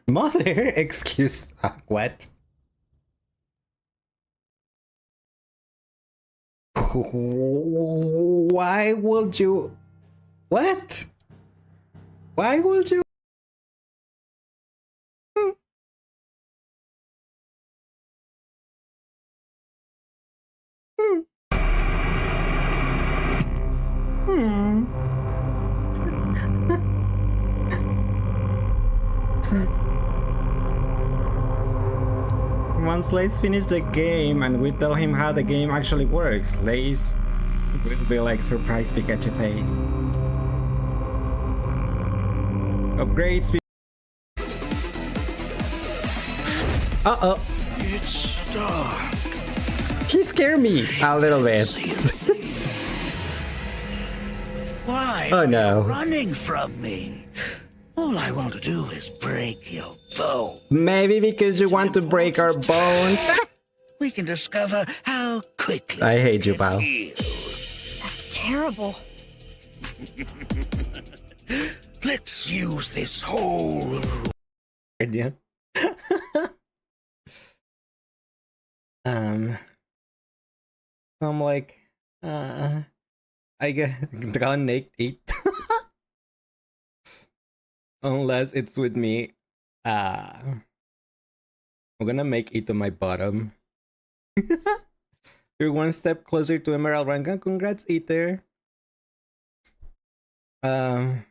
Mother? Excuse. What? Why would you? What? Why would you? Once Lace finishes the game and we tell him how the game actually works, Lace will be like surprised Pikachu face. Upgrades. Uh-oh. It's dark. He scared me a little bit. Why Oh are no. you running from me? All I want to do is break your bone. Maybe because you want to break our bones. We can discover how quickly I hate you, pal. That's terrible. Let's use this whole Idea. I'm like, I get draw Nate 8. Unless it's with me. I'm gonna make it to my bottom. You're one step closer to Emerald Rank. Congrats, Ether. Oh.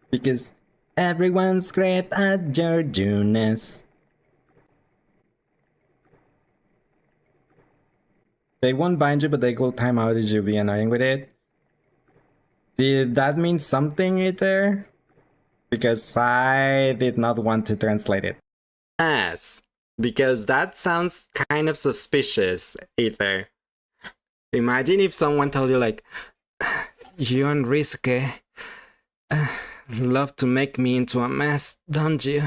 Because everyone's great at your Jonas. They won't bind you, but they will time out. Did you be annoying with it? Did that mean something, Ether? Because I did not want to translate it. Yes, because that sounds kind of suspicious, Ether. Imagine if someone told you like, you and Risque love to make me into a mess, don't you?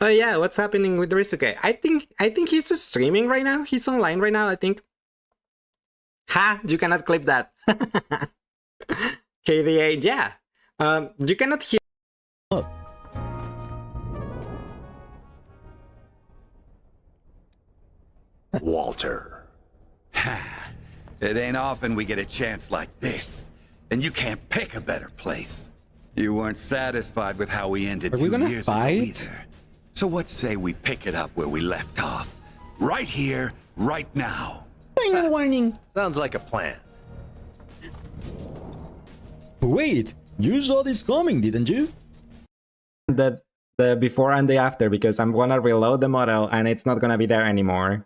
Oh yeah, what's happening with Risuke? I think he's just streaming right now. He's online right now, I think. Ha! You cannot clip that. KDA, yeah. You cannot hear. Oh. Walter. Ha! It ain't often we get a chance like this, and you can't pick a better place. You weren't satisfied with how we ended Are we 2 gonna years fight? ago either. So what say we pick it up where we left off? Right here, right now. Final warning. Sounds like a plan. Wait, you saw this coming, didn't you? The before and the after, because I'm gonna reload the model and it's not gonna be there anymore.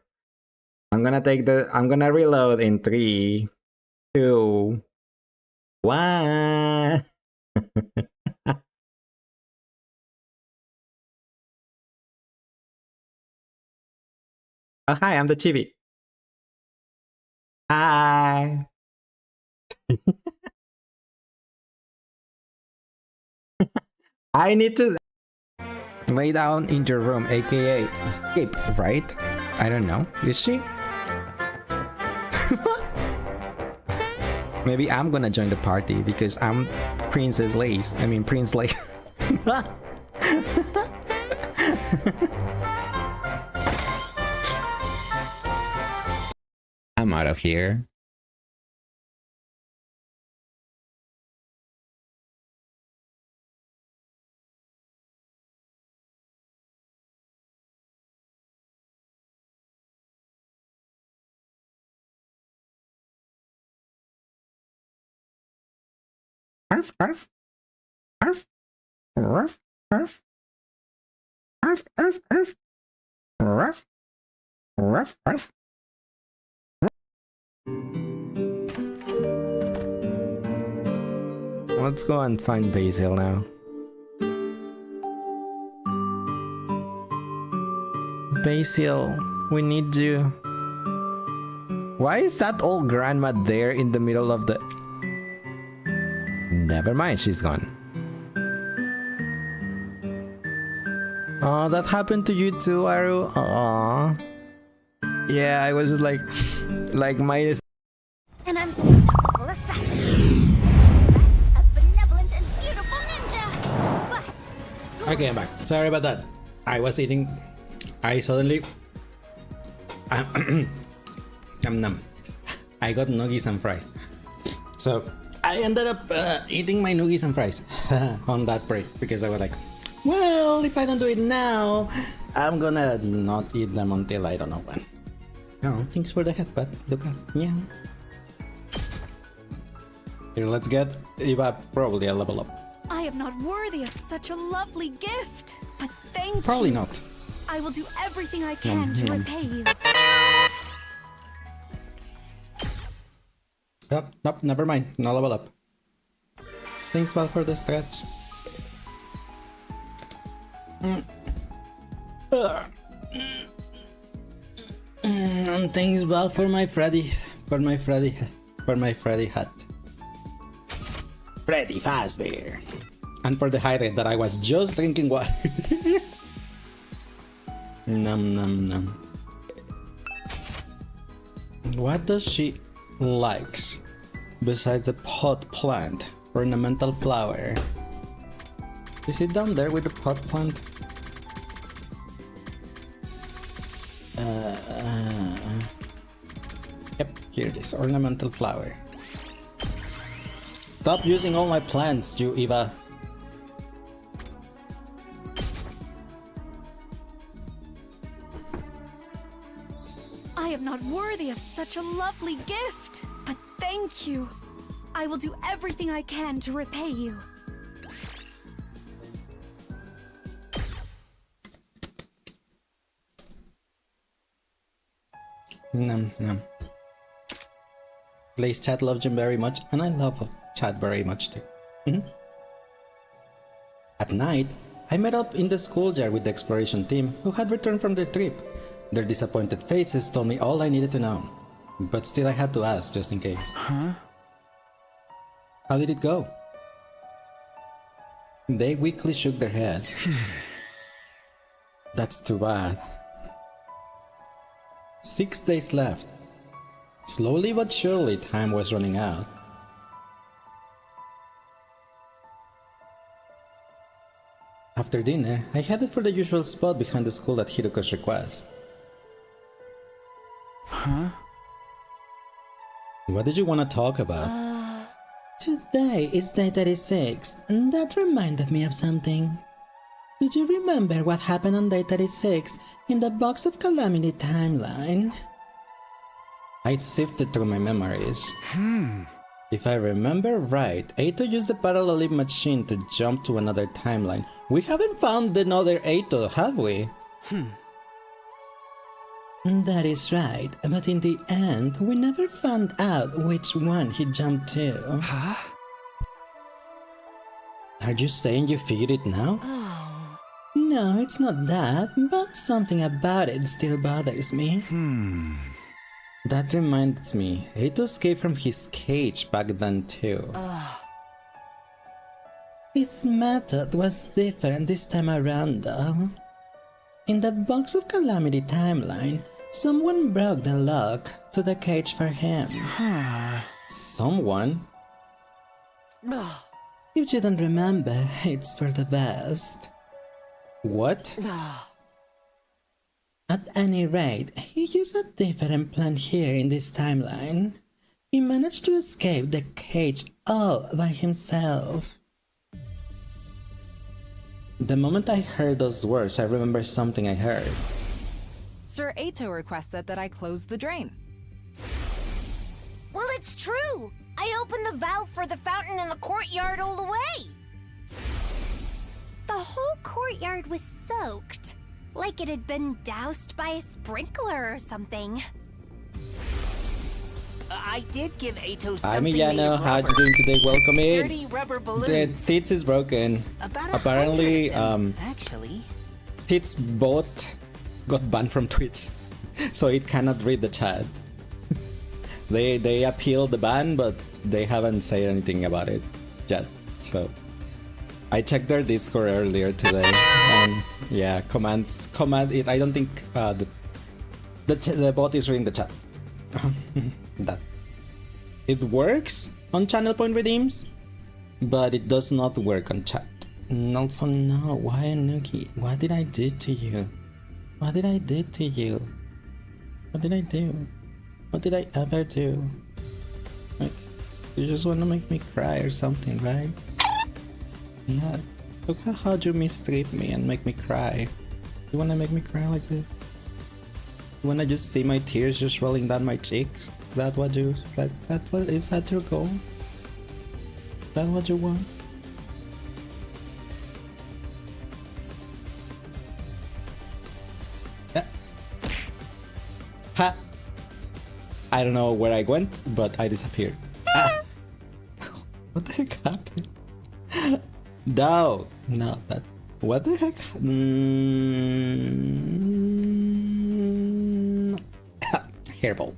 I'm gonna reload in 3, 2, 1. Oh, hi, I'm the chibi. Hi. I need to lay down in your room, aka sleep, right? I don't know. Is she? Maybe I'm gonna join the party because I'm Princess Lace. I mean, Prince Lace. I'm out of here. Arf, arf, arf, arf, arf, arf, arf, arf, arf, arf, arf. Let's go and find Basil now. Basil, we need you. Why is that old grandma there in the middle of the... Never mind, she's gone. Oh, that happened to you too, Aru? Aww. Yeah, I was just like my... An unstoppable assassin. Best a benevolent and beautiful ninja. But Okay, I'm back. Sorry about that. I was eating. I suddenly. Num. I got nuggies and fries. So I ended up eating my nuggies and fries on that break because I was like, well, if I don't do it now, I'm gonna not eat them until I don't know when. Oh, thanks for the headbutt, Luca. Yeah. Here, let's get Eva probably a level up. I am not worthy of such a lovely gift, but thank you. Probably not. I will do everything I can to repay you. Nope, never mind. No level up. Thanks, Val, for the stretch. And thanks, Val, for my Freddy hat. Freddy Fazbear. And for the hydrate that I was just drinking water. Num num num. What does she likes besides a pot plant? Ornamental flower. Is it down there with the pot plant? Yep, here it is. Ornamental flower. Stop using all my plants, you Eva. I am not worthy of such a lovely gift, but thank you. I will do everything I can to repay you. Num num. Blaze Chat loves him very much, and I love Chat very much too. At night, I met up in the schoolyard with the exploration team who had returned from their trip. Their disappointed faces told me all I needed to know, but still I had to ask just in case. Huh? How did it go? They weakly shook their heads. That's too bad. 6 days left. Slowly but surely, time was running out. After dinner, I headed for the usual spot behind the school at Hiruko's request. Huh? What did you want to talk about? Today is day 36, and that reminded me of something. Did you remember what happened on day 36 in the Box of Calamity timeline? I sifted through my memories. If I remember right, Eito used the parallel machine to jump to another timeline. We haven't found another Eito, have we? That is right, but in the end, we never found out which one he jumped to. Huh? Are you saying you figured it now? No, No, it's not that, but something about it still bothers me. That reminds me, Eito escaped from his cage back then too. His method was different this time around though. In the Box of Calamity timeline, someone broke the lock to the cage for him. Someone? If you don't remember, it's for the best. What? At any rate, he used a different plan here in this timeline. He managed to escape the cage all by himself. The moment I heard those words, I remember something I heard. Sir Eito requested that I close the drain. Well, it's true! I opened the valve for the fountain in the courtyard all the way! The whole courtyard was soaked, like it had been doused by a sprinkler or something. I did give Eito Hi something Miyano, how you doing today? Welcome in. Sturdy rubber The balloons. Tits is broken. About Apparently, 100 of them, actually. Tits bot got banned from Twitch, so it cannot read the chat. They appealed the ban, but they haven't said anything about it yet. So I checked their Discord earlier today, and yeah, command it. I don't think the bot is reading the chat. That it works on channel point redeems, but it does not work on chat. And also, no, why Anuki? What did I do to you? What did I do to you? What did I do? What did I ever do? Like, you just want to make me cry or something, right? Yeah, look at how you mistreat me and make me cry. You wanna make me cry like this? You wanna just see my tears just rolling down my cheeks? Is that what you, is that your goal? Is that what you want? Yeah. Ha! I don't know where I went, but I disappeared. Ah. What the heck happened? No, that. What the heck? Hairball.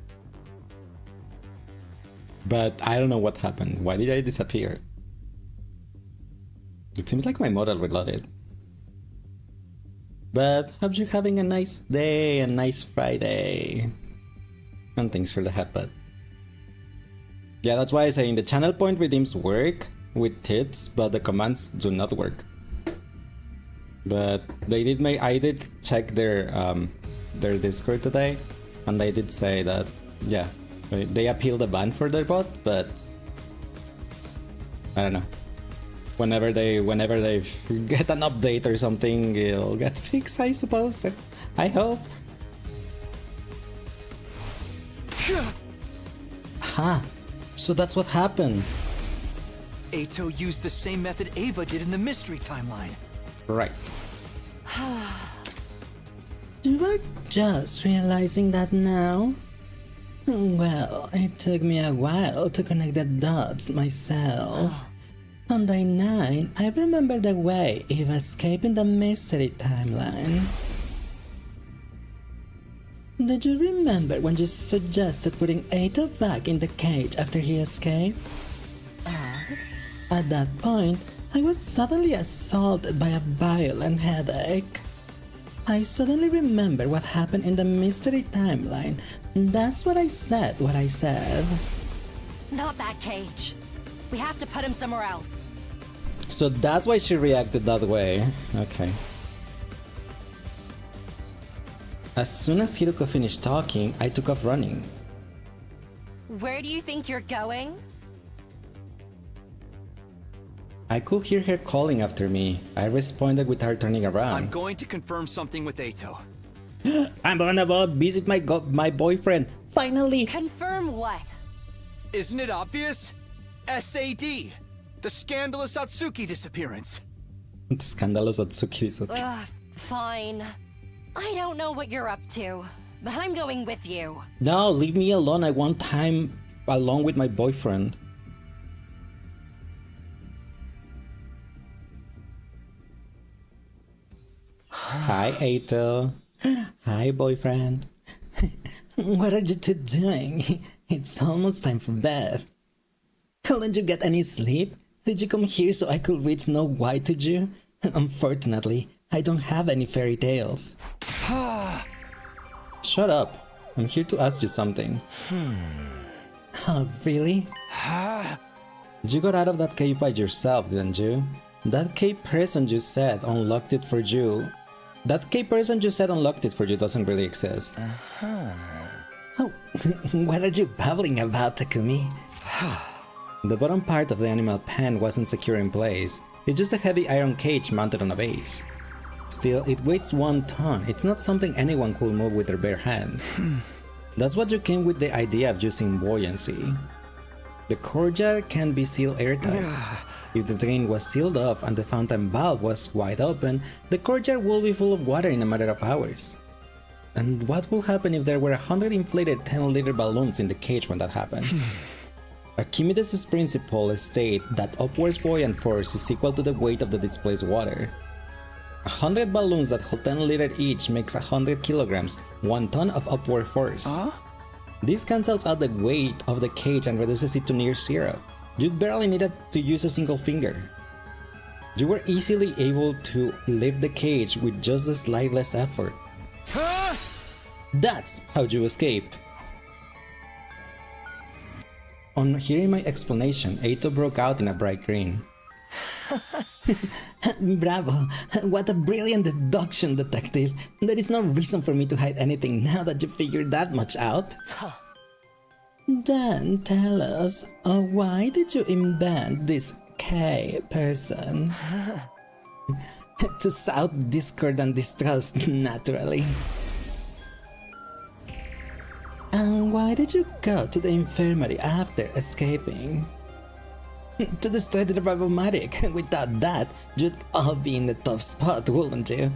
But I don't know what happened. Why did I disappear? It seems like my model reloaded. But hope you're having a nice day, a nice Friday. And thanks for the headbutt. Yeah, that's why I say in the channel point redeems work with tits, but the commands do not work. But they did make, I did check their Discord today, and they did say that, yeah, they appealed the ban for their bot, but I don't know. Whenever they get an update or something, it'll get fixed, I suppose. I hope. Ha! So that's what happened. Eito used the same method Ava did in the mystery timeline. Right. You are just realizing that now? Well, it took me a while to connect the dots myself. On day 9, I remember the way Eva escaped in the mystery timeline. Did you remember when you suggested putting Eito back in the cage after he escaped? At that point, I was suddenly assaulted by a violent headache. I suddenly remember what happened in the mystery timeline. That's what I said, Not that cage. We have to put him somewhere else. So that's why she reacted that way. Okay. As soon as Hiroko finished talking, I took off running. Where do you think you're going? I could hear her calling after me. I responded with her turning around. I'm going to confirm something with Eito. I'm gonna visit my boyfriend. Finally! Confirm what? Isn't it obvious? SAD! The scandalous Atsuki disappearance. The scandalous Atsuki disappearance. Ugh, fine. I don't know what you're up to, but I'm going with you. No, leave me alone. I want time alone with my boyfriend. Hi, Ato. Hi, boyfriend. What are you two doing? It's almost time for bed. Couldn't you get any sleep? Did you come here so I could read Snow White to you? Unfortunately, I don't have any fairy tales. Shut up. I'm here to ask you something. Oh, really? You got out of that cave by yourself, didn't you? That cave person you said unlocked it for you. That cave person you said unlocked it for you doesn't really exist. Oh, what are you babbling about, Takumi? The bottom part of the animal pen wasn't secure in place. It's just a heavy iron cage mounted on a base. Still, it weighs 1 ton. It's not something anyone could move with their bare hands. That's what you came with the idea of using buoyancy. The courtyard can be sealed airtight. If the drain was sealed off and the fountain valve was wide open, the courtyard will be full of water in a matter of hours. And what will happen if there were 100 inflated 10-liter balloons in the cage when that happened? Archimedes' principle states that upwards buoyant force is equal to the weight of the displaced water. 100 balloons that hold 10 liters each makes 100 kilograms, 1 ton of upward force. This cancels out the weight of the cage and reduces it to near zero. You barely needed to use a single finger. You were easily able to lift the cage with just a slight less effort. That's how you escaped. On hearing my explanation, Eito broke out in a bright grin. Bravo! What a brilliant deduction, detective! There is no reason for me to hide anything now that you figured that much out. Then tell us, why did you invent this K person? To sow discord and distrust, naturally. And why did you go to the infirmary after escaping? To destroy the Bravomatic. Without that, you'd all be in a tough spot, wouldn't you?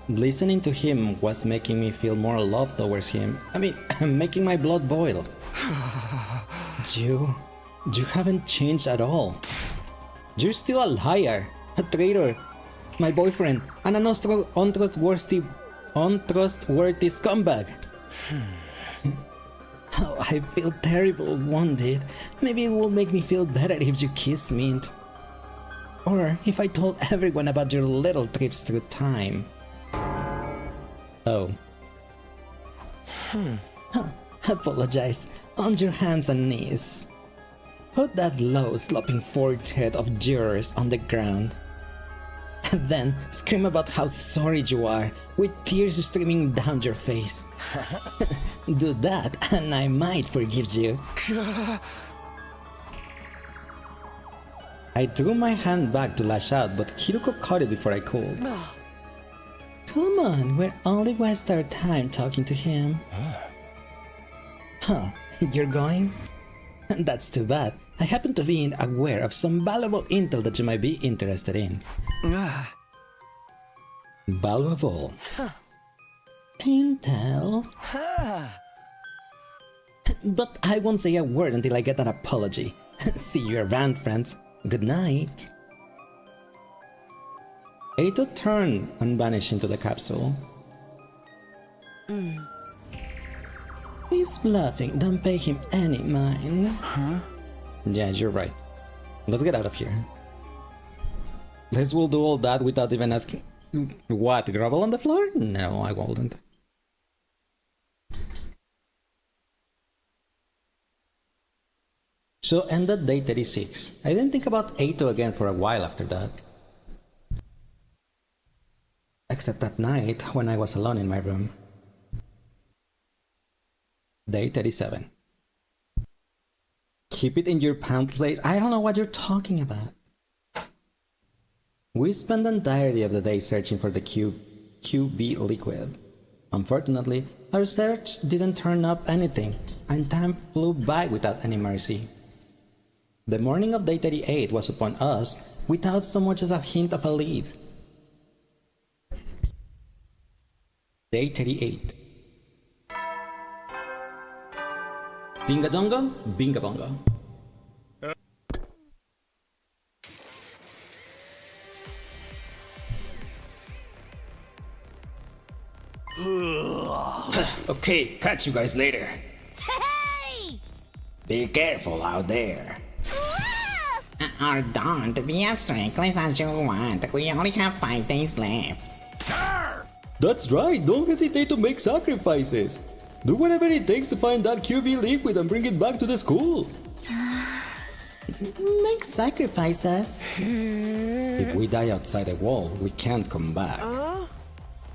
Listening to him was making me feel more love towards him. I mean, making my blood boil. You haven't changed at all. You're still a liar, a traitor, my boyfriend, and an untrustworthy scumbag. Oh, I feel terrible, won't it? Maybe it will make me feel better if you kiss me. Or if I told everyone about your little trips through time. Oh. Apologize. On your hands and knees. Put that low, sloping forehead of yours on the ground. And then scream about how sorry you are, with tears streaming down your face. Do that, and I might forgive you. I threw my hand back to lash out, but Kiruko caught it before I could. Come on, we're only wasting our time talking to him. Huh, you're going? That's too bad. I happen to be aware of some valuable intel that you might be interested in. Valuable. Intel? But I won't say a word until I get an apology. See you around, friends. Good night. Eito turned and vanished into the capsule. He's bluffing, don't pay him any mind. Yeah, you're right. Let's get out of here. Liz will do all that without even asking. What, gravel on the floor? No, I won't. So ended day 36. I didn't think about Eito again for a while after that. Except that night when I was alone in my room. Day 37. Keep it in your pants, Lace. I don't know what you're talking about. We spent the entirety of the day searching for the QB liquid. Unfortunately, our search didn't turn up anything, and time flew by without any mercy. The morning of day 38 was upon us without so much as a hint of a lead. Day 38. Dinga donga, binga bonga. Okay, catch you guys later. Hey! Be careful out there. Or don't be as reckless as you want. We only have 5 days left. That's right, don't hesitate to make sacrifices. Do whatever it takes to find that QB liquid and bring it back to the school. Make sacrifices. If we die outside the wall, we can't come back.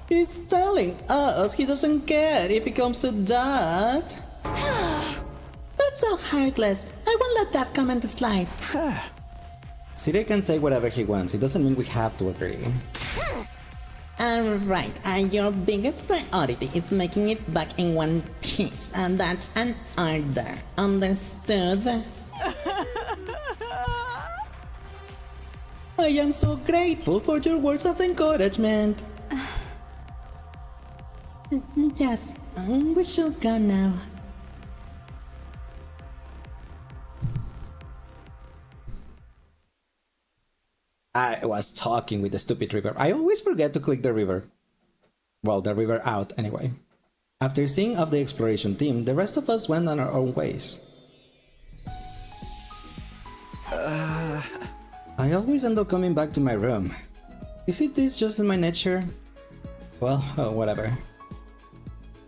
He's telling us he doesn't care if it comes to that. That's so heartless. I won't let that comment slide. Siri can say whatever he wants, it doesn't mean we have to agree. Alright, and your biggest priority is making it back in one piece, and that's an order. Understood? I am so grateful for your words of encouragement. Yes, we should go now. I was talking with the stupid river. I always forget to click the river. Well, the river out anyway. After seeing off the exploration team, the rest of us went on our own ways. I always end up coming back to my room. Is it this just in my nature? Well, whatever.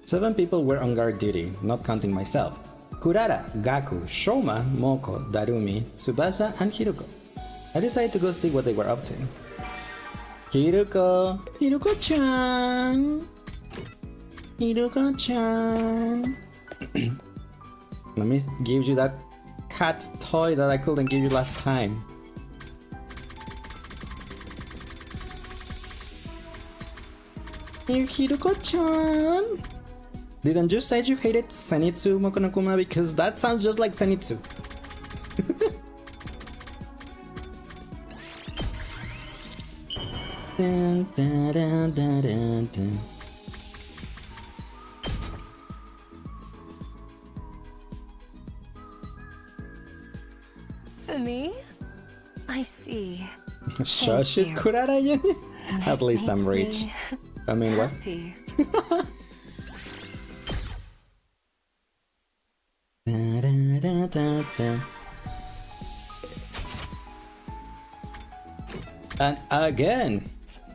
7 people were on guard duty, not counting myself. Kurara, Gaku, Shoma, Moko, Darumi, Tsubasa, and Hiruko. I decided to go see what they were up to. Hiruko! Hiruko-chan! Hiruko-chan! Let me give you that cat toy that I couldn't give you last time. Here, Hiruko-chan! Didn't you say you hated Zenitsu, Mokonokuma? Because that sounds just like Zenitsu. Dun, dun, dun, dun, dun, dun. For me? I see. Shush it, Kurara. At least I'm rich. I mean, what? Da, da, da, da, da. And again,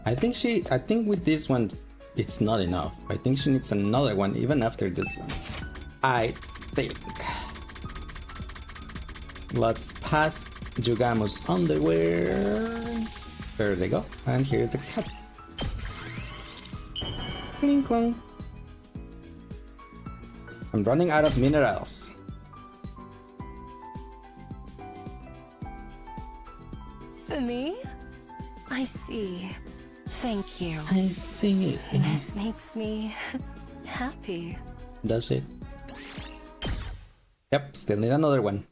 I think with this one, it's not enough. I think she needs another one even after this one. I think. Let's pass Jugamu's underwear. There they go. And here's the cat. Cling clong. I'm running out of minerals. For me? I see. Thank you. I see. This makes me happy. Does it? Yep, still need another one.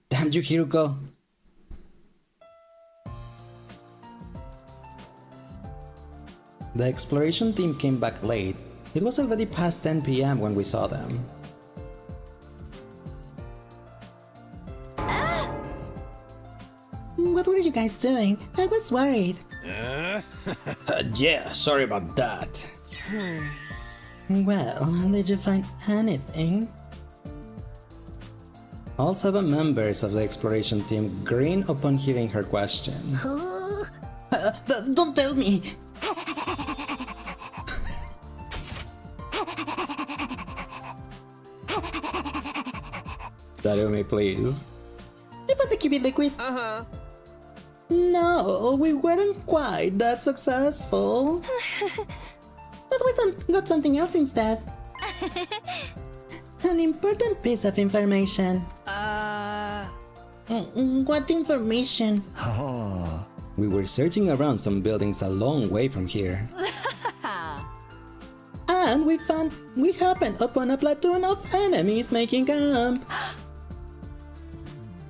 Damn you, Hiruko. The exploration team came back late. It was already past 10 p.m. when we saw them. What were you guys doing? I was worried. Yeah, sorry about that. Well, did you find anything? All 7 members of the exploration team grinned upon hearing her question. Don't tell me! Darumi, please. You found the QB liquid? No, we weren't quite that successful. But we got something else instead. An important piece of information. What information? Oh. We were searching around some buildings a long way from here. And we happened upon a platoon of enemies making camp.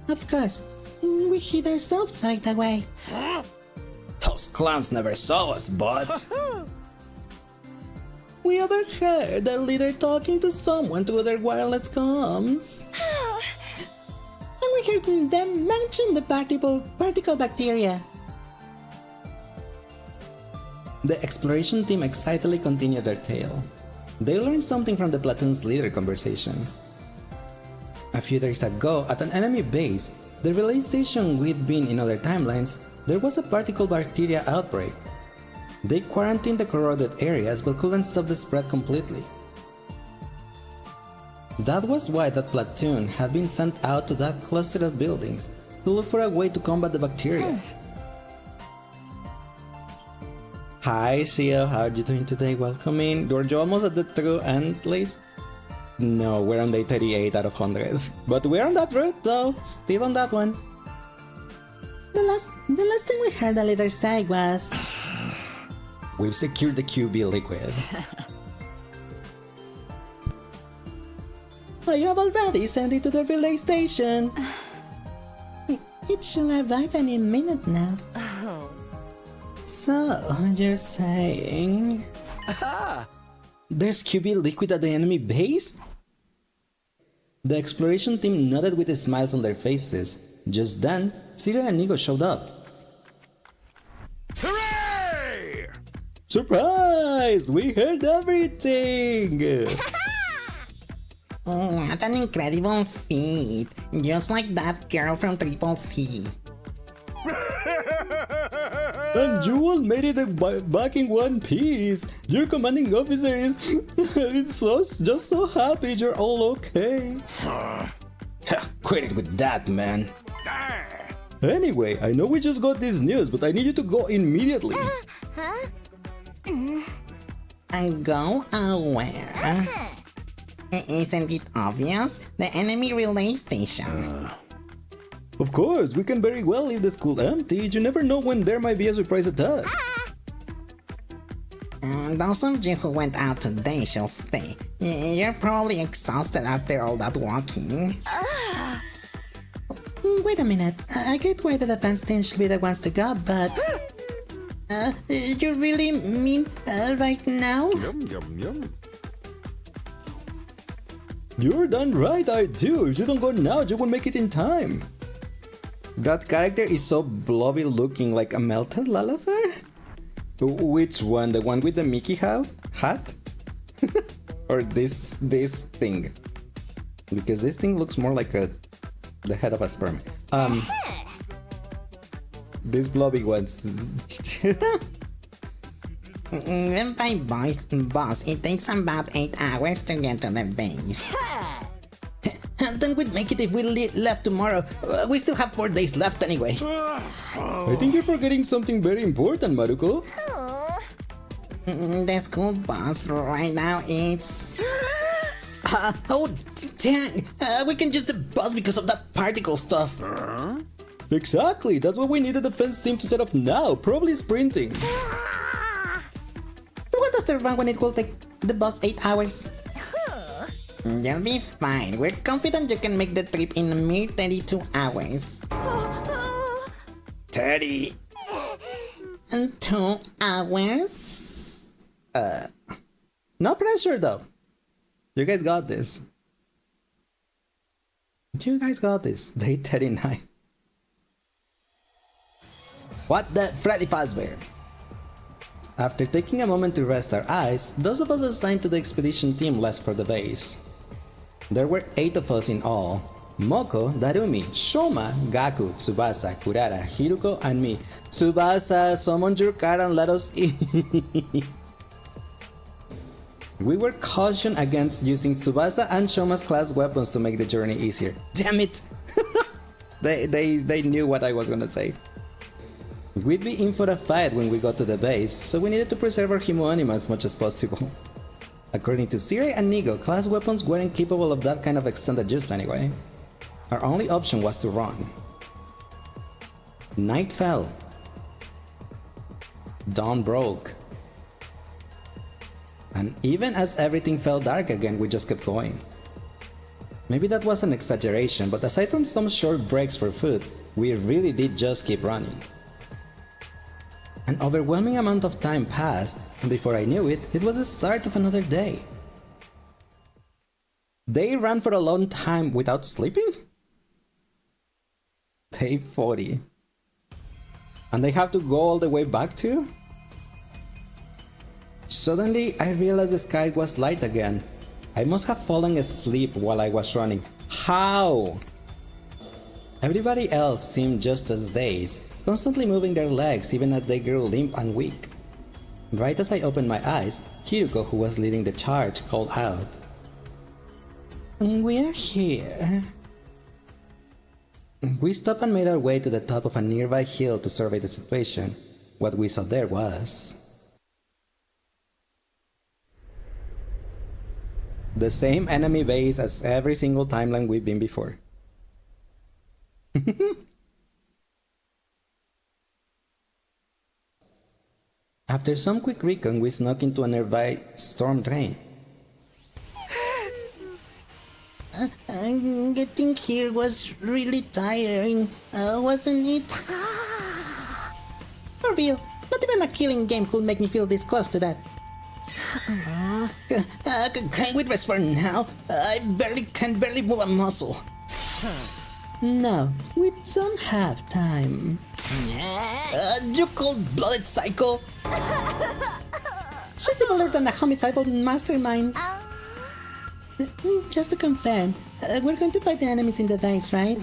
Of course, we hid ourselves right away. Those clowns never saw us, but... We overheard their leader talking to someone through their wireless comms. And we heard them mention the particle bacteria. The exploration team excitedly continued their tale. They learned something from the platoon's leader conversation. A few days ago, at an enemy base, the relay station we'd been in other timelines, there was a particle bacteria outbreak. They quarantined the corroded areas but couldn't stop the spread completely. That was why that platoon had been sent out to that cluster of buildings to look for a way to combat the bacteria. Hi Shio, how are you doing today? Welcome in. Were you almost at the true end, please? No, we're on day 38 out of 100. But we're on that route though, still on that one. The last thing we heard the leader say was... We've secured the QB liquid. I have already sent it to the relay station. It should arrive any minute now. Oh. So, you're saying... Aha! There's QB liquid at the enemy base? The exploration team nodded with smiles on their faces. Just then, Zero and Nigo showed up. Hooray! Surprise! We heard everything! What an incredible feat. Just like that girl from Triple C. And you all made it back in one piece. Your commanding officer is just so happy you're all okay. Quit it with that, man. Anyway, I know we just got this news, but I need you to go immediately. And go where? Isn't it obvious? The enemy relay station. Of course, we can very well leave the school empty. You never know when there might be a surprise attack. Those of you who went out today shall stay. You're probably exhausted after all that walking. Wait a minute. I get why the defense team should be the ones to go, but... you really mean right now? Yum, yum, yum. You're done right, I do. If you don't go now, you won't make it in time. That character is so blobby looking, like a melted lullaby? Which one? The one with the Mickey hat? Or this thing? Because this thing looks more like the head of a sperm. These blobby ones. Even by boss, it takes about 8 hours to get to the base. Then we'd make it if we left tomorrow. We still have 4 days left anyway. I think you're forgetting something very important, Maruko. The school bus right now it's... oh, dang! We can use the bus because of that particle stuff. Exactly, that's what we need the defense team to set up now, probably sprinting. What does the run when it will take the bus 8 hours? You'll be fine. We're confident you can make the trip in a mere 32 hours. 30. And 2 hours? No pressure though. You guys got this. You guys got this. Day 39. What the Freddy Fazbear? After taking a moment to rest our eyes, those of us assigned to the expedition team left for the base. There were 8 of us in all. Moko, Darumi, Shoma, Gaku, Tsubasa, Kurara, Hiruko, and me. Tsubasa, summon your car and let us eat. We were cautioned against using Tsubasa and Shoma's class weapons to make the journey easier. Damn it! they knew what I was gonna say. We'd be in for a fight when we got to the base, so we needed to preserve our Himoanima as much as possible. According to Siri and Nigo, class weapons weren't capable of that kind of extended use anyway. Our only option was to run. Night fell. Dawn broke. And even as everything fell dark again, we just kept going. Maybe that was an exaggeration, but aside from some short breaks for food, we really did just keep running. An overwhelming amount of time passed, and before I knew it, it was the start of another day. They ran for a long time without sleeping? Day 40. And they have to go all the way back to? Suddenly, I realized the sky was light again. I must have fallen asleep while I was running. How? Everybody else seemed just as dazed, constantly moving their legs even as they grew limp and weak. Right as I opened my eyes, Hiruko, who was leading the charge, called out, "We're here." We stopped and made our way to the top of a nearby hill to survey the situation. What we saw there was the same enemy base as every single timeline we've been before. After some quick recon, we snuck into a nearby storm drain. Getting here was really tiring, wasn't it? For real, not even a killing game could make me feel this close to that. Can we rest for now? I can barely move a muscle. No, we don't have time. You cold-blooded psycho! She's similar than a homicidal mastermind. Just to confirm, we're going to fight the enemies in the base, right?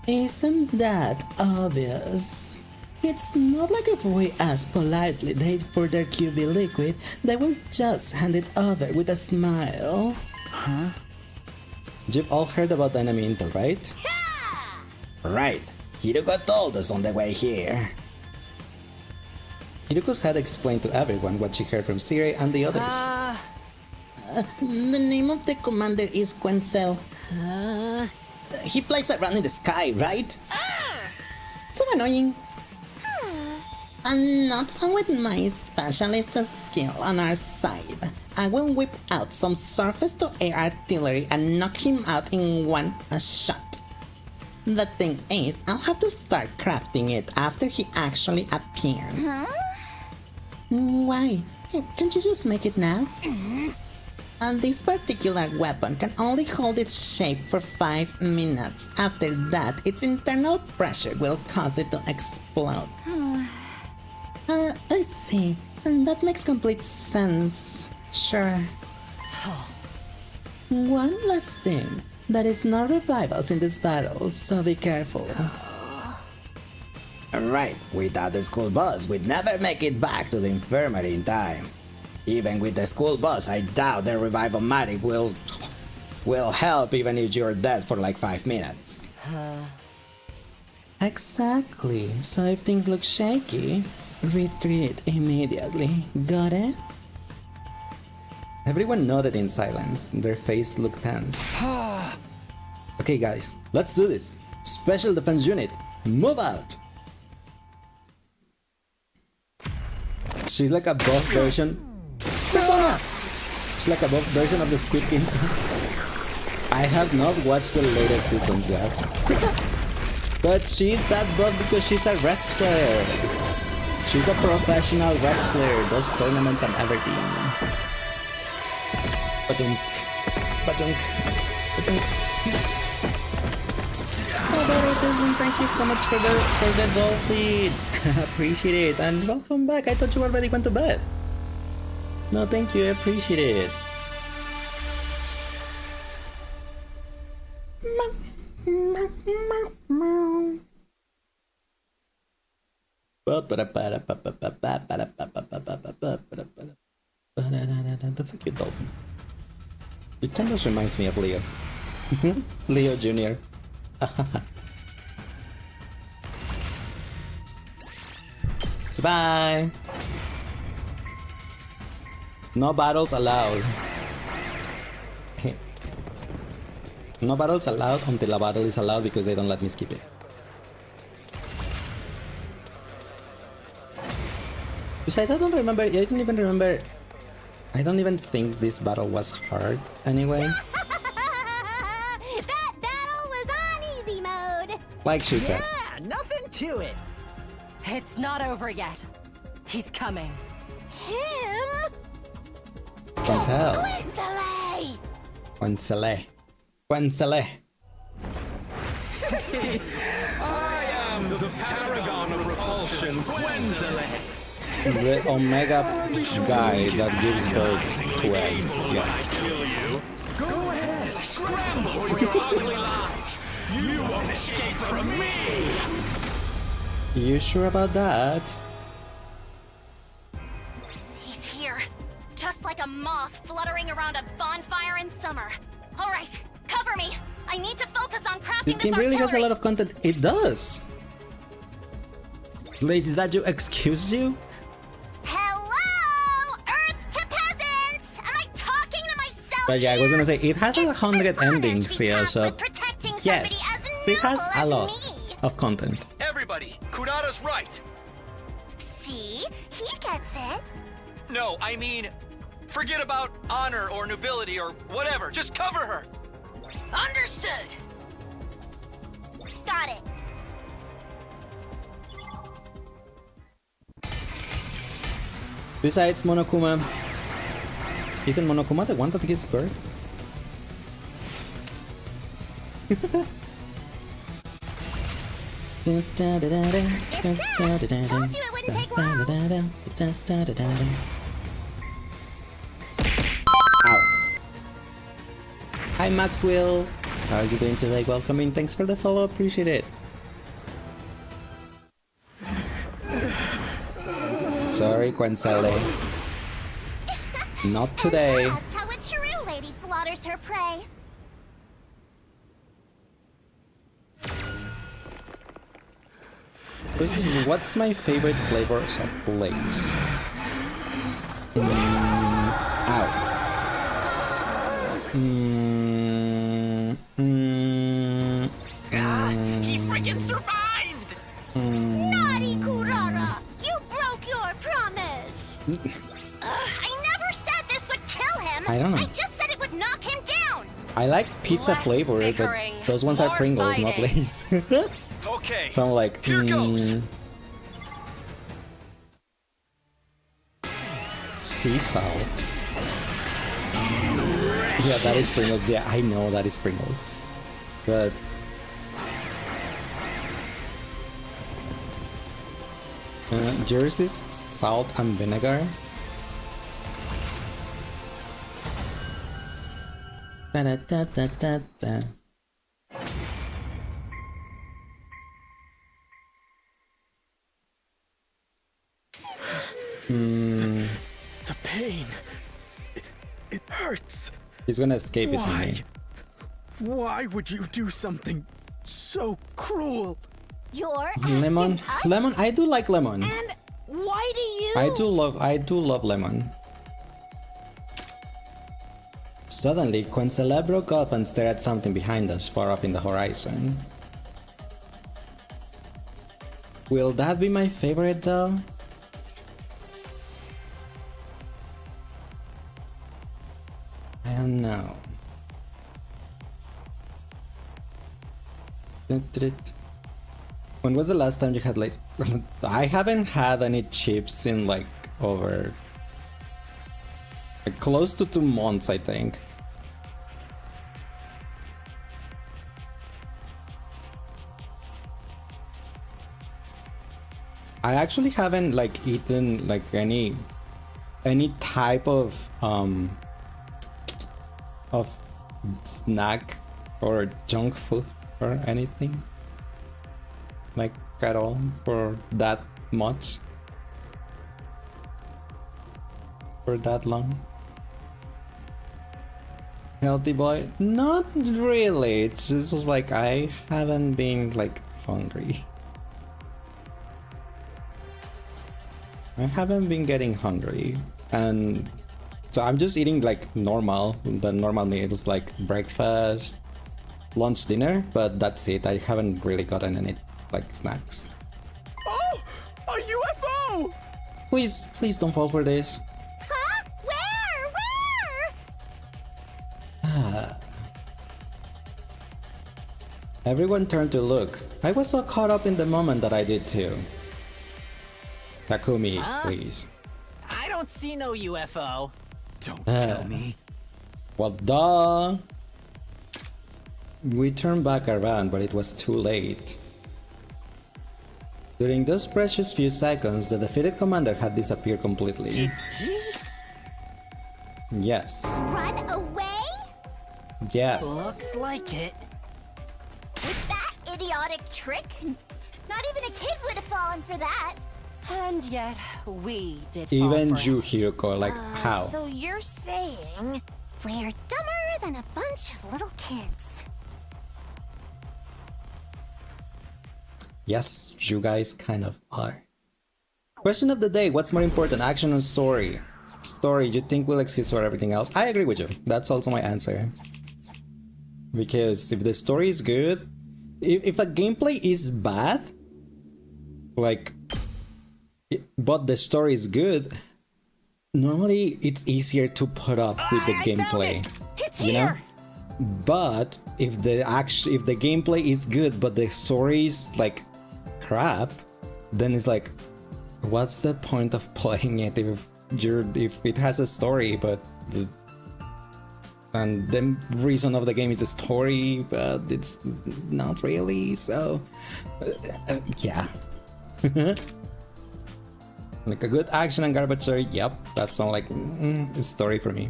Isn't that obvious? It's not like if we ask politely for their QB liquid, they will just hand it over with a smile. Huh? You've all heard about enemy intel, right? Right. Hiruko told us on the way here. Hiruko's had explained to everyone what she heard from Siri and the others. The name of the commander is Quencel. He flies around in the sky, right? So annoying. And not with my specialist skill on our side. I will whip out some surface-to-air artillery and knock him out in one shot. The thing is, I'll have to start crafting it after he actually appears. Why? Can't you just make it now? And this particular weapon can only hold its shape for 5 minutes. After that, its internal pressure will cause it to explode. I see. That makes complete sense. Sure. One last thing. There is no revivals in this battle, so be careful. Right, without the school bus, we'd never make it back to the infirmary in time. Even with the school bus, I doubt the revival-matic will help even if you're dead for like 5 minutes. Exactly. So if things look shaky, retreat immediately. Got it? Everyone nodded in silence. Their face looked tense. Okay guys, let's do this. Special Defense Unit, move out! She's like a buff version. Persona! She's like a buff version of the Squid Games. I have not watched the latest seasons yet. But she's that buff because she's a wrestler. She's a professional wrestler. Those tournaments and everything. Badunk. Badunk. Badunk. Oh, thank you so much for the doll feed. Appreciate it. And welcome back. I thought you already went to bed. No, thank you. I appreciate it. That's a cute dolphin. It kind of reminds me of Leo. Leo Jr. Goodbye. No battles allowed. No battles allowed until a battle is allowed because they don't let me skip it. Besides, I don't even think this battle was hard anyway. That battle was on easy mode. Like she said. Yeah, nothing to it. It's not over yet. He's coming. Him? Quencel. Quencel. Quencel. Quencel. I am the paragon of repulsion, Quencel. The Omega guy that gives birth to eggs. Yeah. Go ahead, scramble for your ugly lives. You won't escape from me. You sure about that? He's here. Just like a moth fluttering around a bonfire in summer. All right, cover me. I need to focus on crafting This game really has a lot of content. It does. Lazy Zaju, excuse you? Hello, Earth to peasants. Am I talking to myself? But yeah, I was gonna say it has 100 endings here, so yes, it has a lot of content. Everybody, Kurata's right. See, he gets it. No, I mean, forget about honor or nobility or whatever. Just cover her. Understood. Got it. Besides Monokuma, isn't Monokuma the one that gives birth? Told you it wouldn't take long. Ow. Hi Maxwell, how are you doing today? Welcome in, thanks for the follow, appreciate it. Sorry, Quensale. Not today. That's how a true lady slaughters her prey. This is what's my favorite flavors of Lays. Ow. He freaking survived! Naughty Kurara! You broke your promise! I never said this would kill him! I don't know. I just said it would knock him down! I like pizza Less flavor, but bickering, those ones are more Pringles, not fighting. Lays. Okay, So I'm like, here goes. Sea salt. Yeah, that is Pringles. Yeah, I know that is Pringles. But Jersey's salt and vinegar. Da da da da da da. The pain. It hurts. He's gonna escape, isn't Why? he? Why would you do something so cruel? You're Lemon, lemon. I do like lemon. And why do you? I do love lemon. Suddenly, Quencela broke up and stared at something behind us, far off in the horizon. Will that be my favorite though? I don't know. When was the last time you had like... I haven't had any chips in like over... like close to 2 months, I think. I actually haven't like eaten like any type of snack or junk food or anything like at all for that much, for that long. Healthy boy? Not really. It's just like I haven't been like hungry. I haven't been getting hungry, and so I'm just eating like normal, the normal meals like breakfast, lunch, dinner, but that's it. I haven't really gotten any like snacks. Oh, a UFO! Please don't fall for this. Huh? Where? Everyone turned to look. I was so caught up in the moment that I did too. Takumi, Huh? please. I don't see no UFO. Don't tell me. Well, duh. We turned back around, but it was too late. During those precious few seconds, the defeated commander had disappeared completely. Did he? Yes. Run away? Yes. Looks like it. With that idiotic trick? Not even a kid would have fallen for that. And yet, we did Even fall for you, it. Hiroko, like how? So you're saying we're dumber than a bunch of little kids. Yes, you guys kind of are. Question of the day, what's more important, action or story? Story, you think will exist for everything else? I agree with you. That's also my answer. Because if the story is good, if a gameplay is bad, like, but the story is good, normally it's easier to put up with the gameplay. It's you know? here. But if the gameplay is good but the story is like crap, then it's like, what's the point of playing it if it has a story and the reason of the game is the story, but it's not really. So yeah. Like a good action and garbage story, yep, that's one like story for me.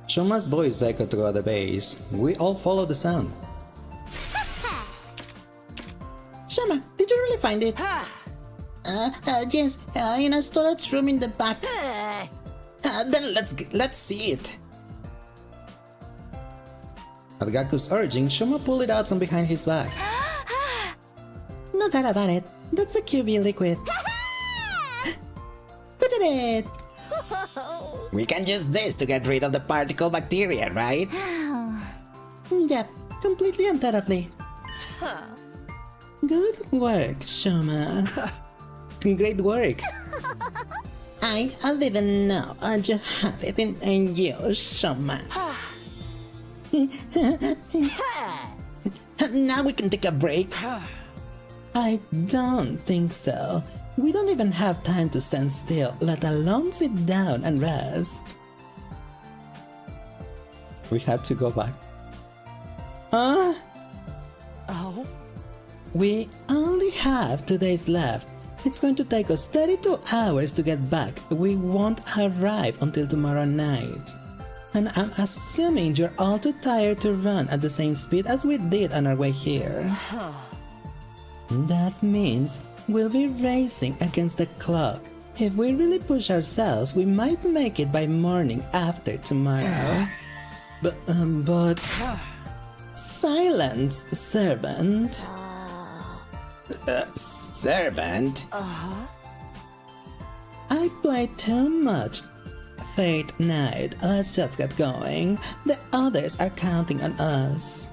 Shoma's voice echoed throughout the base. We all follow the sound. Shama, did you really find it? Yes, in a storage room in the back. Then let's see it. At Gaku's urging, Shoma pulled it out from behind his back. No doubt about it. That's a QB liquid. We did it! We can use this to get rid of the particle bacteria, right? Yep, completely and thoroughly. Good work, Shoma. Great work. I didn't know you had it in you, Shoma. Now we can take a break. I don't think so. We don't even have time to stand still, let alone sit down and rest. We had to go back. Oh? We only have 2 days left. It's going to take us 32 hours to get back. We won't arrive until tomorrow night. And I'm assuming you're all too tired to run at the same speed as we did on our way here. That means we'll be racing against the clock. If we really push ourselves, we might make it by morning after tomorrow. But... Silence, servant. Servant? I played too much. Fate Night, let's just get going. The others are counting on us.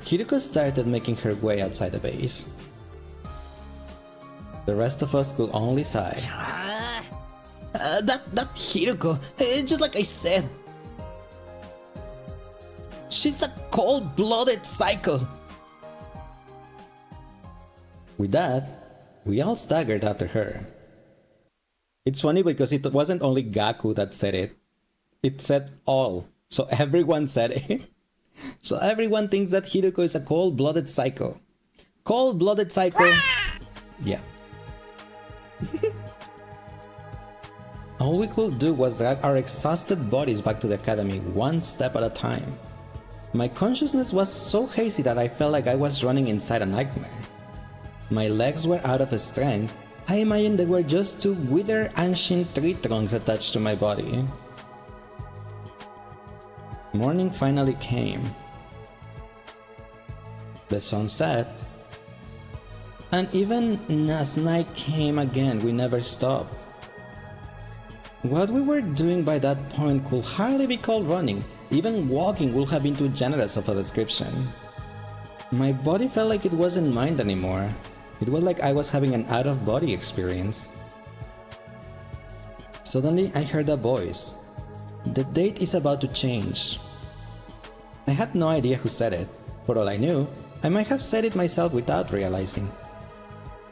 Kiriko started making her way outside the base. The rest of us could only sigh. That Hiroko, just like I said. She's a cold-blooded psycho. With that, we all staggered after her. It's funny because it wasn't only Gaku that said it. It said all. So everyone said it. So everyone thinks that Hiroko is a cold-blooded psycho. Cold-blooded psycho. Yeah. All we could do was drag our exhausted bodies back to the academy one step at a time. My consciousness was so hazy that I felt like I was running inside a nightmare. My legs were out of strength. I imagined they were just 2 withered ancient tree trunks attached to my body. Morning finally came. The sun set. And even as night came again, we never stopped. What we were doing by that point could hardly be called running. Even walking would have been too generous of a description. My body felt like it wasn't mine anymore. It was like I was having an out-of-body experience. Suddenly, I heard a voice. The date is about to change. I had no idea who said it. For all I knew, I might have said it myself without realizing.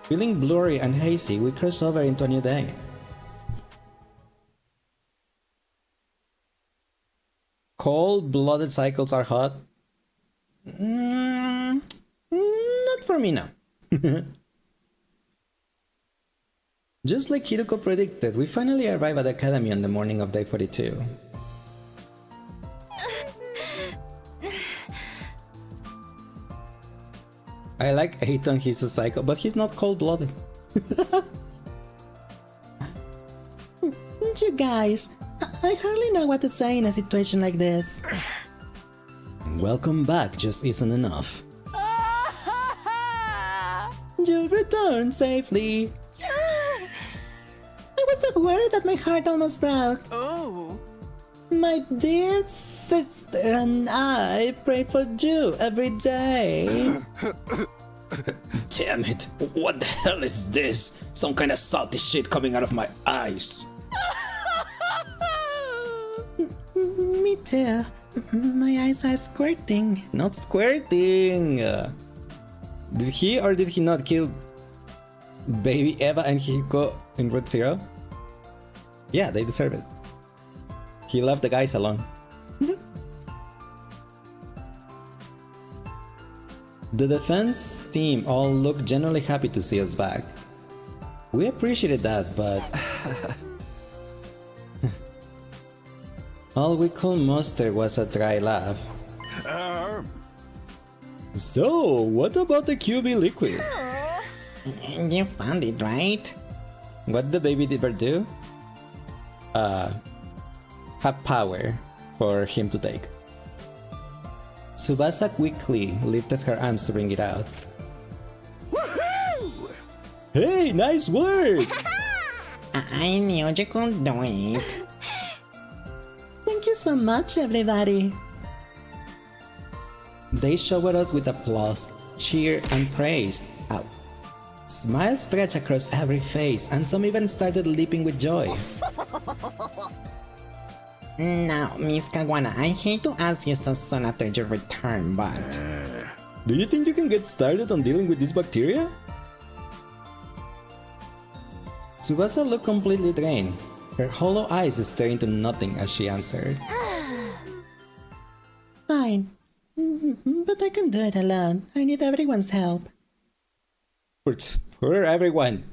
Feeling blurry and hazy, we crossed over into a new day. Cold-blooded cycles are hot? Not for me now. Just like Hiruko predicted, we finally arrive at the academy on the morning of day 42. I like Eiton, he's a psycho, but he's not cold-blooded. You guys, I hardly know what to say in a situation like this. Welcome back just isn't enough. You returned safely. I was so worried that my heart almost broke. Oh. My dear sister and I pray for you every day. Damn it, what the hell is this? Some kind of salty shit coming out of my eyes. Me too. My eyes are squirting. Not squirting. Did he or did he not kill baby Eva and Hiko in Route Zero? Yeah, they deserve it. He left the guys alone. The defense team all looked genuinely happy to see us back. We appreciated that, but all we could muster was a dry laugh. So, what about the QB liquid? You found it, right? What did the baby dipper do? Have power for him to take. Tsubasa quickly lifted her arms to bring it out. Woohoo! Hey, nice work! I knew you could do it. Thank you so much, everybody. They showered us with applause, cheer, and praise. Ow. Smiles stretched across every face, and some even started leaping with joy. Now, Miss Kawana, I hate to ask you so soon after your return, but... Do you think you can get started on dealing with this bacteria? Tsubasa looked completely drained, her hollow eyes staring to nothing as she answered. Fine. But I can do it alone. I need everyone's help. For everyone.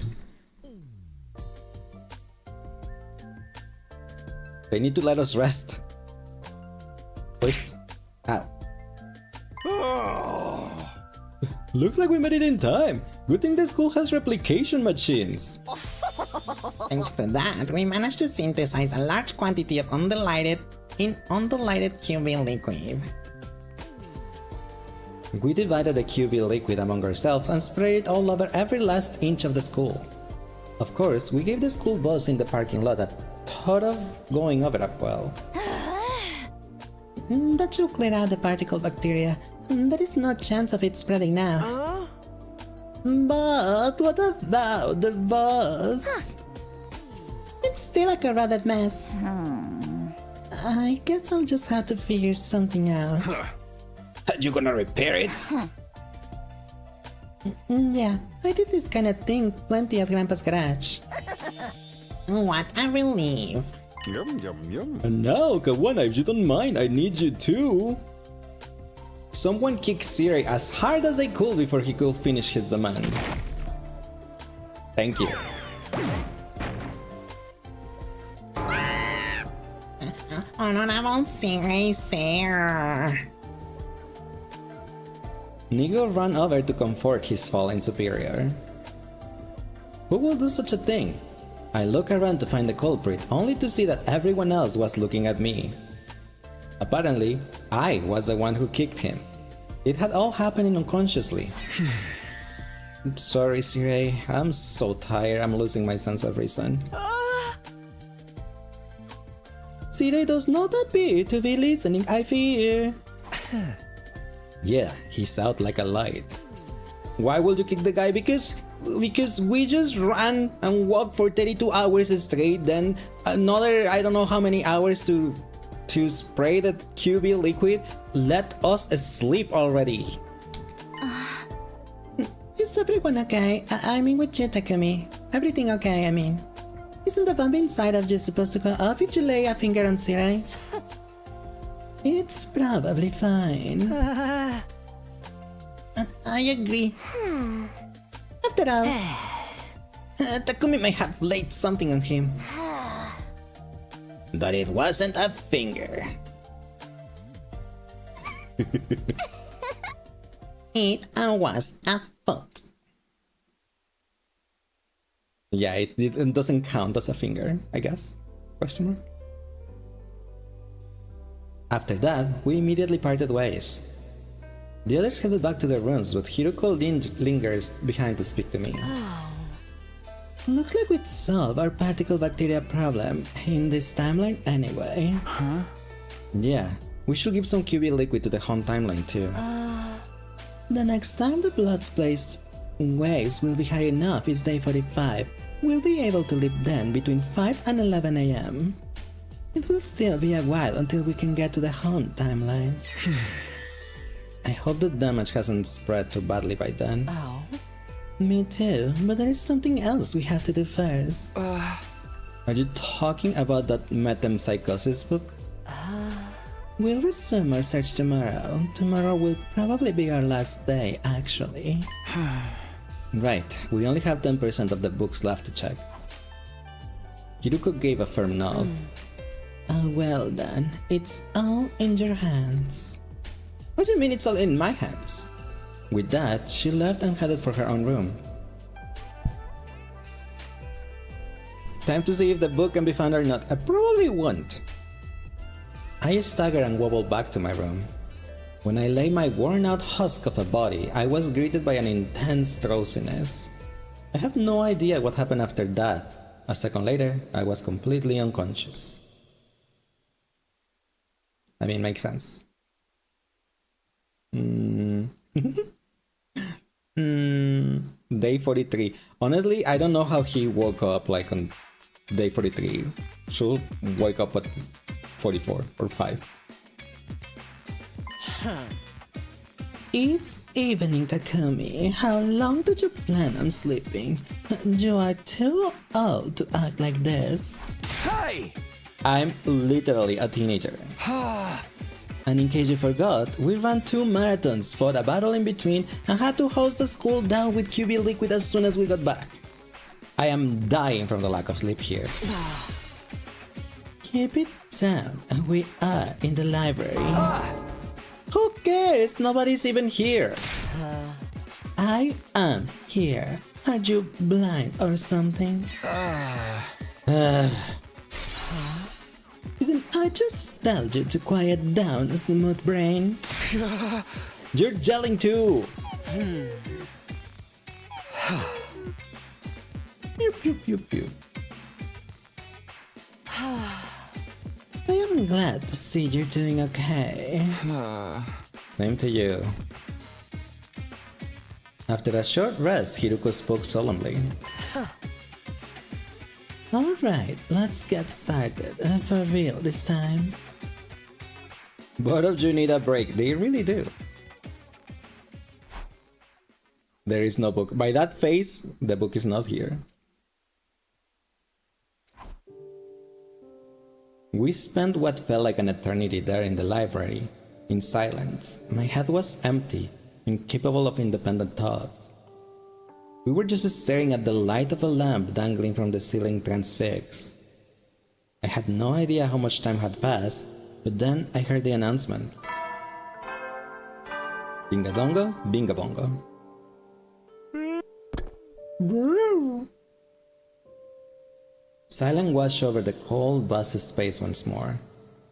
They need to let us rest. First. Ow. Looks like we made it in time. Good thing the school has replication machines. Thanks to that, we managed to synthesize a large quantity of undilated QB liquid. We divided the QB liquid among ourselves and sprayed it all over every last inch of the school. Of course, we gave the school bus in the parking lot a thought of going over as well. That should clear out the particle bacteria. There is no chance of it spreading now. But what about the bus? It's still a corroded mess. I guess I'll just have to figure something out. You gonna repair it? Yeah, I did this kind of thing plenty at Grandpa's garage. What a relief. Yum, yum, yum. And now, Kawana, if you don't mind, I need you too. Someone kicked Siri as hard as they could before he could finish his demand. Thank you. Honorable Siri, sir. Nigo ran over to comfort his fallen superior. Who will do such a thing? I look around to find the culprit, only to see that everyone else was looking at me. Apparently, I was the one who kicked him. It had all happened unconsciously. I'm sorry, Sirei. I'm so tired, I'm losing my sense of reason. Sirei does not appear to be listening, I fear. Yeah, he's out like a light. Why would you kick the guy? Because we just ran and walked for 32 hours straight, then another I don't know how many hours to spray that QB liquid. Let us sleep already. Is everyone okay? I mean with you, Takumi. Everything okay, I mean. Isn't the bomb inside of you supposed to go off if you lay a finger on Sirei? It's probably fine. I agree. After all, Takumi may have laid something on him. But it wasn't a finger. It was a foot. Yeah, it doesn't count as a finger, I guess. Question mark. After that, we immediately parted ways. The others headed back to their rooms, but Hiruko lingers behind to speak to me. Looks like we'd solved our particle bacteria problem in this timeline anyway. Huh? Yeah, we should give some QB liquid to the home timeline too. The next time the blood's place waves will be high enough is day 45. We'll be able to leave then between 5 and 11 AM. It will still be a while until we can get to the home timeline. I hope the damage hasn't spread too badly by then. Oh. Me too, but there is something else we have to do first. Are you talking about that metempsychosis book? We'll resume our search tomorrow. Tomorrow will probably be our last day, actually. Right, we only have 10% of the books left to check. Hiruko gave a firm nod. Well then, it's all in your hands. What do you mean it's all in my hands? With that, she left and headed for her own room. Time to see if the book can be found or not. I probably won't. I staggered and wobbled back to my room. When I lay my worn-out husk of a body, I was greeted by an intense drowsiness. I have no idea what happened after that. A second later, I was completely unconscious. I mean, makes sense. Day 43. Honestly, I don't know how he woke up like on day 43. Should wake up at 44 or 5. It's evening, Takumi. How long do you plan on sleeping? You are too old to act like this. Hey! I'm literally a teenager. And in case you forgot, we ran 2 marathons, fought a battle in between, and had to hose the school down with QB liquid as soon as we got back. I am dying from the lack of sleep here. Keep it down. We are in the library. Who cares? Nobody's even here. I am here. Are you blind or something? Didn't I just tell you to quiet down, smooth brain? You're gelling too! Pew pew pew pew. I am glad to see you're doing okay. Same to you. After a short rest, Hiruko spoke solemnly. Alright, let's get started. For real this time. Both of you need a break, they really do. There is no book. By that face, the book is not here. We spent what felt like an eternity there in the library, in silence. My head was empty, incapable of independent thought. We were just staring at the light of a lamp dangling from the ceiling transfixed. I had no idea how much time had passed, but then I heard the announcement. Dingadongo, bingabongo. Silence washed over the cold bus space once more.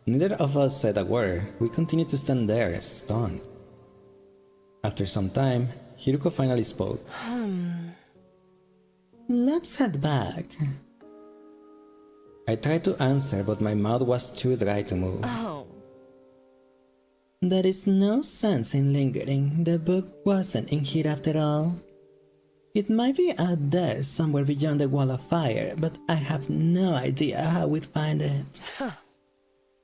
Neither of us said a word. We continued to stand there, stunned. After some time, Hiruko finally spoke. Let's head back. I tried to answer, but my mouth was too dry to move. There is no sense in lingering. The book wasn't in here after all. It might be out there somewhere beyond the wall of fire, but I have no idea how we'd find it.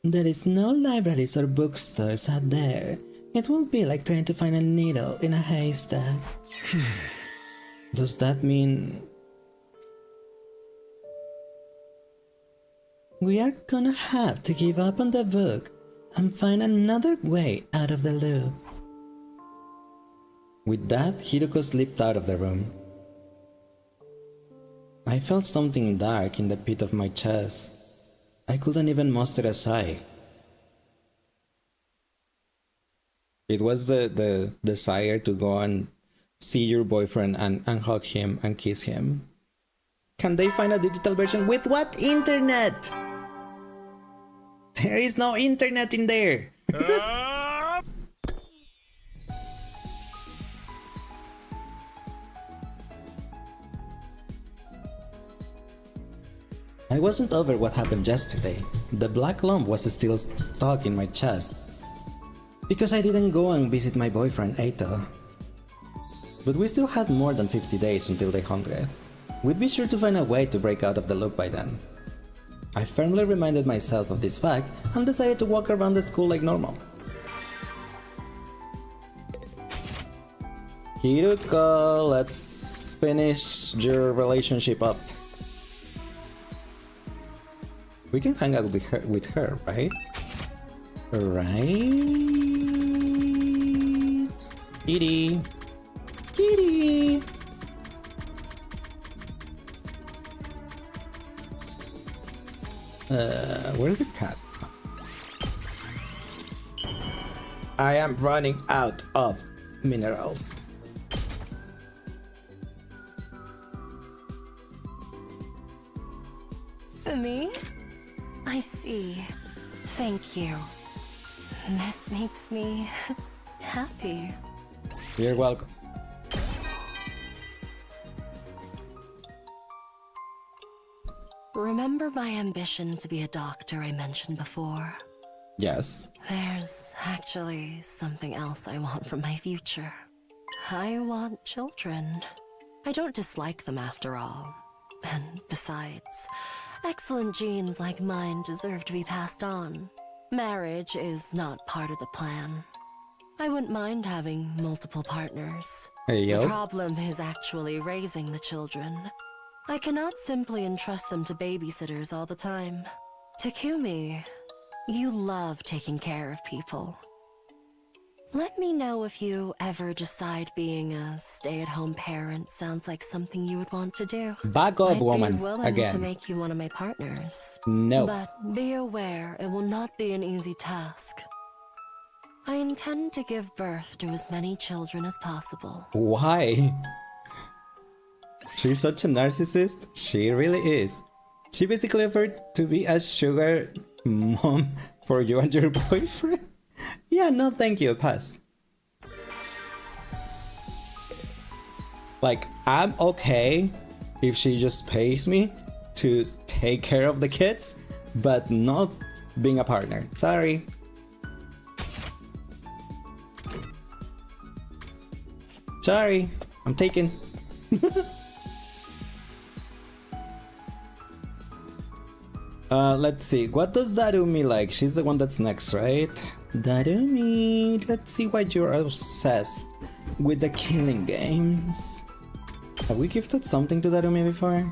There is no libraries or bookstores out there. It will be like trying to find a needle in a haystack. Does that mean... We are gonna have to give up on the book and find another way out of the loop. With that, Hiruko slipped out of the room. I felt something dark in the pit of my chest. I couldn't even muster a sigh. It was the desire to go and see your boyfriend and hug him and kiss him. Can they find a digital version? With what internet? There is no internet in there. I wasn't over what happened yesterday. The black lump was still stuck in my chest because I didn't go and visit my boyfriend Eito. But we still had more than 50 days until the 100. We'd be sure to find a way to break out of the loop by then. I firmly reminded myself of this fact and decided to walk around the school like normal. Hiruko, let's finish your relationship up. We can hang out with her, right? Right? Kitty! Kitty! Where's the cat? I am running out of minerals. For me? I see. Thank you. This makes me happy. You're welcome. Remember my ambition to be a doctor I mentioned before? Yes. There's actually something else I want from my future. I want children. I don't dislike them after all. And besides, excellent genes like mine deserve to be passed on. Marriage is not part of the plan. I wouldn't mind having multiple partners. Hey, yo. The problem is actually raising the children. I cannot simply entrust them to babysitters all the time. Takumi, you love taking care of people. Let me know if you ever decide being a stay-at-home parent sounds like something you would want to do. Back off, woman. I'd be willing Again. to make you one of my partners. No. But be aware, it will not be an easy task. I intend to give birth to as many children as possible. Why? She's such a narcissist. She really is. She basically offered to be a sugar mom for you and your boyfriend. Yeah, no thank you, pass. Like, I'm okay if she just pays me to take care of the kids, but not being a partner. Sorry. Sorry, I'm taken. Let's see. What does Darumi like? She's the one that's next, right? Darumi, let's see why you're obsessed with the killing games. Have we gifted something to Darumi before?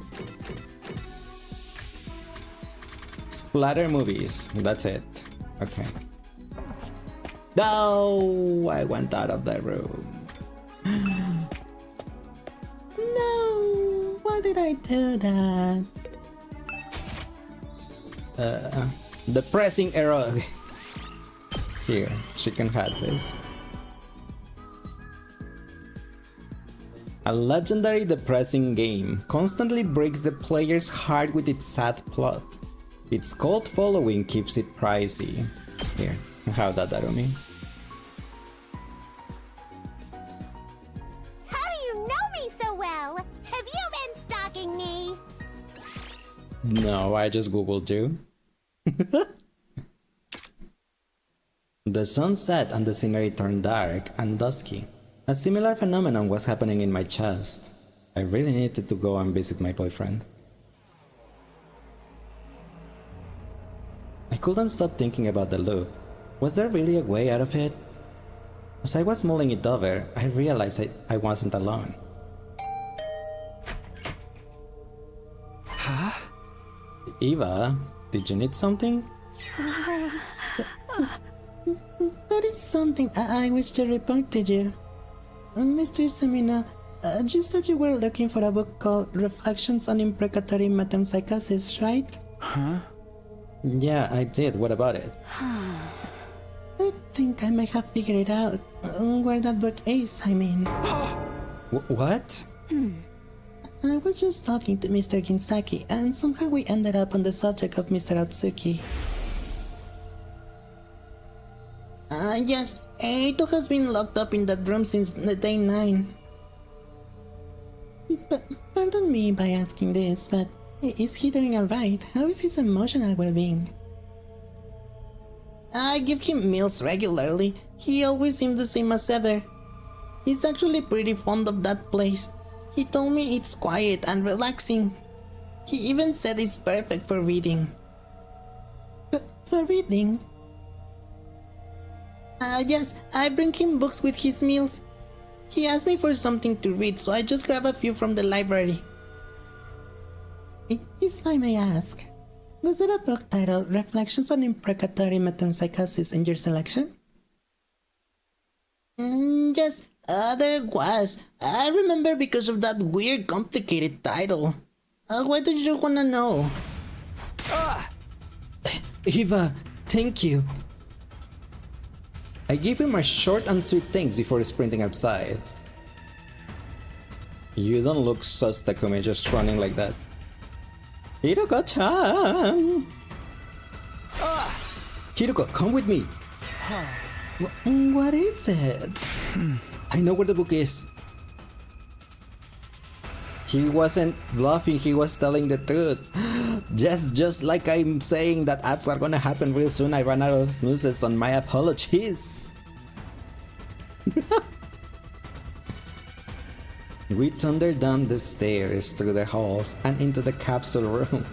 Splatter movies. That's it. Okay. No, I went out of the room. No, why did I do that? Depressing error. Here, she can have this. A legendary depressing game constantly breaks the player's heart with its sad plot. Its cult following keeps it pricey. Here, have that, Darumi. How do you know me so well? Have you been stalking me? No, I just googled you. The sun set and the scenery turned dark and dusky. A similar phenomenon was happening in my chest. I really needed to go and visit my boyfriend. I couldn't stop thinking about the loop. Was there really a way out of it? As I was mulling it over, I realized I wasn't alone. Huh? Eva, did you need something? That is something I wish to report to you. Mr. Samina, You said you were looking for a book called Reflections on Imprecatory Metempsychosis, right? Huh? Yeah, I did. What about it? I think I may have figured it out. Where that book is, I mean. What? I was just talking to Mr. Ginsaki, and somehow we ended up on the subject of Mr. Otsuki. Yes, Eito has been locked up in that room since the day 9. Pardon me by asking this, but is he doing alright? How is his emotional well-being? I give him meals regularly. He always seems the same as ever. He's actually pretty fond of that place. He told me it's quiet and relaxing. He even said it's perfect for reading. For reading? Yes, I bring him books with his meals. He asked me for something to read, so I just grab a few from the library. If I may ask, was there a book titled Reflections on Imprecatory Metempsychosis in your selection? Yes, there was. I remember because of that weird, complicated title. Why did you wanna know? Eva, thank you. I gave him a short and sweet thanks before sprinting outside. You don't look sus, Takumi, just running like that. Hiruko-chan! Hiruko, come with me! What is it? I know where the book is. He wasn't bluffing, he was telling the truth. Just like I'm saying that ads are gonna happen real soon, I ran out of snoozes on my apologies. We thundered down the stairs through the halls and into the capsule room.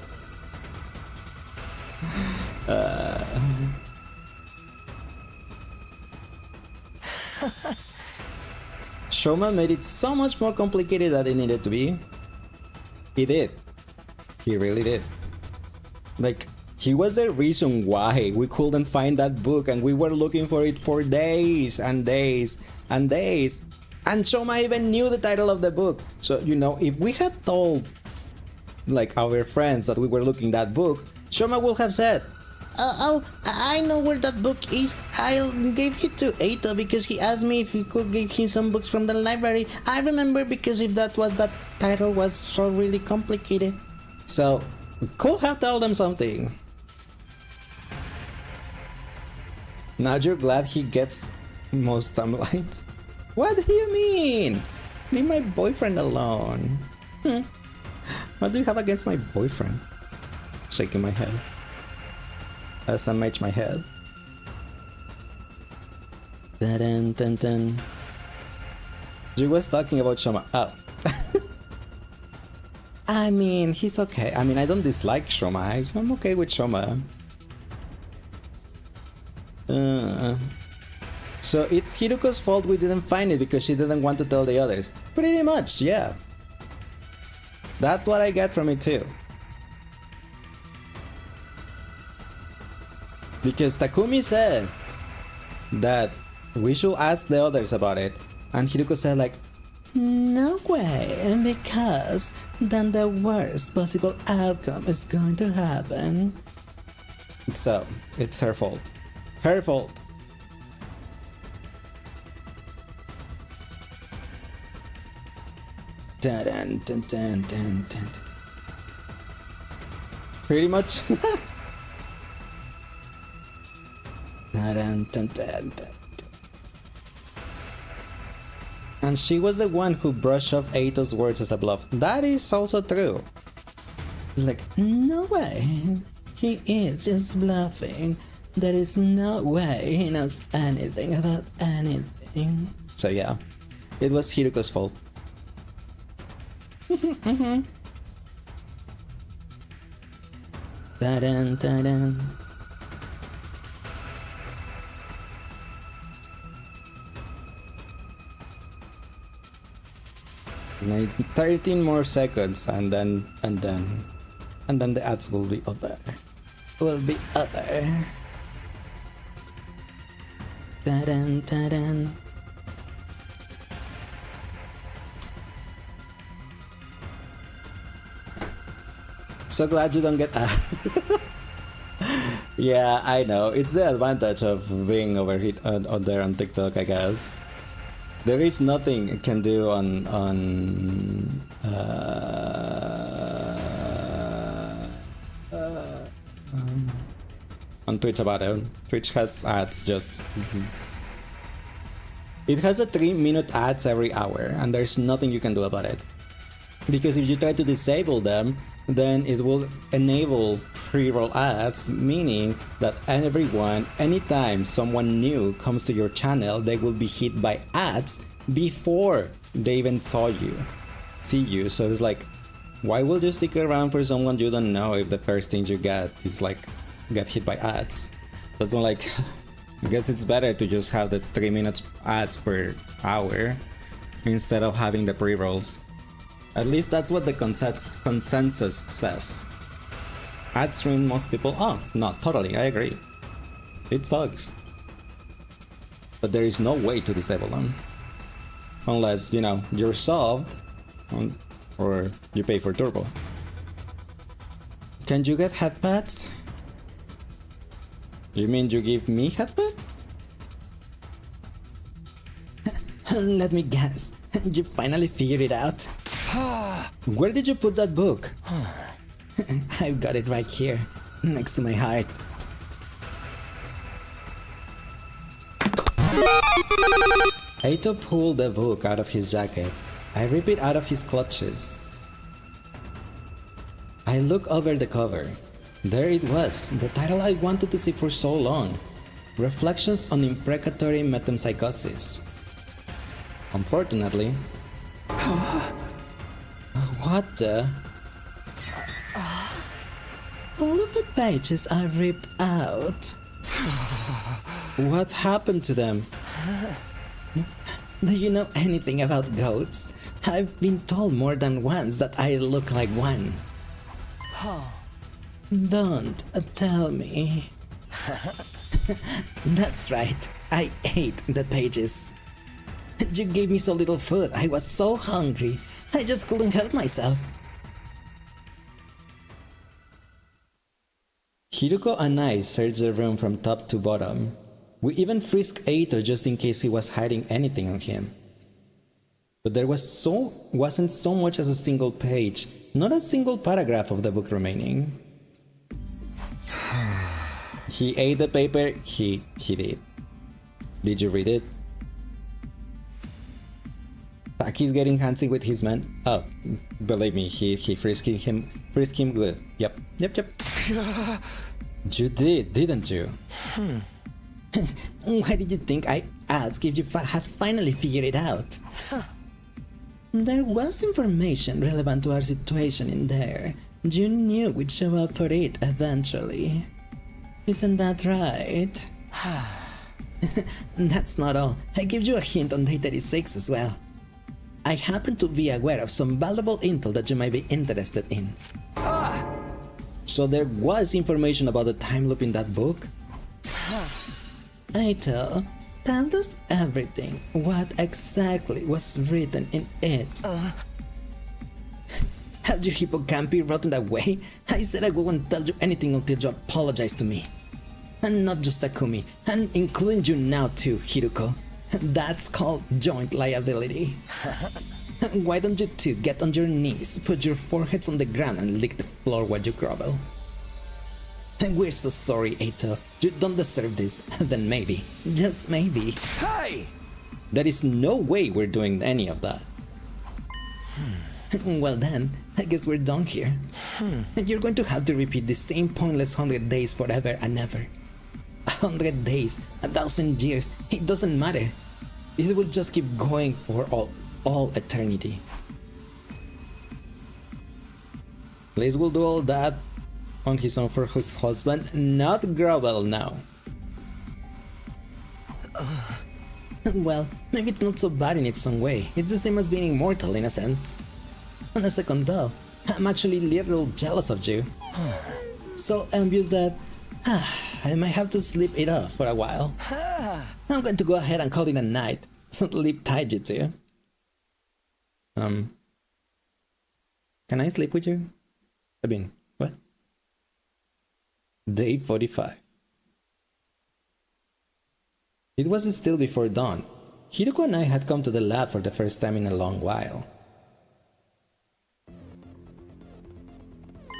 Shoma made it so much more complicated than it needed to be. He did. He really did. Like, he was the reason why we couldn't find that book and we were looking for it for days and days and days. And Shoma even knew the title of the book. So, you know, if we had told, like, our friends that we were looking that book, Shoma would have said, Oh, I know where that book is. I gave it to Eito because he asked me if we could give him some books from the library. I remember because if that title was so really complicated. So, could have told them something. Now you're glad he gets most timelines. What do you mean? Leave my boyfriend alone. What do you have against my boyfriend? Shaking my head. As I match my head. Dun dun dun. She was talking about Shoma. Oh. I mean, he's okay. I mean, I don't dislike Shoma. I'm okay with Shoma. So it's Hiruko's fault we didn't find it because she didn't want to tell the others. Pretty much, yeah. That's what I get from it too. Because Takumi said that we should ask the others about it. And Hiruko said like, no way, because then the worst possible outcome is going to happen. So, it's her fault. Her fault. Dun, dun, dun, dun, dun, dun. Pretty much. Dun, dun, dun, dun, dun. And she was the one who brushed off Eito's words as a bluff. That is also true. Like, no way. He is just bluffing. There is no way he knows anything about anything. So yeah, it was Hiruko's fault. Da-dun, da-dun. Like 13 more seconds and then the ads will be over. Will be over. Da-dun, da-dun. So glad you don't get ads. Yeah, I know. It's the advantage of being over there on TikTok, I guess. There is nothing you can do on Twitch about it. Twitch has ads just... It has a 3-minute ads every hour, and there's nothing you can do about it. Because if you try to disable them, then it will enable pre-roll ads, meaning that anytime someone new comes to your channel, they will be hit by ads before they even see you. So it's like, why would you stick around for someone you don't know if the first thing you get is like, get hit by ads? That's not like, I guess it's better to just have the 3 minutes ads per hour instead of having the pre-rolls. At least that's what the consensus says. Ads ruin most people. Oh, no, totally, I agree. It sucks. But there is no way to disable them. Unless, you know, you're subbed or you pay for turbo. Can you get headpads? You mean you give me headpad? Let me guess. You finally figured it out? Where did you put that book? I've got it right here, next to my heart. Aito pulled the book out of his jacket. I rip it out of his clutches. I look over the cover. There it was, the title I wanted to see for so long. Reflections on Imprecatory Metempsychosis. Unfortunately... What the... All of the pages are ripped out. What happened to them? Do you know anything about goats? I've been told more than once that I look like one. Don't tell me. That's right, I ate the pages. You gave me so little food, I was so hungry, I just couldn't help myself. Hiruko and I searched the room from top to bottom. We even frisked Aito just in case he was hiding anything on him. But there wasn't so much as a single page, not a single paragraph of the book remaining. He ate the paper, he did. Did you read it? Taki's getting handsy with his man. Oh, believe me, he frisked him good. Yep. You did, didn't you? Why did you think I asked if you had finally figured it out? There was information relevant to our situation in there. You knew we'd show up for it eventually. Isn't that right? That's not all. I gave you a hint on day 36 as well. I happen to be aware of some valuable intel that you might be interested in. So there was information about the time loop in that book? Aito, tell us everything. What exactly was written in it? Have your hippocampi rotten away? I said I wouldn't tell you anything until you apologize to me. And not just Takumi, and including you now too, Hiruko. That's called joint liability. Why don't you two get on your knees, put your foreheads on the ground and lick the floor while you grovel? We're so sorry, Aito. You don't deserve this. Then maybe, just maybe... Hey! There is no way we're doing any of that. Well then, I guess we're done here. You're going to have to repeat the same pointless 100 days forever and ever. 100 days, 1,000 years, it doesn't matter. It will just keep going for all eternity. Liz will do all that on his own for his husband, not grovel now. Well, maybe it's not so bad in its own way. It's the same as being immortal in a sense. On a second though, I'm actually a little jealous of you. So envious that I might have to sleep it off for a while. I'm going to go ahead and call it a night. Sleep tight, you two. Can I sleep with you? I mean, what? Day 45. It was still before dawn. Hiroko and I had come to the lab for the first time in a long while.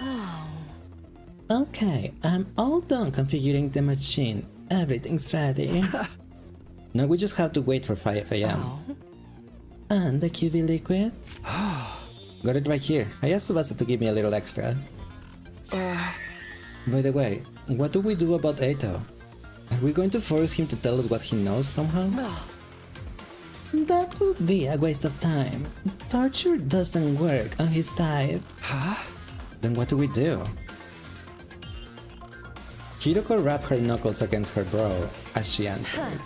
Oh. Okay, I'm all done configuring the machine. Everything's ready. Now we just have to wait for 5 AM. Oh. And the QV liquid? Got it right here. I asked Tsubasa to give me a little extra. By the way, what do we do about Eito? Are we going to force him to tell us what he knows somehow? That would be a waste of time. Torture doesn't work on his type. Huh? Then what do we do? Hiroko wrapped her knuckles against her brow as she answered.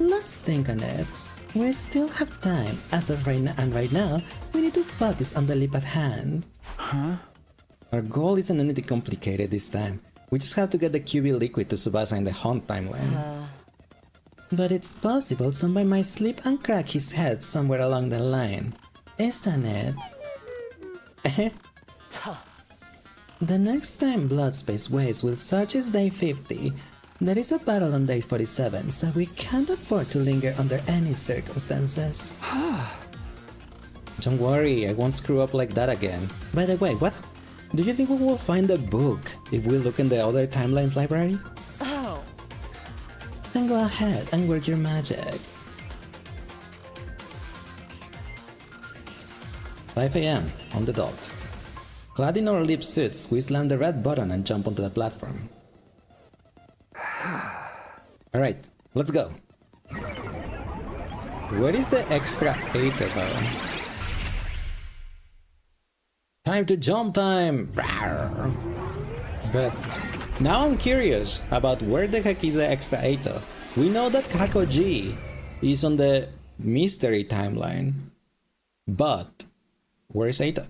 Let's think on it. We still have time as of right now, and right now, we need to focus on the leap at hand. Huh? Our goal isn't anything complicated this time. We just have to get the QB liquid to Tsubasa in the Hunt timeline. But it's possible somebody might slip and crack his head somewhere along the line, isn't it? The next time Bloodspace Waste will search is day 50. There is a battle on day 47, so we can't afford to linger under any circumstances. Don't worry, I won't screw up like that again. By the way, what? Do you think we will find the book if we look in the other timelines library? Oh. Then go ahead and work your magic. 5 AM, on the dot. Clad in our lip suits, we slam the red button and jump onto the platform. Alright, let's go. Where is the extra 8 though? Time to jump time! Rawr. But now I'm curious about where the heck is the extra 8. We know that Kakoji is on the mystery timeline, but where is 8?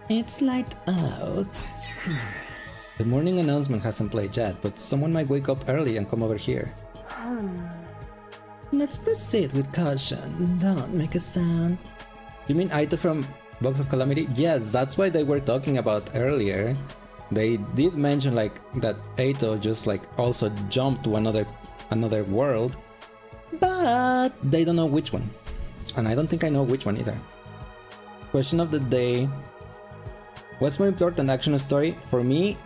It's light out. The morning announcement hasn't played yet, but someone might wake up early and come over here. Let's proceed with caution. Don't make a sound. You mean Aito from Box of Calamity? Yes, that's why they were talking about earlier. They did mention like that Aito just like also jumped to another world, but they don't know which one. And I don't think I know which one either. Question of the day. What's more important, action or story? For me,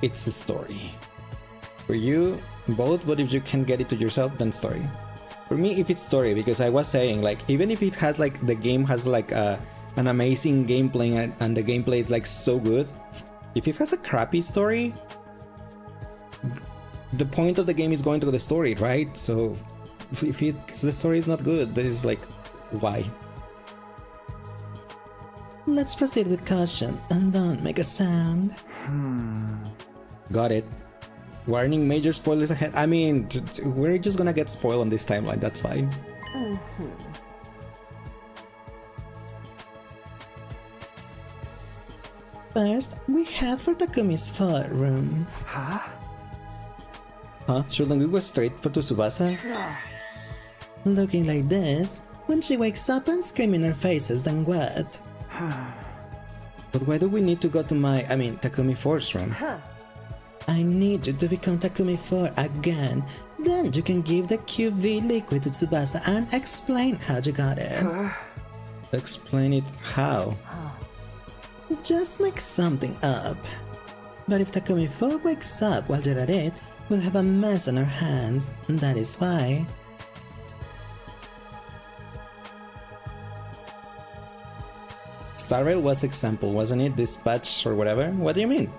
it's the story. For you, both, but if you can get it to yourself, then story. For me, if it's story, because I was saying, like, even if it has, like, the game has, like, an amazing gameplay and the gameplay is, like, so good, if it has a crappy story, the point of the game is going to the story, right? So, if the story is not good, there is, like, why? Let's proceed with caution and don't make a sound. Got it. Warning, major spoilers ahead. I mean, we're just gonna get spoiled on this timeline, that's fine. First, we head for Takumi's fur room. Huh? Shouldn't we go straight for Tsubasa? Looking like this, when she wakes up and scream in our faces, then what? But why do we need to go to Takumi 4's room? I need you to become Takumi 4 again. Then you can give the QV liquid to Tsubasa and explain how you got it. Explain it how? Just make something up. But if Takumi 4 wakes up while you're at it, we'll have a mess on our hands. That is why. Star Rail was example, wasn't it? Dispatch or whatever? What do you mean?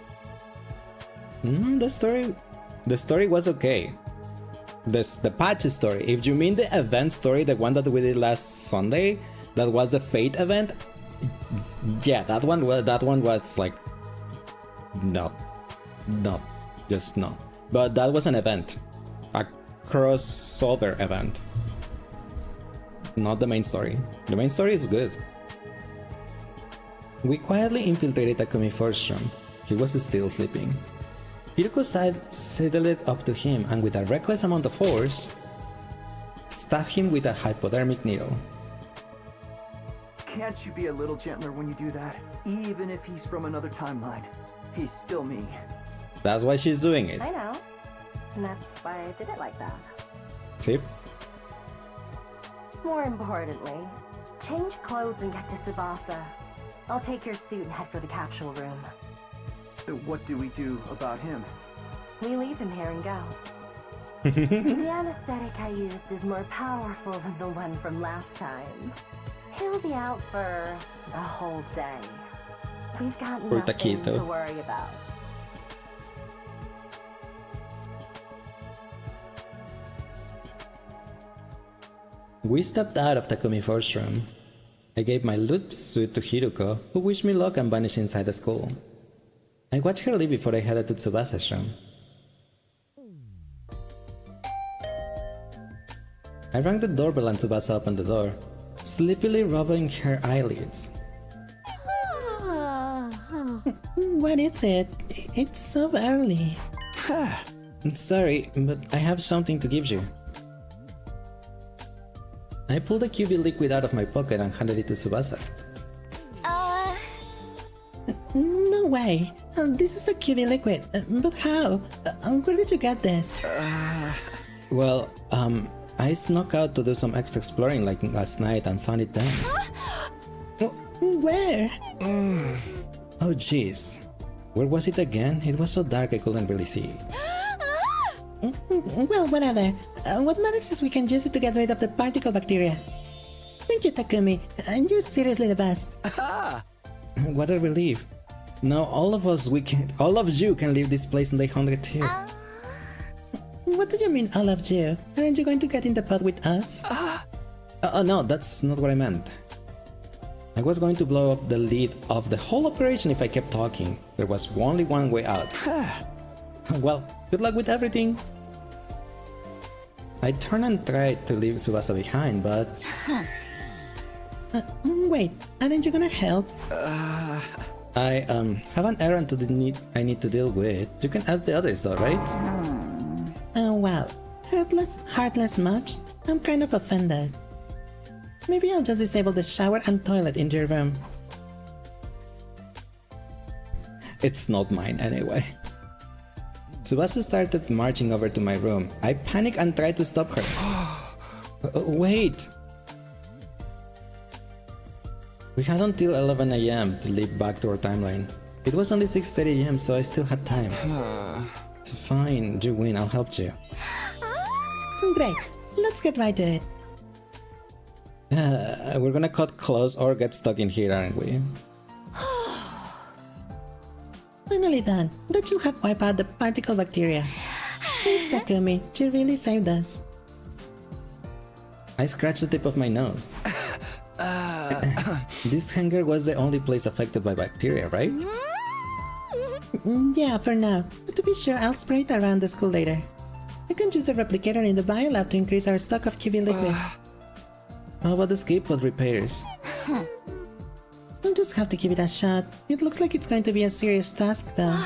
The story was okay. The patch story. If you mean the event story, the one that we did last Sunday, that was the Fate event. Yeah, that one was like just no. But that was an event, a crossover event, not the main story. The main story is good. We quietly infiltrated Takumi 4's room. He was still sleeping. Hiroko sidled up to him and with a reckless amount of force, stabbed him with a hypodermic needle. Can't you be a little gentler when you do that? Even if he's from another timeline, he's still me. That's why she's doing it. I know. And that's why I did it like that. See? More importantly, change clothes and get to Tsubasa. I'll take your suit and head for the capsule room. What do we do about him? We leave him here and go. The anesthetic I used is more powerful than the one from last time. He'll be out for a whole day. We've got nothing to worry about. We stepped out of Takumi Force room. I gave my loot suit to Hiruko, who wished me luck and vanished inside the school. I watched her leave before I headed to Tsubasa's room. I rang the doorbell and Tsubasa opened the door, sleepily rubbing her eyelids. What is it? It's so early. Sorry, but I have something to give you. I pulled the QB liquid out of my pocket and handed it to Tsubasa. No way. This is the QB liquid. But how? Where did you get this? Well, I snuck out to do some extra exploring like last night and found it then. Where? Oh jeez. Where was it again? It was so dark I couldn't really see. Well, whatever. What matters is we can use it to get rid of the particle bacteria. Thank you, Takumi. You're seriously the best. What a relief. Now all of you can leave this place in the 100 too. What do you mean, all of you? Aren't you going to get in the pod with us? No, that's not what I meant. I was going to blow up the lead of the whole operation if I kept talking. There was only one way out. Well, good luck with everything. I turned and tried to leave Tsubasa behind, but... Wait, aren't you gonna help? I have an errand I need to deal with. You can ask the others though, right? Oh wow, heartless much? I'm kind of offended. Maybe I'll just disable the shower and toilet in your room. It's not mine anyway. Tsubasa started marching over to my room. I panicked and tried to stop her. Wait! We had until 11 AM to leave back to our timeline. It was only 6:30 AM, so I still had time. Fine, you win, I'll help you. Great, let's get right to it. We're gonna cut close or get stuck in here, aren't we? Finally done. That you have wiped out the particle bacteria. Thanks, Takumi. You really saved us. I scratched the tip of my nose. This hangar was the only place affected by bacteria, right? Yeah, for now. But to be sure, I'll spray it around the school later. I can use the replicator in the biolab to increase our stock of QB liquid. How about the escape pod repairs? We'll just have to give it a shot. It looks like it's going to be a serious task though.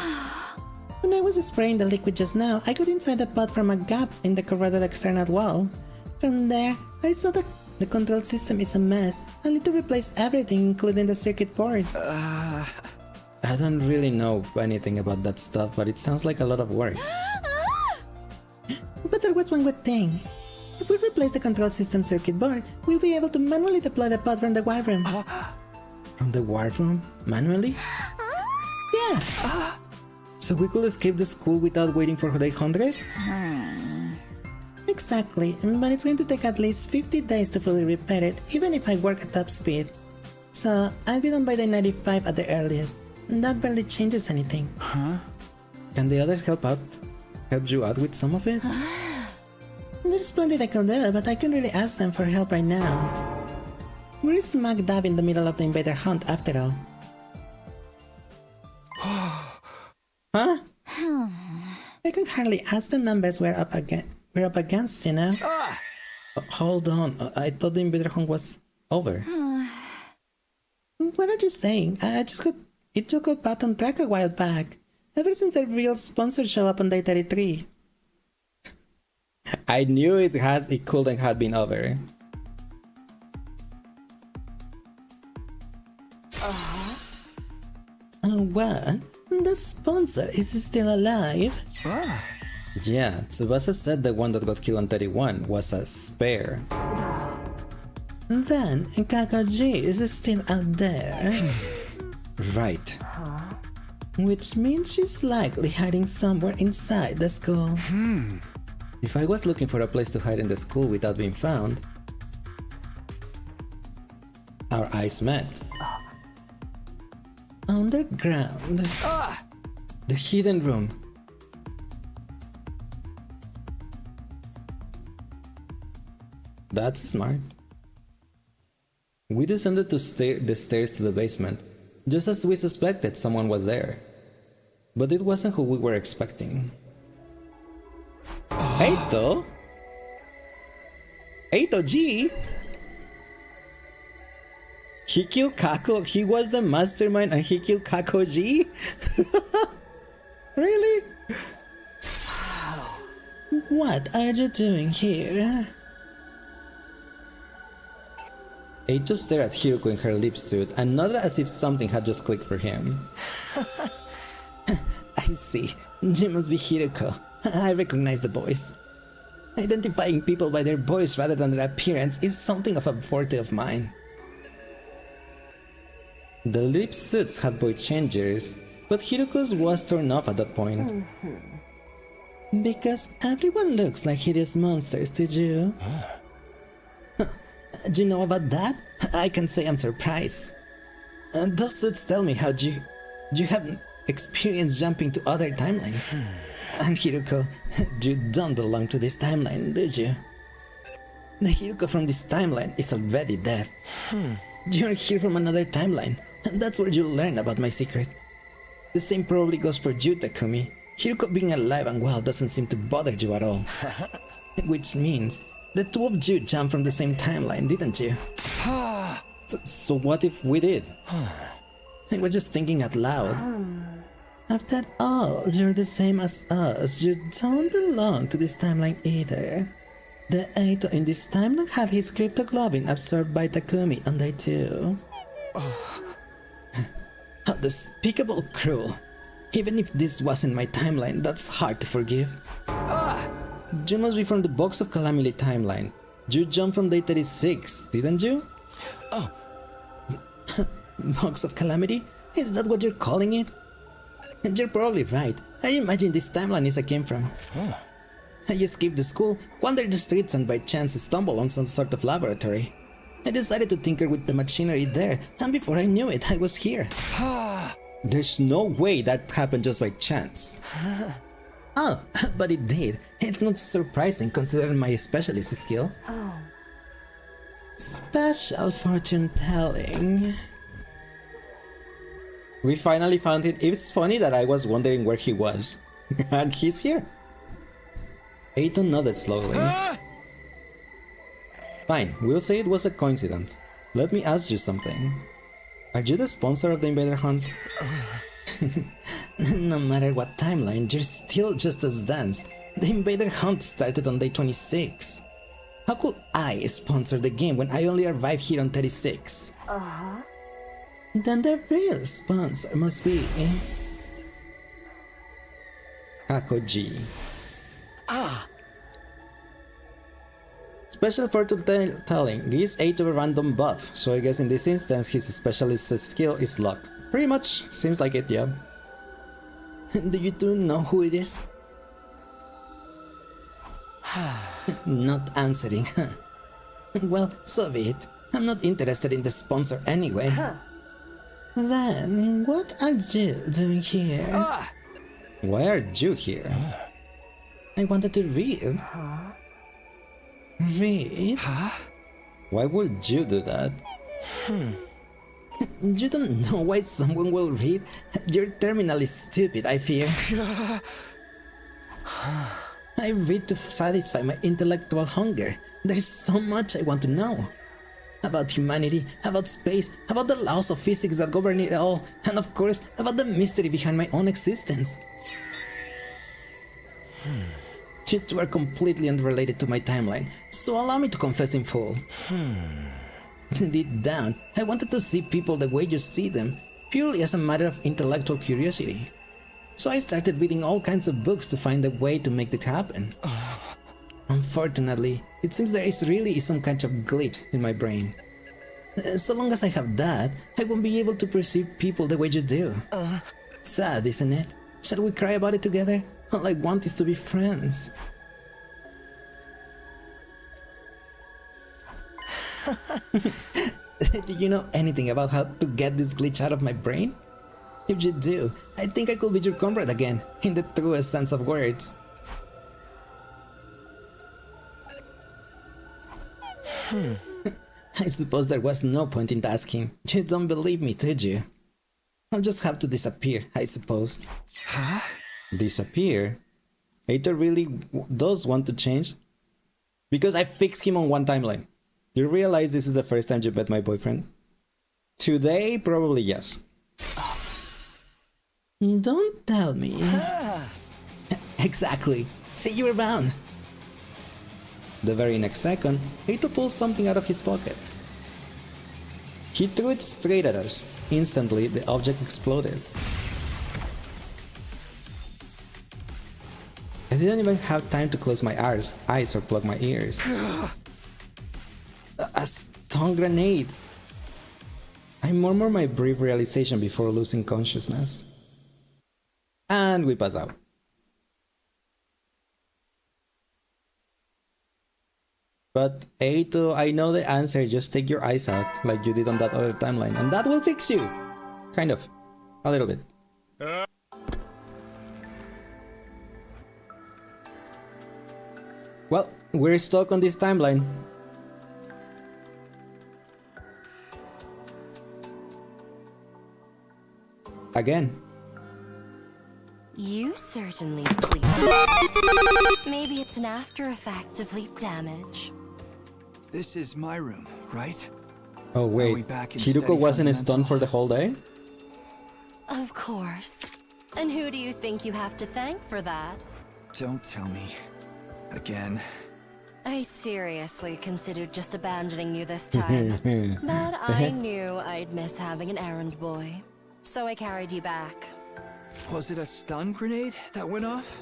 When I was spraying the liquid just now, I got inside the pod from a gap in the corroded external wall. From there, I saw that the control system is a mess. I'll need to replace everything including the circuit board. I don't really know anything about that stuff, but it sounds like a lot of work. But there was one good thing. If we replace the control system circuit board, we'll be able to manually deploy the pod from the war room. From the war room? Manually? Yeah! So we could escape the school without waiting for the 100? Exactly, but it's going to take at least 50 days to fully repair it, even if I work at top speed. So, I'll be done by the 95 at the earliest. That barely changes anything. Can the others help you out with some of it? There's plenty they can do, but I can't really ask them for help right now. We're smack dab in the middle of the invader hunt after all. Huh? I can hardly ask the members we're up against, you know? Hold on, I thought the invader hunt was over. What are you saying? It took a pat on track a while back. Ever since a real sponsor showed up on day 33. I knew it couldn't have been over. What? The sponsor is still alive? Yeah, Tsubasa said the one that got killed on 31 was a spare. Then Kakoji is still out there. Right. Which means she's likely hiding somewhere inside the school. If I was looking for a place to hide in the school without being found, our eyes met. Underground. The hidden room. That's smart. We descended to the stairs to the basement, just as we suspected someone was there. But it wasn't who we were expecting. Eito? Eito G? He killed Kako? He was the mastermind and he killed Kako G? Really? What are you doing here? Eito stared at Hiroko in her lip suit and nodded as if something had just clicked for him. I see. You must be Hiroko. I recognize the voice. Identifying people by their voice rather than their appearance is something of a forte of mine. The lip suits had voice changers, but Hiroko's was turned off at that point. Because everyone looks like hideous monsters to you. Do you know about that? I can say I'm surprised. Those suits tell me how you have experience jumping to other timelines. And Hiroko, you don't belong to this timeline, do you? The Hiroko from this timeline is already dead. You're here from another timeline, and that's where you'll learn about my secret. The same probably goes for you, Takumi. Hiroko being alive and well doesn't seem to bother you at all. Which means the two of you jumped from the same timeline, didn't you? So what if we did? I was just thinking out loud. After all, you're the same as us. You don't belong to this timeline either. The Eito in this timeline had his cryptoglobin absorbed by Takumi on day 2. How despicable cruel. Even if this wasn't my timeline, that's hard to forgive. You must be from the Box of Calamity timeline. You jumped from day 36, didn't you? Box of Calamity? Is that what you're calling it? You're probably right. I imagine this timeline is I came from. I escaped the school, wandered the streets and by chance stumbled on some sort of laboratory. I decided to tinker with the machinery there, and before I knew it, I was here. There's no way that happened just by chance. Oh, but it did. It's not surprising considering my specialist skill. Special fortune telling. We finally found it. It's funny that I was wondering where he was. And he's here. Eito nodded slowly. Fine, we'll say it was a coincidence. Let me ask you something. Are you the sponsor of the Invader Hunt? No matter what timeline, you're still just as dense. The Invader Hunt started on day 26. How could I sponsor the game when I only arrived here on 36? Then the real sponsor must be Kakoji. Special fortune telling gives Eito a random buff, so I guess in this instance his specialist skill is luck. Pretty much, seems like it, yeah. Do you two know who it is? Not answering. Well, so be it. I'm not interested in the sponsor anyway. Then, what are you doing here? Why are you here? I wanted to read. Read? Why would you do that? You don't know why someone will read? You're terminally stupid, I fear. I read to satisfy my intellectual hunger. There is so much I want to know. About humanity, about space, about the laws of physics that govern it all, and of course, about the mystery behind my own existence. You two are completely unrelated to my timeline, so allow me to confess in full. Deep down, I wanted to see people the way you see them. purely as a matter of intellectual curiosity. So I started reading all kinds of books to find a way to make it happen. Unfortunately, it seems there is really some kind of glitch in my brain. So long as I have that, I won't be able to perceive people the way you do. Sad, isn't it? Shall we cry about it together? All I want is to be friends. Do you know anything about how to get this glitch out of my brain? If you do, I think I could be your comrade again, in the truest sense of words. I suppose there was no point in asking. You don't believe me, did you? I'll just have to disappear, I suppose. Huh? Disappear? Aito really does want to change? Because I fixed him on one timeline. You realize this is the first time you met my boyfriend? Today, probably yes. Don't tell me. Exactly. See you around. The very next second, Aito pulls something out of his pocket. He threw it straight at us. Instantly, the object exploded. I didn't even have time to close my eyes or plug my ears. A stun grenade! I murmur my brief realization before losing consciousness. And we pass out. But Aito, I know the answer, just take your eyes out like you did on that other timeline and that will fix you! Kind of. A little bit. Well, we're stuck on this timeline. Again. You certainly sleep. Maybe it's an after effect of leap damage. This is my room, right? Oh wait, Hiruko wasn't stunned for the whole day? Of course. And who do you think you have to thank for that? Don't tell me. Again. I seriously considered just abandoning you this time. But I knew I'd miss having an errand boy. So I carried you back. Was it a stun grenade that went off?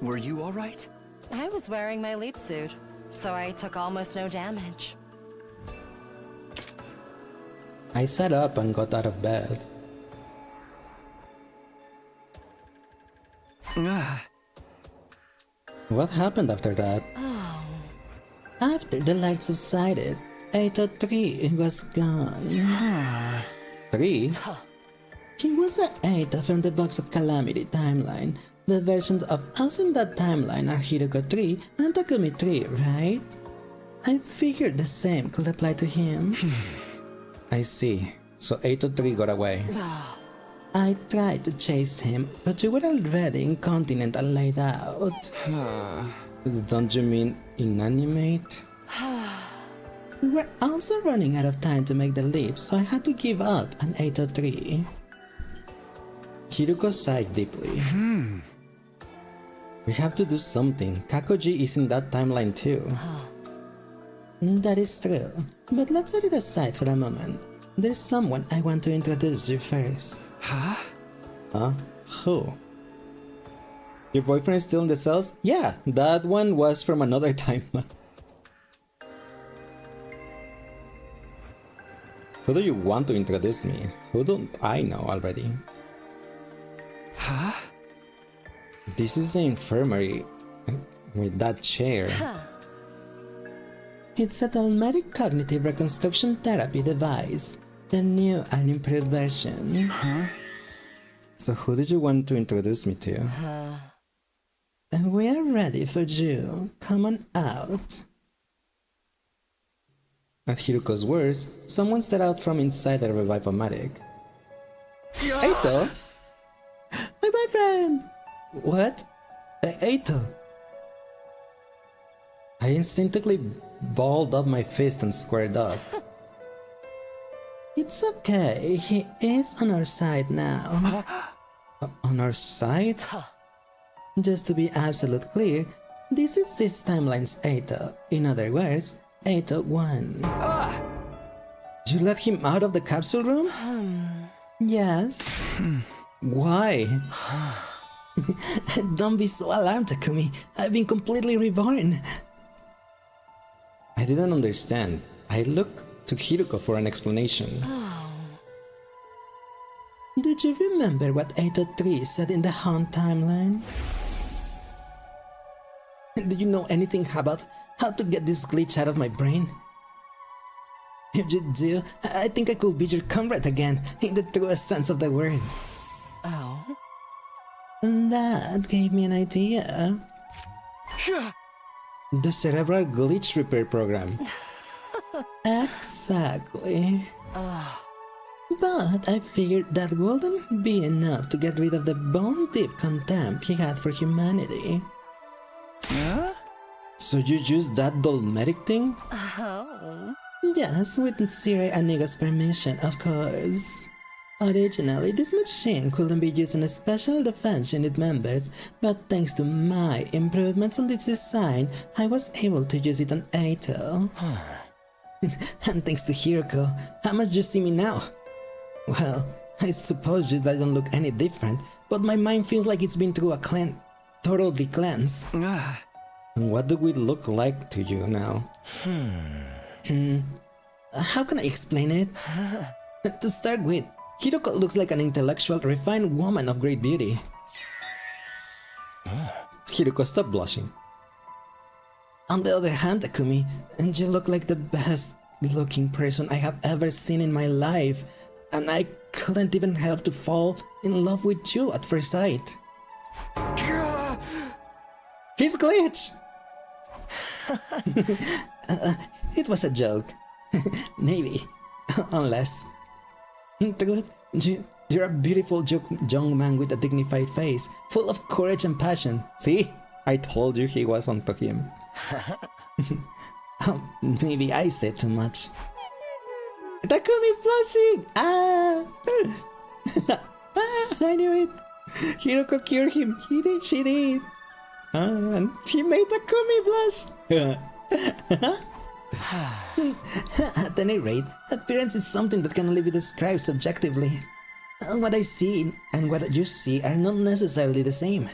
Were you alright? I was wearing my leap suit, so I took almost no damage. I sat up and got out of bed. What happened after that? Oh. After the light subsided, Aito 3 was gone. 3? He was the Aito from the Box of Calamity timeline. The versions of us in that timeline are Hiruko 3 and Takumi 3, right? I figured the same could apply to him. I see. So Aito 3 got away. I tried to chase him, but you were already incontinent and laid out. Don't you mean inanimate? We were also running out of time to make the leap, so I had to give up on 803. Hiruko sighed deeply. We have to do something. Kakoji is in that timeline too. That is true, but let's set it aside for a moment. There's someone I want to introduce you first. Huh? Huh? Who? Your boyfriend is still in the cells? Yeah, that one was from another timeline. Who do you want to introduce me? Who don't I know already? Huh? This is the infirmary with that chair. It's a Dalmatic cognitive reconstruction therapy device. The new and improved version. So who did you want to introduce me to? We are ready for you. Come on out. At Hiruko's words, someone stepped out from inside the revive-o-matic. Aito? My boyfriend! What? Aito? I instinctively balled up my fist and squared up. It's okay, he is on our side now. On our side? Just to be absolutely clear, this is this timeline's Aito. In other words, Aito 1. You let him out of the capsule room? Yes. Why? Don't be so alarmed, Takumi. I've been completely reborn. I didn't understand. I looked to Hiruko for an explanation. Did you remember what 803 said in the Haunt timeline? Do you know anything about how to get this glitch out of my brain? If you do, I think I could be your comrade again, in the truest sense of the word. Oh? And that gave me an idea. The cerebral glitch repair program. Exactly. But I figured that wouldn't be enough to get rid of the bone-deep contempt he had for humanity. So you used that dolomitic thing? Oh. Yes, with Sire Aniga's permission, of course. Originally, this machine couldn't be used on special defense unit members, but thanks to my improvements on its design, I was able to use it on Aito. And thanks to Hiroko, how much you see me now? Well, I suppose I don't look any different, but my mind feels like it's been through a total cleanse. And what do we look like to you now? How can I explain it? To start with, Hiroko looks like an intellectual, refined woman of great beauty. Hiroko, stop blushing. On the other hand, Takumi, you look like the best looking person I have ever seen in my life, and I couldn't even help to fall in love with you at first sight. He's glitch! It was a joke. Maybe. Unless. In truth, you're a beautiful young man with a dignified face, full of courage and passion. See? I told you he was onto him. Maybe I said too much. Takumi's blushing! I knew it! Hiroko cured him. He did, she did. And he made Takumi blush. At any rate, appearance is something that can only be described subjectively. What I see and what you see are not necessarily the same.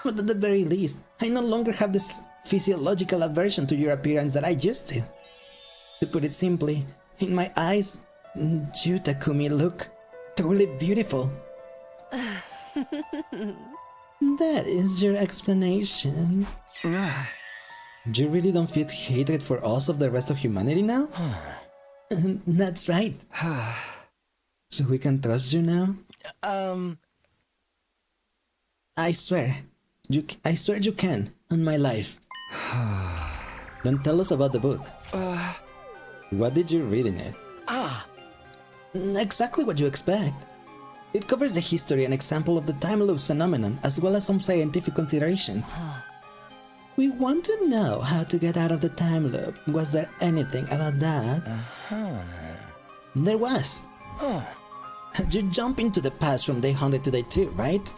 But at the very least, I no longer have this physiological aversion to your appearance that I used to. To put it simply, in my eyes, you, Takumi, look truly beautiful. That is your explanation. You really don't feel hatred for us of the rest of humanity now? That's right. So we can trust you now? I swear you can, on my life. Then tell us about the book. What did you read in it? Exactly what you expect. It covers the history and example of the time loops phenomenon, as well as some scientific considerations. We want to know how to get out of the time loop. Was there anything about that? There was. You jump into the past from day 100 to day 2, right?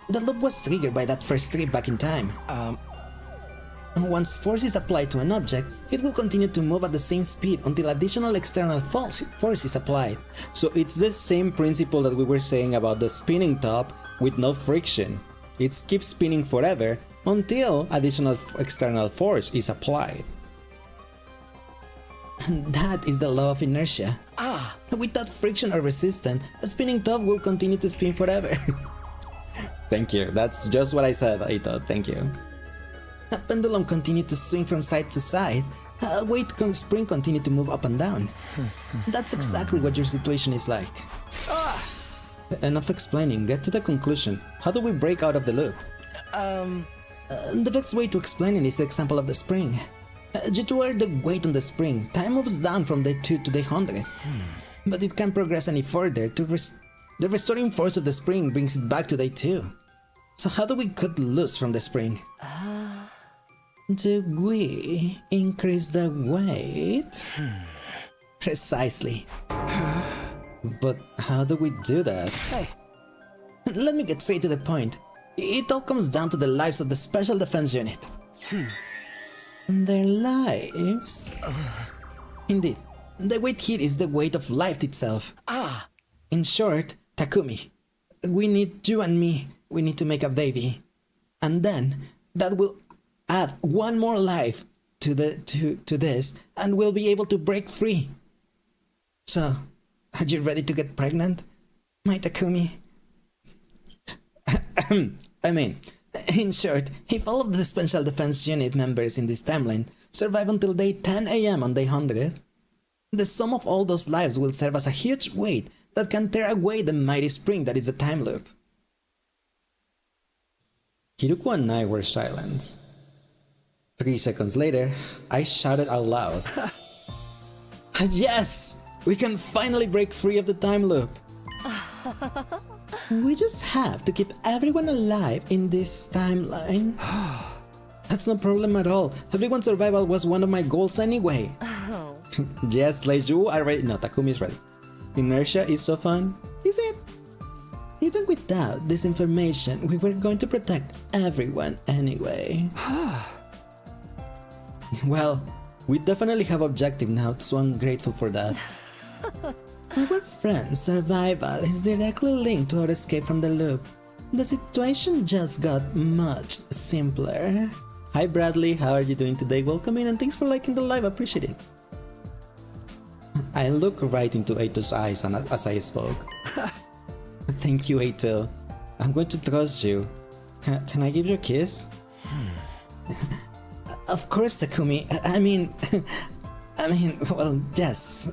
The loop was triggered by that first trip back in time. Once force is applied to an object, it will continue to move at the same speed until additional external force is applied. So it's the same principle that we were saying about the spinning top with no friction. It keeps spinning forever until additional external force is applied. That is the law of inertia. Without friction or resistance, a spinning top will continue to spin forever. Thank you. That's just what I said, I thought. Thank you. A pendulum continued to swing from side to side. A weight spring continued to move up and down. That's exactly what your situation is like. Enough explaining. Get to the conclusion. How do we break out of the loop? The best way to explain it is the example of the spring. Due to where the weight on the spring, time moves down from day 2 to day 100. But it can't progress any further. The restoring force of the spring brings it back to day 2. So how do we cut loose from the spring? Do we increase the weight? Precisely. But how do we do that? Hey, let me get straight to the point. It all comes down to the lives of the Special Defense Unit. Their lives? Indeed. The weight here is the weight of life itself. In short, Takumi, we need you and me. We need to make a baby. And then that will add one more life to this, and we'll be able to break free. So, are you ready to get pregnant, my Takumi? I mean, in short, if all of the Special Defense Unit members in this timeline survive until day 10 AM on day 100, the sum of all those lives will serve as a huge weight that can tear away the mighty spring that is the time loop. Kiruko and I were silent. 3 seconds later, I shouted out loud. Yes! We can finally break free of the time loop! We just have to keep everyone alive in this timeline. That's no problem at all. Everyone's survival was one of my goals anyway. Oh. Yes, like you are ready. No, Takumi is ready. Inertia is so fun. Is it? Even without this information, we were going to protect everyone anyway. Well, we definitely have objective now, so I'm grateful for that. Our friend's survival is directly linked to our escape from the loop. The situation just got much simpler. Hi Bradley, how are you doing today? Welcome in and thanks for liking the live, appreciate it. I looked right into Eito's eyes as I spoke. Thank you, Eito. I'm going to trust you. Can I give you a kiss? Of course, Takumi. I mean, well, yes.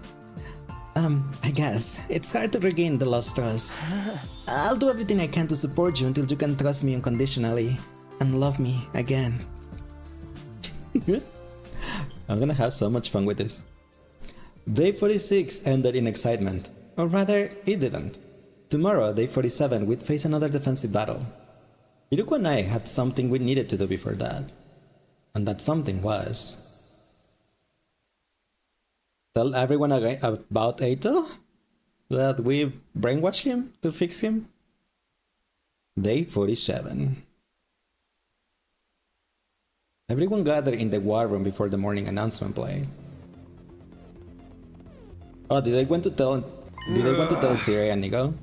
I guess. It's hard to regain the lost trust. I'll do everything I can to support you until you can trust me unconditionally and love me again. I'm gonna have so much fun with this. Day 46 ended in excitement. Or rather, it didn't. Tomorrow, day 47, we'd face another defensive battle. Iruko and I had something we needed to do before that. And that something was... tell everyone about Eito? That we brainwash him to fix him? Day 47. Everyone gathered in the war room before the morning announcement played. Oh, did I want to tell Siri and Nico?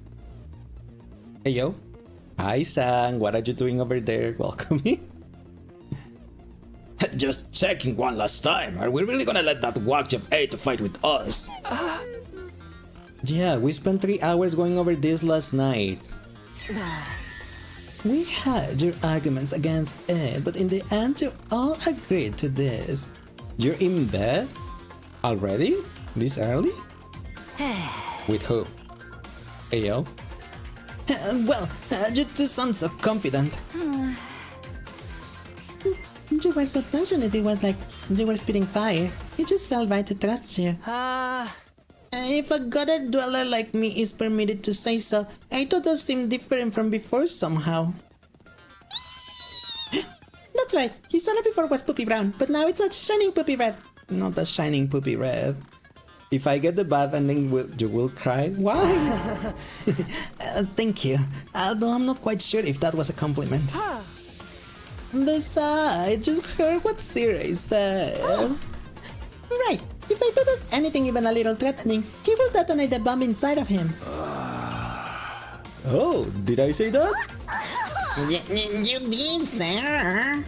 Hey yo. Hi Sang, what are you doing over there? Welcome me. Just checking one last time. Are we really gonna let that watch of Eito fight with us? Yeah, we spent 3 hours going over this last night. We heard your arguments against it, but in the end you all agreed to this. You're in bed? Already? This early? With who? Ayo? Well, you two sound so confident. You were so passionate, it was like you were spitting fire. It just felt right to trust you. If a guarded dweller like me is permitted to say so, Eito does seem different from before somehow. That's right, his aura before was poopy brown, but now it's a shining poopy red. Not a shining poopy red. If I get the bad ending, you will cry? Why? Thank you, although I'm not quite sure if that was a compliment. Besides, you heard what Siri said. Right, if Eito does anything even a little threatening, he will detonate the bomb inside of him. Oh, did I say that? You did, sir.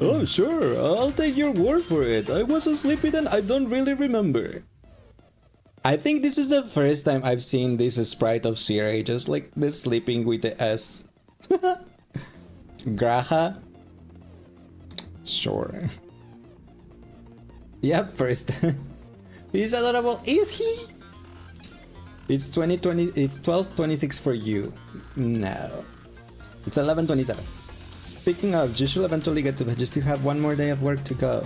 Oh, sure, I'll take your word for it. I was so sleepy then I don't really remember. I think this is the first time I've seen this sprite of Siri, just like the sleeping with the S. Graha? Sure. Yep, first. He's adorable. Is he? It's 2020. It's 12:26 for you. No. It's 11:27. Speaking of, you should eventually get to bed. You still have one more day of work to go.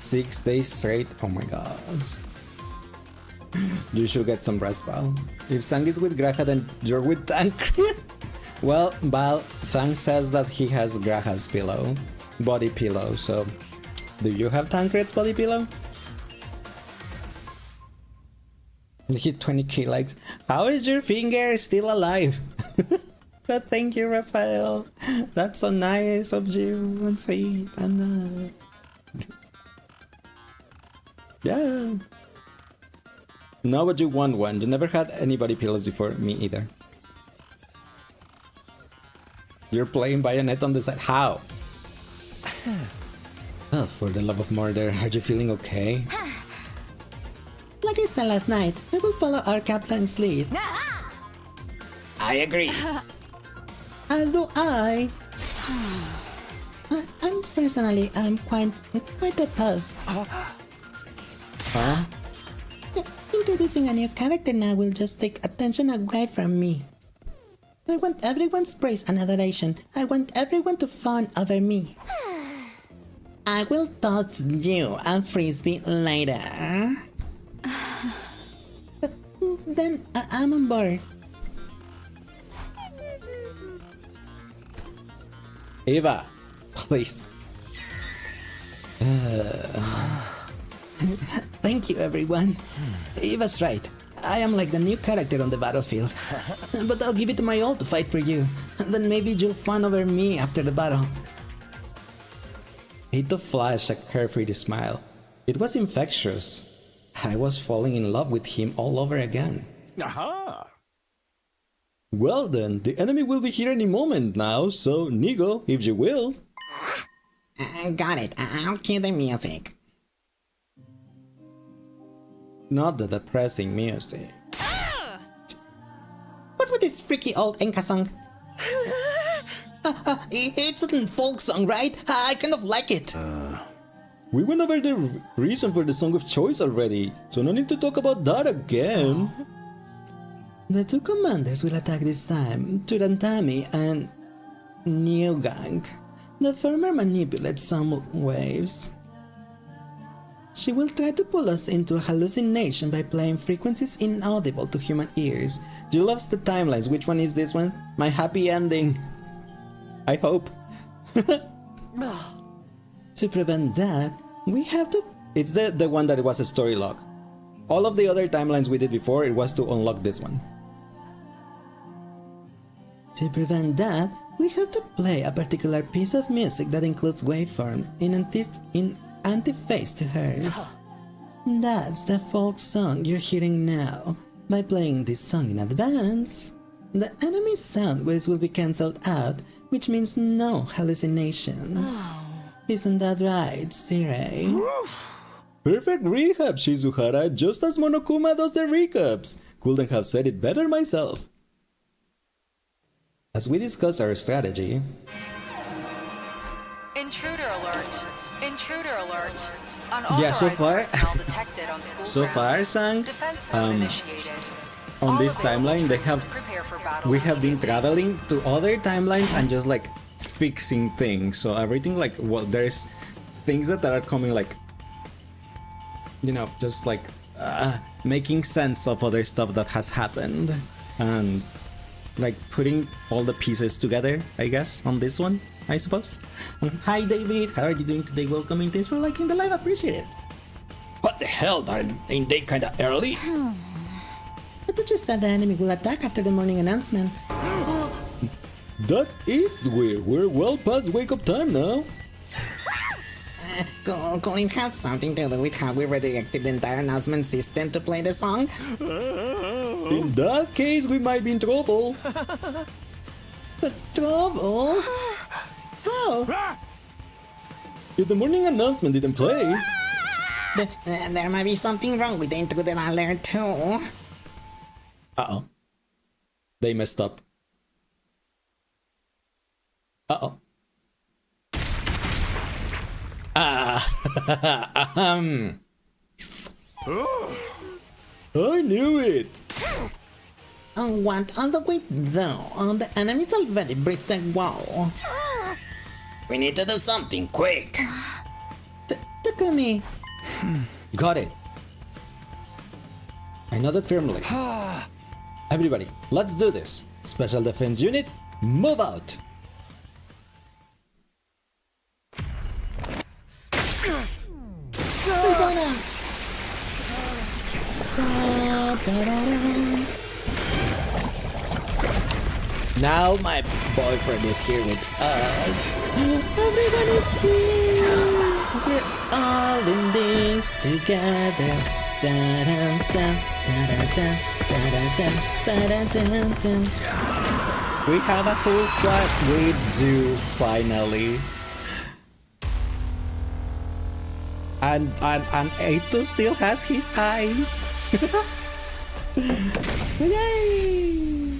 6 days straight. Oh my gosh. You should get some rest, Val. If Sang is with Graha, then you're with Tancred. Well, Val, Sang says that he has Graha's body pillow, so do you have Tancred's body pillow? You hit 20k likes. How is your finger still alive? But thank you, Raphael. That's so nice of you and sweet and yeah. No, but you want one. You never had anybody pillars before. Me either. You're playing Bayonet on the side. How? Oh, for the love of murder, are you feeling okay? Like I said last night, I will follow our captain's lead. I agree. As do I. I'm personally, I'm quite opposed. Huh? Introducing a new character now will just take attention away from me. I want everyone's praise and adoration. I want everyone to fawn over me. I will toss you a frisbee later. Then I'm on board. Eva, please. Thank you, everyone. Eva's right. I am like the new character on the battlefield. But I'll give it my all to fight for you. Then maybe you'll fawn over me after the battle. Ito flashed a carefree smile. It was infectious. I was falling in love with him all over again. Aha! Well then, the enemy will be here any moment now, so Nigo, if you will. Got it. I'll cue the music. Not the depressing music. What's with this freaky old Enka song? It's a folk song, right? I kind of like it. We went over the reason for the song of choice already, so no need to talk about that again. The two commanders will attack this time, Turantami and Newgang. The former manipulates some waves. She will try to pull us into a hallucination by playing frequencies inaudible to human ears. You loves the timelines. Which one is this one? My happy ending. I hope. To prevent that, we have to... It's the one that was a story log. All of the other timelines we did before, it was to unlock this one. To prevent that, we have to play a particular piece of music that includes waveform in antiphase to hers. That's the folk song you're hearing now. By playing this song in advance, the enemy's sound waves will be cancelled out, which means no hallucinations. Isn't that right, Sirei? Perfect recap, Shizuhara, just as Monokuma does the recaps. Couldn't have said it better myself. As we discuss our strategy... Intruder alert. Intruder alert. Yeah, so far... detected on school so far, Sang, on this timeline, we have been traveling to other timelines and just like fixing things. So everything like, well, there's things that are coming like, you know, just like making sense of other stuff that has happened and like putting all the pieces together, I guess, on this one, I suppose. Hi David, how are you doing today? Welcome, thanks for liking the live, appreciate it. What the hell, ain't they kinda early? I thought you said the enemy will attack after the morning announcement. That is weird, we're well past wake up time now. Could it have something to do with how we redirected the entire announcement system to play the song? In that case, we might be in trouble. Trouble? How? If the morning announcement didn't play... There might be something wrong with the intruder alert too. Uh-oh. They messed up. Uh-oh. I knew it! What all the way though? The enemy's already breached the wall. We need to do something, quick! Takumi! Got it. I know that firmly. Everybody, let's do this. Special Defense Unit, move out! Persona! Now my boyfriend is here with us. Everyone is here! We're all in this together. Dun, dun, dun, dun, dun, dun, dun, dun, dun, dun. We have a full squad. We do, finally. And Aito still has his eyes. Yay!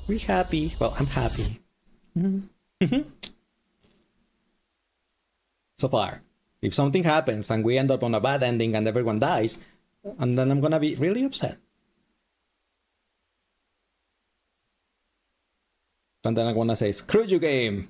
We happy. Well, I'm happy. So far. If something happens and we end up on a bad ending and everyone dies, and then I'm gonna be really upset. And then I'm gonna say, screw you, game!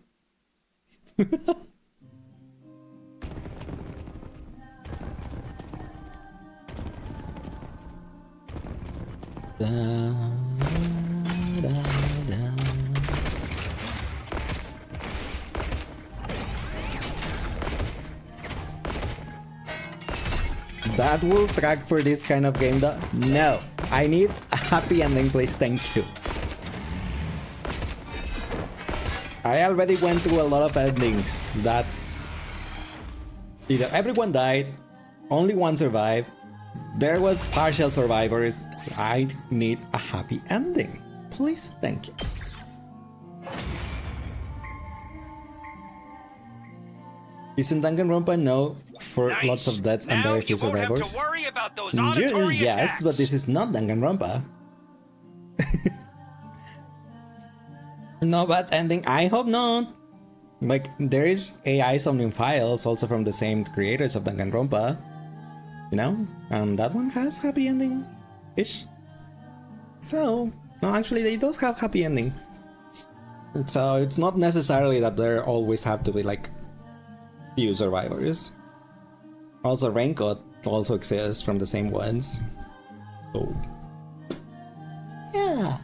That will track for this kind of game though? No. I need a happy ending, please, thank you. I already went through a lot of endings that either everyone died, only one survived, there was partial survivors. I need a happy ending. Please, thank you. Isn't Danganronpa known for lots of deaths and very few survivors? Yes, but this is not Danganronpa. No bad ending, I hope not. Like, there is AI summoning files also from the same creators of Danganronpa. You know? And that one has happy ending-ish. So, no, actually they does have happy ending. So it's not necessarily that there always have to be like few survivors. Also Raincoat also exists from the same ones. So yeah.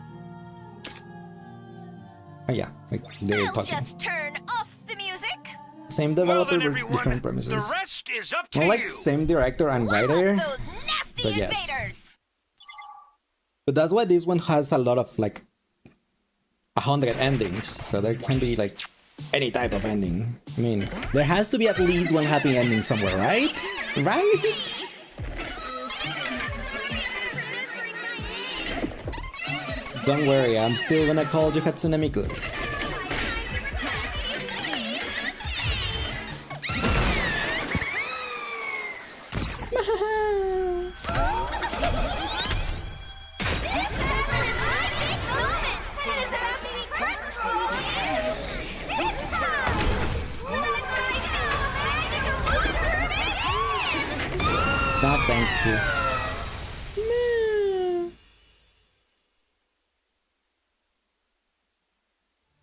Oh yeah, like they're talking. Just turn off the music. Same developer with different premises. The rest is up to More like you. same director and writer. Those nasty But yes. invaders. But that's why this one has a lot of like 100 endings. So there can be like any type of ending. I mean, there has to be at least one happy ending somewhere, right? Right? Don't worry, I'm still gonna call you Hatsune Miku. No, thank you. No.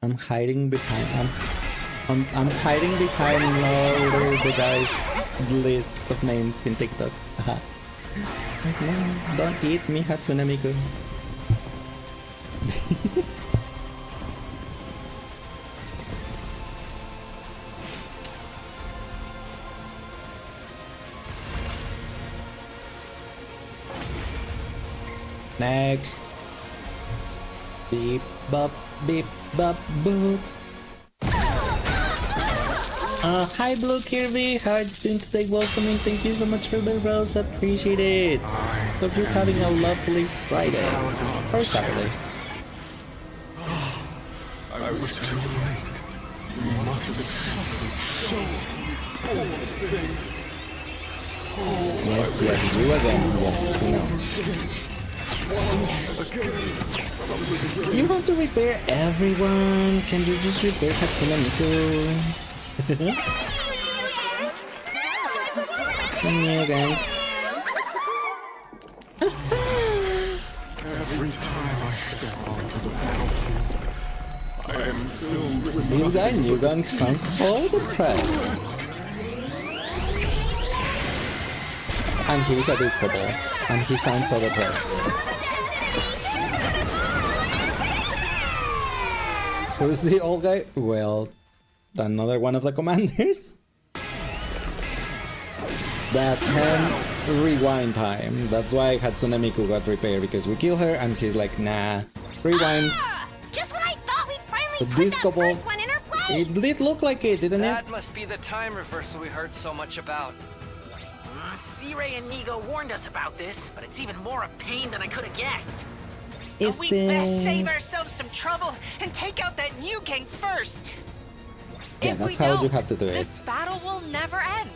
I'm hiding behind. I'm hiding behind all the guys' list of names in TikTok. No, don't hit me, Hatsune Miku. Next. Beep bop boop. Hi Blue Kirby, how it's been today? Welcoming, thank you so much for the rose, appreciate it. Hope you're having a lovely Friday or Saturday. I was too late. You must have suffered so poor thing. Yes, yes, you again. Yes, we know. Once again. You want to repair everyone? Can you just repair Hatsune Miku? Again. Every time I step onto the battlefield, I am filled with This guy Newgang sounds so depressed. And he's a disco ball, and he sounds so depressed. Who's the old guy? Well, another one of the commanders. That 10 rewind time. That's why Hatsune Miku got repaired, because we kill her and he's like, nah, rewind. Just when I thought we'd finally The put disco that ball. first one in her place. It did look like it, didn't it? That must be the time reversal we heard so much about. C-Ray and Nigo warned us about this, but it's even more a pain than I could have guessed. Is We best it- save ourselves some trouble and take out that new gang first. Yeah, If that's we how you don't, have to do it. this battle will never end.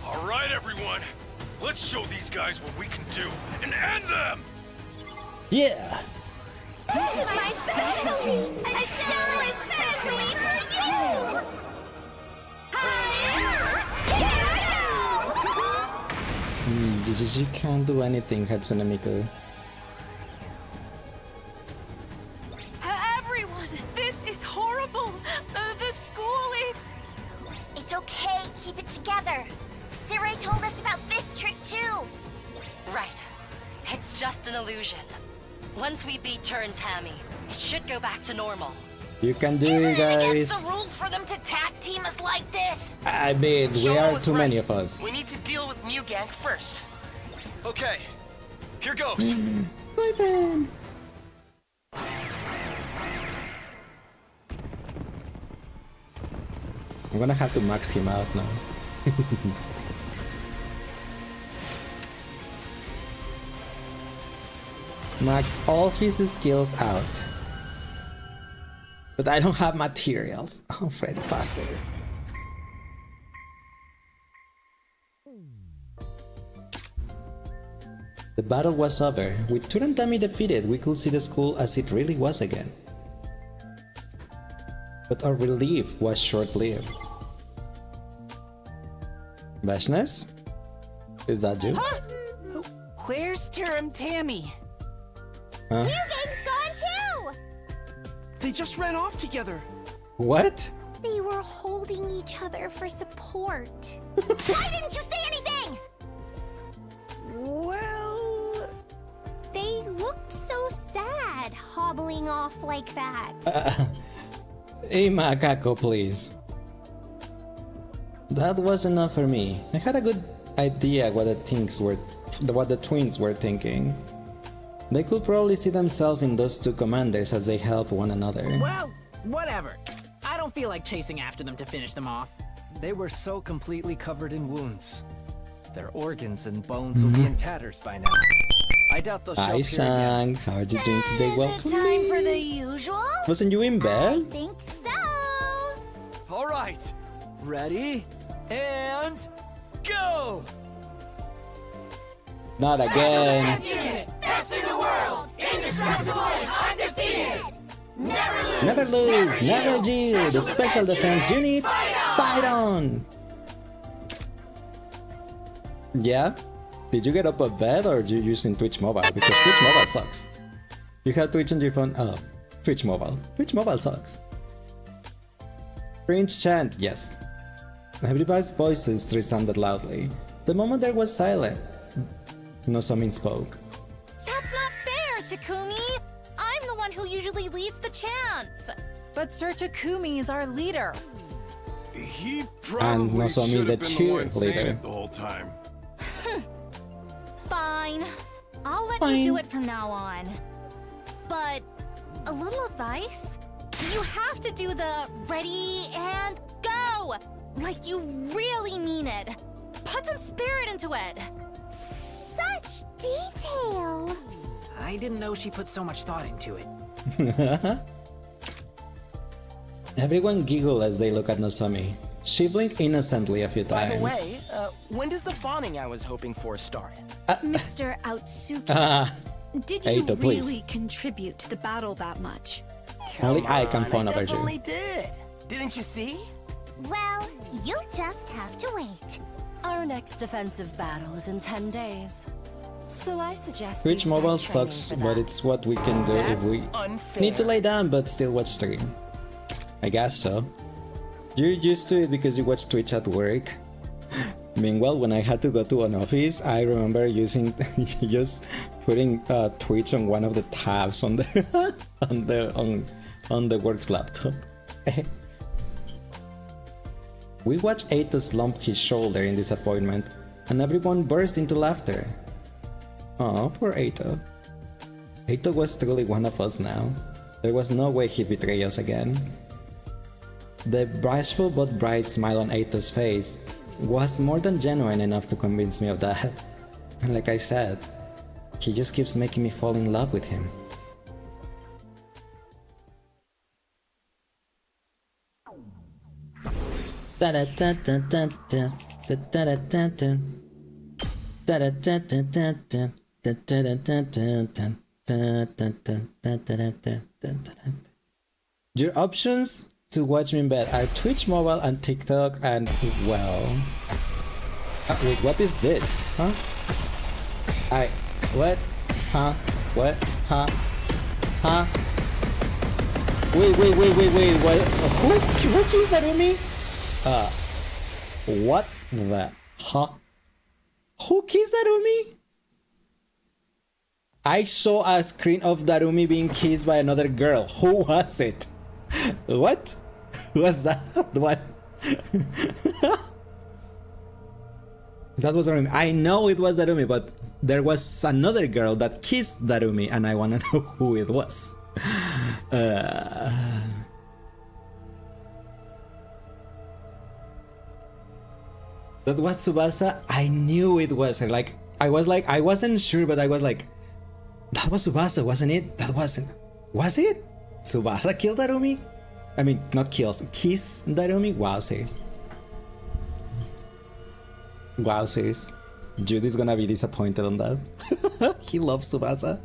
All right, everyone. Let's show these guys what we can do and end them! Yeah! This is my specialty! A show especially for you! You can't do anything, Hatsune Miku. Everyone, this is horrible. The school is... It's okay, keep it together. Siray told us about this trick too. Right. It's just an illusion. Once we beat Tur and Tammy, it should go back to normal. You can do Isn't it, it guys. against the rules for them to tag team us like this? I mean, we Shaw are was too right. many of us. We need to deal with New Gang first. Okay, here goes. Boyfriend! I'm gonna have to max him out now. Max all his skills out. But I don't have materials. Oh, Freddy Fazbear. The battle was over. With Tur and Tammy defeated, we could see the school as it really was again. But our relief was short-lived. Vashness? Is that you? Where's Tur and Tammy? Huh? Gang's gone too! They just ran off together. What? They were holding each other for support. Why didn't you say anything? Well... They looked so sad, hobbling off like that. Hey Macaco, please. That was enough for me. I had a good idea what the twins were thinking. They could probably see themselves in those two commanders as they help one another. Well, whatever. I don't feel like chasing after them to finish them off. They were so completely covered in wounds. Their organs and bones will be in tatters by now. I doubt they'll show up Hi here Sang, again. how are you doing today? Is it Welcome. time for the usual? Wasn't you in I bed? think so. All right, ready and go! Not again. Best in the world! Indestructible and undefeated! Never lose, never yield. The special defense unit, fight on! Yeah? Did you get up of bed or are you using Twitch Mobile? Because Twitch Mobile sucks. You have Twitch on your phone? Oh, Twitch Mobile. Twitch Mobile sucks. Fringe chant, yes. Everybody's voices resounded loudly. The moment there was silence, Nozomin spoke. That's not fair, Takumi! I'm the one who usually leads the chants! But Sir Takumi is our leader. He probably Nozomi should the have been the one saying cheerleader. it the whole time. Fine. I'll let you do it from now on. But a little advice? You have to do the ready and go! Like you really mean it. Put some spirit into it. Such detail. I didn't know she put so much thought into it. Everyone giggled as they look at Nozomi. She blinked innocently a few By times. the way, when does the bawning I was hoping for start? Mr. Outsuki, Did you Eito, really please. contribute to the battle that much? Only I can on, phone I over definitely you. did. Didn't you see? Well, you'll just have to wait. Our next defensive battle is in 10 days. So I suggest Twitch you start Mobile training sucks, for but that. it's what we can do if That's we unfair. need to lay down but still watch stream. I guess so. You're used to it because you watch Twitch at work. Meanwhile, when I had to go to an office, I remember using just putting Twitch on one of the tabs on the on the work's laptop. We watched Eito slump his shoulder in disappointment, and everyone burst into laughter. Oh, poor Eito. Eito was truly one of us now. There was no way he'd betray us again. The bashful but bright smile on Eito's face was more than genuine enough to convince me of that. And like I said, he just keeps making me fall in love with him. Your options to watch me in bed are Twitch Mobile and TikTok, and well... wait, what is this? Huh? What? Huh? What? Huh? Huh? Wait, what? Who keys Darumi? What the? Huh? Who keys Darumi? I saw a screen of Darumi being kissed by another girl. Who was it? What? Who was that? What? That was Darumi. I know it was Darumi, but there was another girl that kissed Darumi, and I wanna know who it was. That was Tsubasa. I knew it was her. I wasn't sure, but I was like, that was Tsubasa, wasn't it? That wasn't. Was it? Tsubasa killed Darumi? I mean, not kills, kiss Darumi? Wow, serious. Wow, serious. Judy's gonna be disappointed on that. He loves Tsubasa.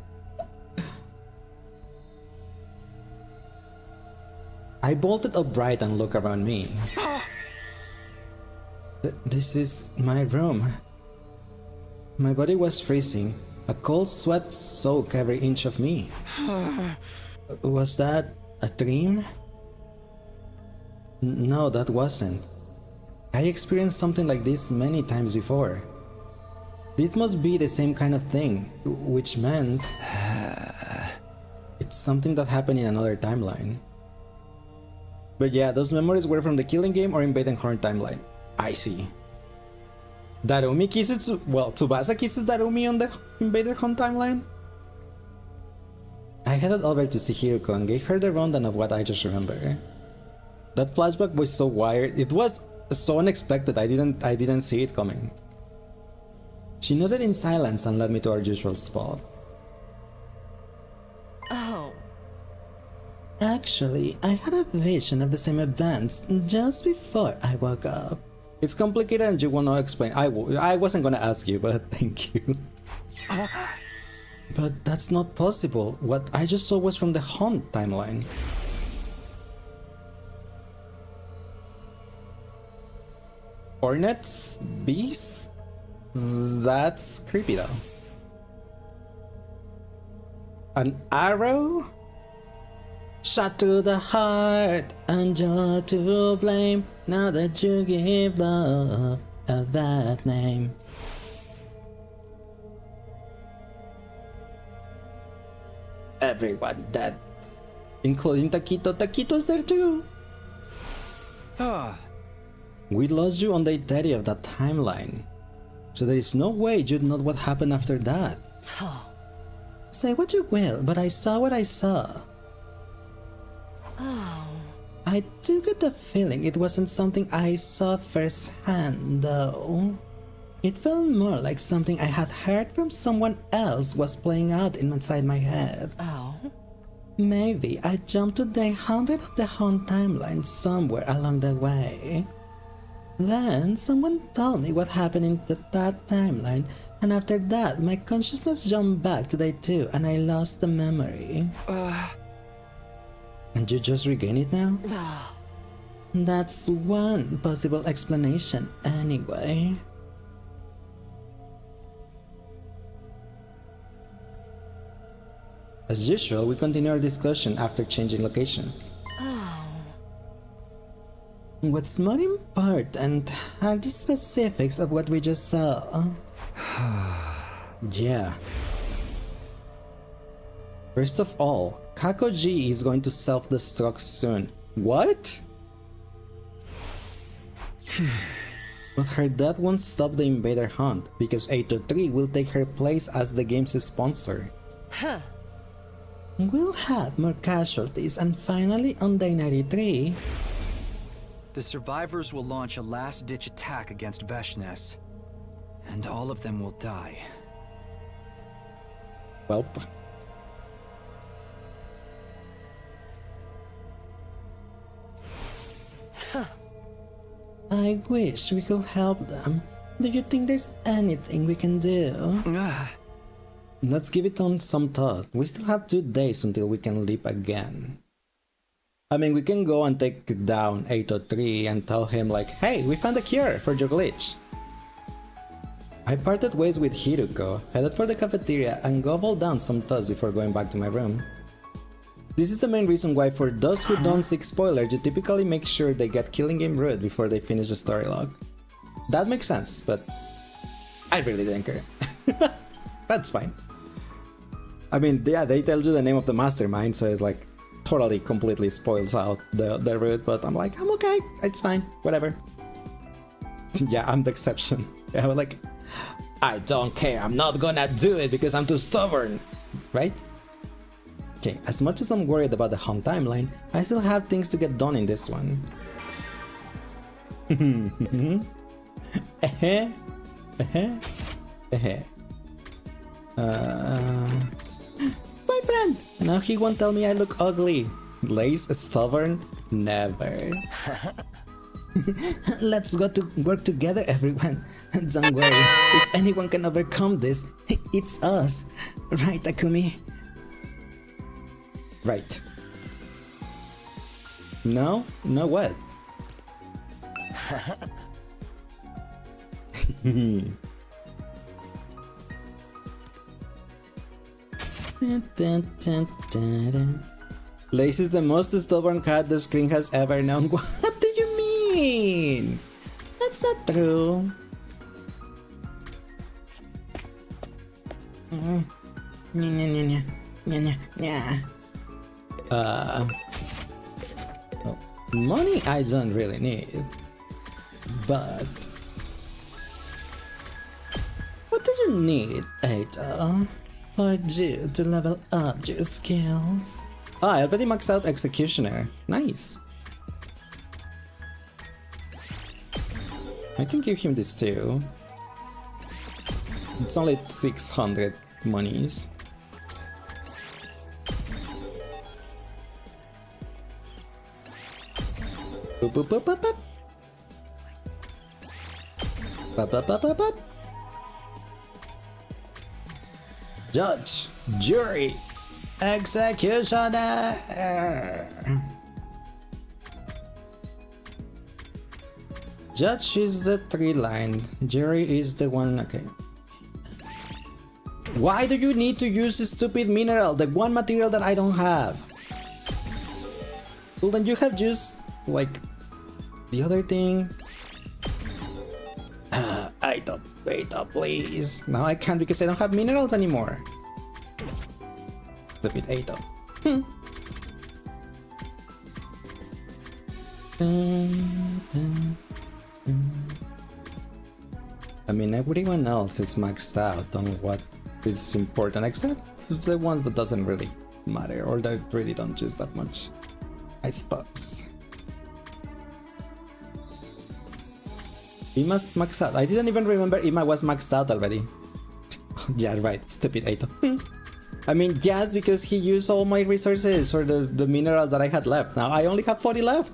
I bolted upright and looked around me. This is my room. My body was freezing. A cold sweat soaked every inch of me. Was that a dream? No, that wasn't. I experienced something like this many times before. This must be the same kind of thing, which meant it's something that happened in another timeline. But yeah, those memories were from the Killing Game or Invade and Horn timeline. I see. Darumi kisses, well, Tsubasa kisses Darumi on the Invader Hunt timeline? I headed over to see Hiruko and gave her the rundown of what I just remember. That flashback was so wired, it was so unexpected, I didn't see it coming. She nodded in silence and led me to our usual spot. Oh. Actually, I had a vision of the same events just before I woke up. It's complicated and you will not explain. I wasn't gonna ask you, but thank you. But that's not possible. What I just saw was from the Hunt timeline. Hornets? Bees? That's creepy though. An arrow? Shot to the heart and you're to blame. Now that you give love a bad name. Everyone dead. Including Taquito. Taquito's there too. We lost you on day 30 of that timeline. So there is no way you'd know what happened after that. Say what you will, but I saw what I saw. Oh. I do get the feeling it wasn't something I saw firsthand, though. It felt more like something I had heard from someone else was playing out inside my head. Oh. Maybe I jumped to day 100 of the Hunt timeline somewhere along the way. Then someone told me what happened in that timeline, and after that my consciousness jumped back to day 2 and I lost the memory. And you just regain it now? That's one possible explanation anyway. As usual, we continue our discussion after changing locations. What's more important are the specifics of what we just saw. Yeah. First of all, Kakoji is going to self-destruct soon. What? But her death won't stop the Invader Hunt, because 823 will take her place as the game's sponsor. We'll have more casualties, and finally on day 93, The survivors will launch a last-ditch attack against Veshness, and all of them will die. Welp. I wish we could help them. Do you think there's anything we can do? Let's give it on some thought. We still have 2 days until we can leap again. I mean, we can go and take down 803 and tell him like, hey, we found a cure for your glitch. I parted ways with Hiruko, headed for the cafeteria and gobbled down some toast before going back to my room. This is the main reason why for those who don't seek spoilers, you typically make sure they get Killing Game root before they finish the story log. That makes sense, but I really didn't care. That's fine. I mean, yeah, they tell you the name of the mastermind, so it's like totally completely spoils out the root, but I'm like, I'm okay, it's fine, whatever. Yeah, I'm the exception. Yeah, I was like, I don't care, I'm not gonna do it because I'm too stubborn, right? Okay, as much as I'm worried about the hunt timeline, I still have things to get done in this one. Boyfriend! Now he won't tell me I look ugly. Lace stubborn? Never. Let's go to work together, everyone. Don't worry, if anyone can overcome this, it's us. Right, Takumi? Right. No? No what? Lace is the most stubborn cat the screen has ever known. What do you mean? That's not true. Money I don't really need, but what do you need, Ada, for you to level up your skills? Ah, I already maxed out Executioner. Nice. I can give him this too. It's only 600 monies. Boop, boop, boop, boop, boop. Boop, boop, boop, boop, boop. Judge, jury, executioner. Judge is the 3-line, jury is the one. Okay. Why do you need to use this stupid mineral, the one material that I don't have? Well, then you have used like the other thing. I don't wait up, please. Now I can't because I don't have minerals anymore. Stupid Ato. I mean, everyone else is maxed out on what is important, except the ones that doesn't really matter or that really don't use that much, I suppose. Ima's maxed out. I didn't even remember Ima was maxed out already. Yeah, right. Stupid Ato. I mean, yes, because he used all my resources for the minerals that I had left. Now I only have 40 left.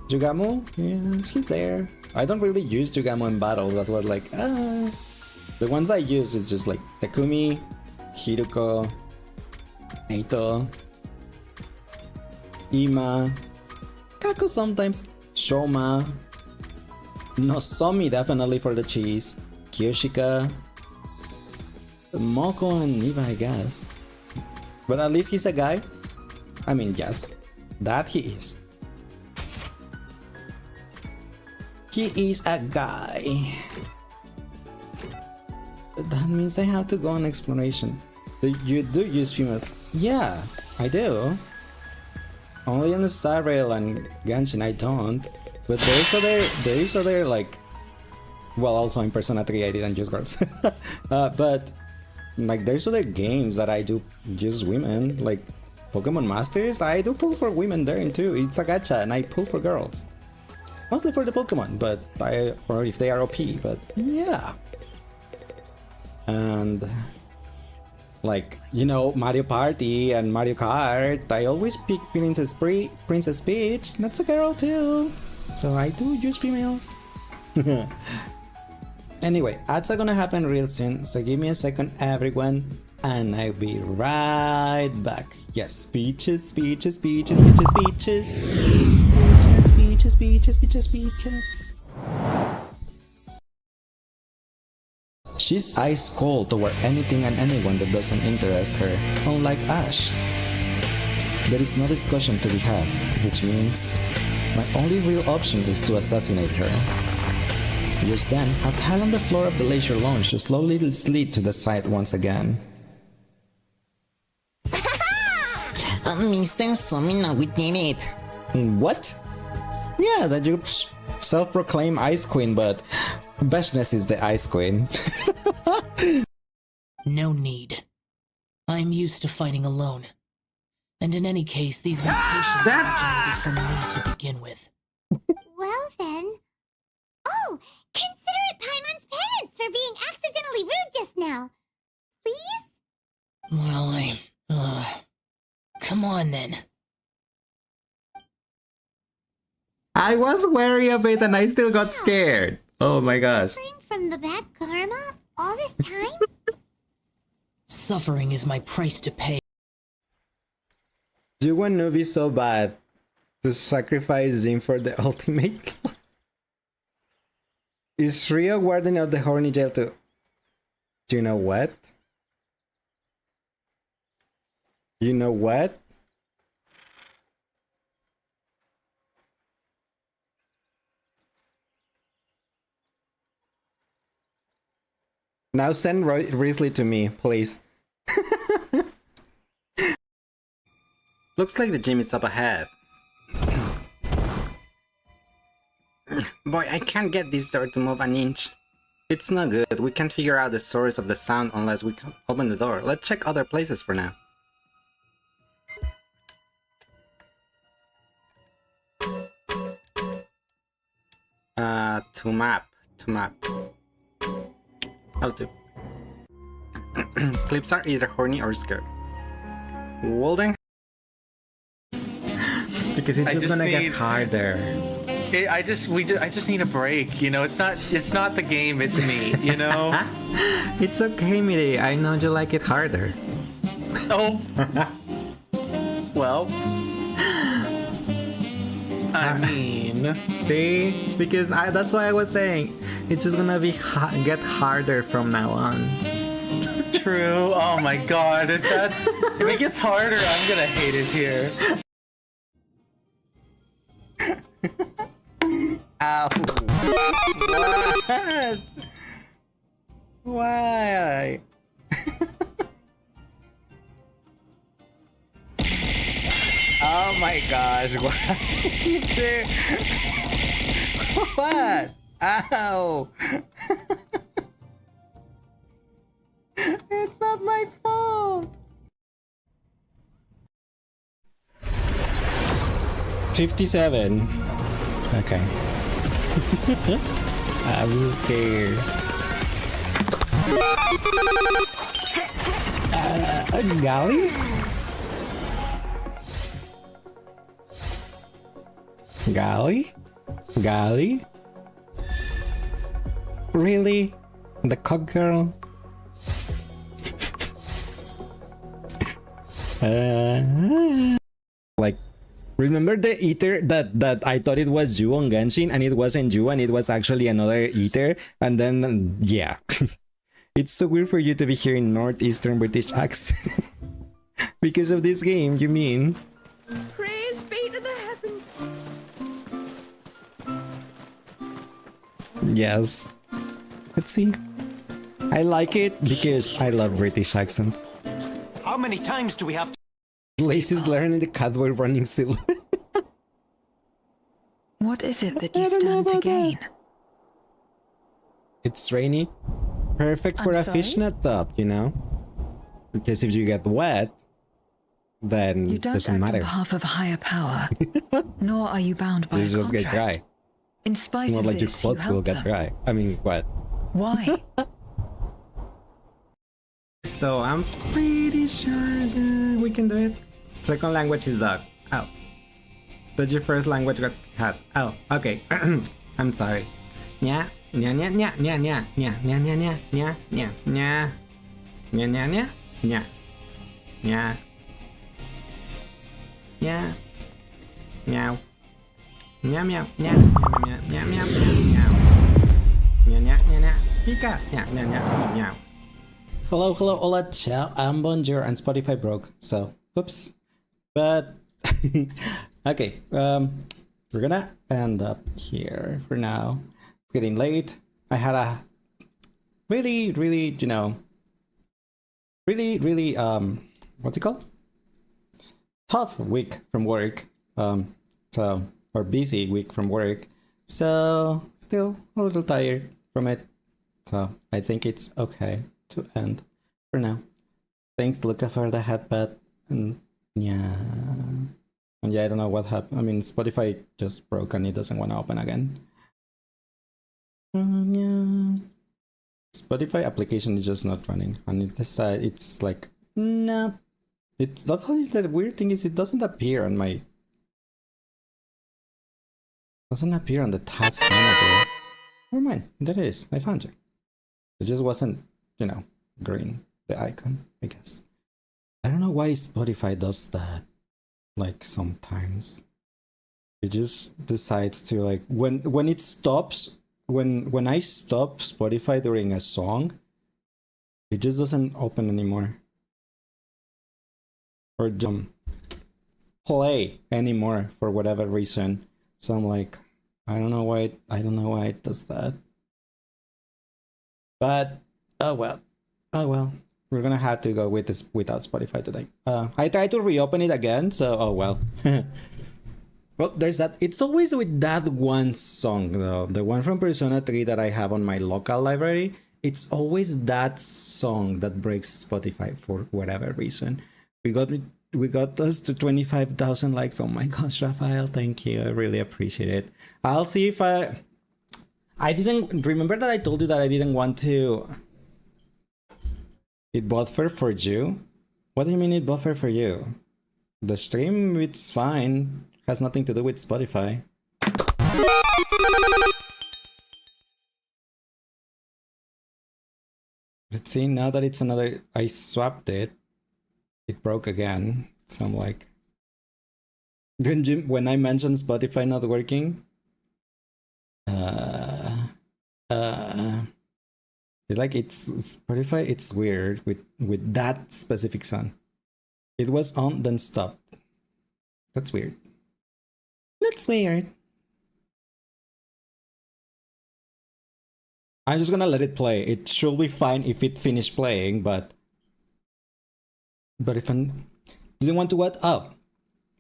Jugamu? Yeah, he's there. I don't really use Jugamu in battle. That's what, like, the ones I use is just like Takumi, Hiruko, Ato, Ima, Kako sometimes, Shoma, Nozomi definitely for the cheese, Kirishika, Moko and Niva, I guess. But at least he's a guy. I mean, yes, that he is. He is a guy. But that means I have to go on exploration. You do use females? Yeah, I do. Only on the Star Rail and Genshin I don't. But there is other like, well, also in Persona 3 I didn't use girls. But like there's other games that I do use women, like Pokemon Masters. I do pull for women there too. It's a gacha and I pull for girls. Mostly for the Pokemon, but or if they are OP, but yeah. And like, you know, Mario Party and Mario Kart, I always pick Princess Peach. That's a girl too. So I do use females. Anyway, ads are gonna happen real soon, so give me a second, everyone, and I'll be right back. Yes, peaches, peaches, peaches, peaches, peaches. Peaches, peaches, peaches, peaches, peaches. She's ice cold toward anything and anyone that doesn't interest her, unlike Ash. There is no discussion to be had, which means my only real option is to assassinate her. Just then, a tile on the floor of the leisure lounge slowly slid to the side once again. Mr. Sumina, we did it. What? Yeah, that you self-proclaim Ice Queen, but Beshness is the Ice Queen. No need. I'm used to fighting alone. And in any case, these mutations originated from me to begin with. Well then. Oh, consider it Paimon's parents for being accidentally rude just now. Please? Well, come on then. I was wary of it and I still got scared. Oh my gosh. Suffering from the bad karma all this time? Suffering is my price to pay. You want Nubi so bad to sacrifice Jim for the ultimate? Is Rio warden of the horny jail too? Do you know what? You know what? Now send Risley to me, please. Looks like the gym is up ahead. Boy, I can't get this door to move an inch. It's no good. We can't figure out the source of the sound unless we can open the door. Let's check other places for now. To map. How to. Clips are either horny or scared. Walden? Because it's just gonna get harder. I just need a break, you know. It's not the game, it's me, you know. It's okay, Miri. I know you like it harder. Oh. Well. I mean, see, because that's why I was saying it's just gonna be get harder from now on. True. Oh my God, if it gets harder, I'm gonna hate it here. Ow! What? Why? Oh my gosh! What is there? What? Ow! It's not my fault. 57. Okay. I was scared. Golly? Golly? Really? The cock girl? Like, remember the eater that I thought it was you on Genshin and it wasn't you and it was actually another eater? And then, yeah. It's so weird for you to be hearing northeastern British accent. Because of this game, you mean? Praise be to the heavens. Yes. Let's see. I like it because I love British accents. How many times do we have to... Lacey's learning the cowboy running silhouette. What is it that you stand to gain? It's rainy. Perfect for a fishnet top, you know? Because if you get wet, then You don't doesn't act matter. on behalf of a higher power, nor are you bound by You a just get contract. dry. In spite More of like your this, you clothes will help get them. dry. I mean, what? Why? So I'm pretty sure that we can do it. Second language is dog. Oh. But your first language got cat. Oh, okay. I'm sorry. Nya, nya, nya, nya, nya, nya, nya, nya, nya, nya, nya, nya, nya, nya, nya, nya, nya, nya, nya, meow, meow, meow, meow, meow, meow, meow, meow, nya, nya, nya, nya, Pika, nya, nya, nya, meow. Hello, hello, hola, ciao, I'm Bonjour, and Spotify broke, so, oops. But, okay, we're gonna end up here for now. It's getting late. I had a really, you know, really, what's it called? Tough week from work, or busy week from work, so still a little tired from it. So I think it's okay to end for now. Thanks, Luca, for the headband, and yeah, I don't know what happened. I mean, Spotify just broke and it doesn't want to open again. Yeah. Spotify application is just not running, and it's like, no. It's not only the weird thing is it doesn't appear on my the task manager. Never mind, there it is. I found you. It just wasn't, you know, green, the icon, I guess. I don't know why Spotify does that. Like sometimes it just decides to, like, when it stops, when I stop Spotify during a song, it just doesn't open anymore. Or play anymore for whatever reason. So I'm like, I don't know why it does that. But oh well. We're gonna have to go with this without Spotify today. I tried to reopen it again, so oh well. Well, there's that. It's always with that one song though, the one from Persona 3 that I have on my local library. It's always that song that breaks Spotify for whatever reason. We got us to 25,000 likes. Oh my gosh, Raphael, thank you. I really appreciate it. I'll see if I didn't remember that I told you that I didn't want to. It buffer for you? What do you mean it buffer for you? The stream, it's fine. Has nothing to do with Spotify. Let's see, now that it's another, I swapped it. It broke again. So I'm like, when I mentioned Spotify not working, it's Spotify. It's weird with that specific song. It was on, then stopped. That's weird. That's weird. I'm just gonna let it play. It should be fine if it finished playing, but if I didn't want to what? Oh,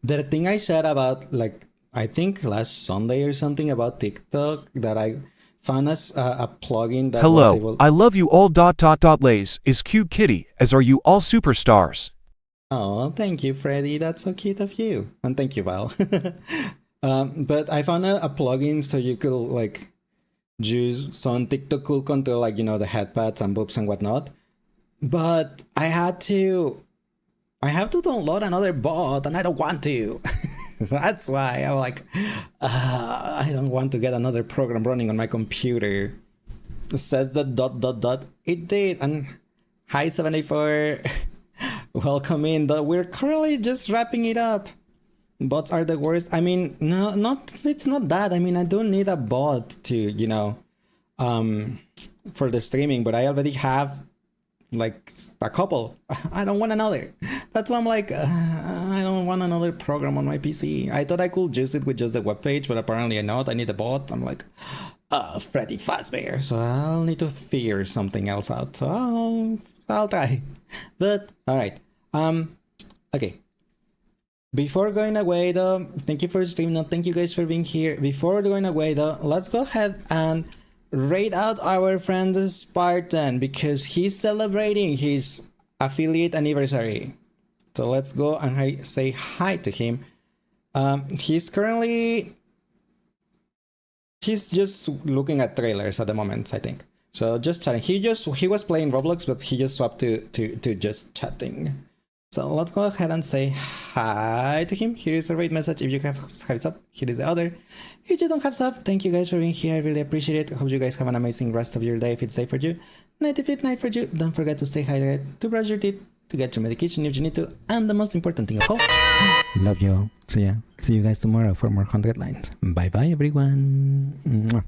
the thing I said about, like, I think last Sunday or something about TikTok, that I found us a plugin that was Hello, able... I love you all. Lays is cute kitty, as are you all superstars. Oh, thank you, Freddy. That's so cute of you. And thank you, Val. But I found a plugin so you could, like, use some TikTok cool control, like, you know, the headpads and boobs and whatnot. But I have to download another bot, and I don't want to. That's why I'm like, I don't want to get another program running on my computer. It says that ... It did. And hi 74. Welcome in. But we're currently just wrapping it up. Bots are the worst. I mean, it's not that. I mean, I don't need a bot to, you know, for the streaming, but I already have, like, a couple. I don't want another. That's why I'm like, I don't want another program on my PC. I thought I could use it with just the webpage, but apparently I not. I need a bot. I'm like, Freddy Fazbear. So I'll need to figure something else out. So I'll try. But all right. Okay. Before going away though, thank you for streaming. Thank you guys for being here. Before going away though, let's go ahead and rate out our friend Spartan, because he's celebrating his affiliate anniversary. So let's go and say hi to him. He's currently He's just looking at trailers at the moment, I think. So just chatting. He was playing Roblox, but he just swapped to just chatting. So let's go ahead and say hi to him. Here is a raid message. If you have sub, here is the other. If you don't have sub, thank you guys for being here. I really appreciate it. Hope you guys have an amazing rest of your day if it's safe for you. Night if it's night for you. Don't forget to stay hydrated, to brush your teeth, to get your medication if you need to, and the most important thing of all, love you all. So yeah, see you guys tomorrow for more 100 lines. Bye bye everyone. Mwah.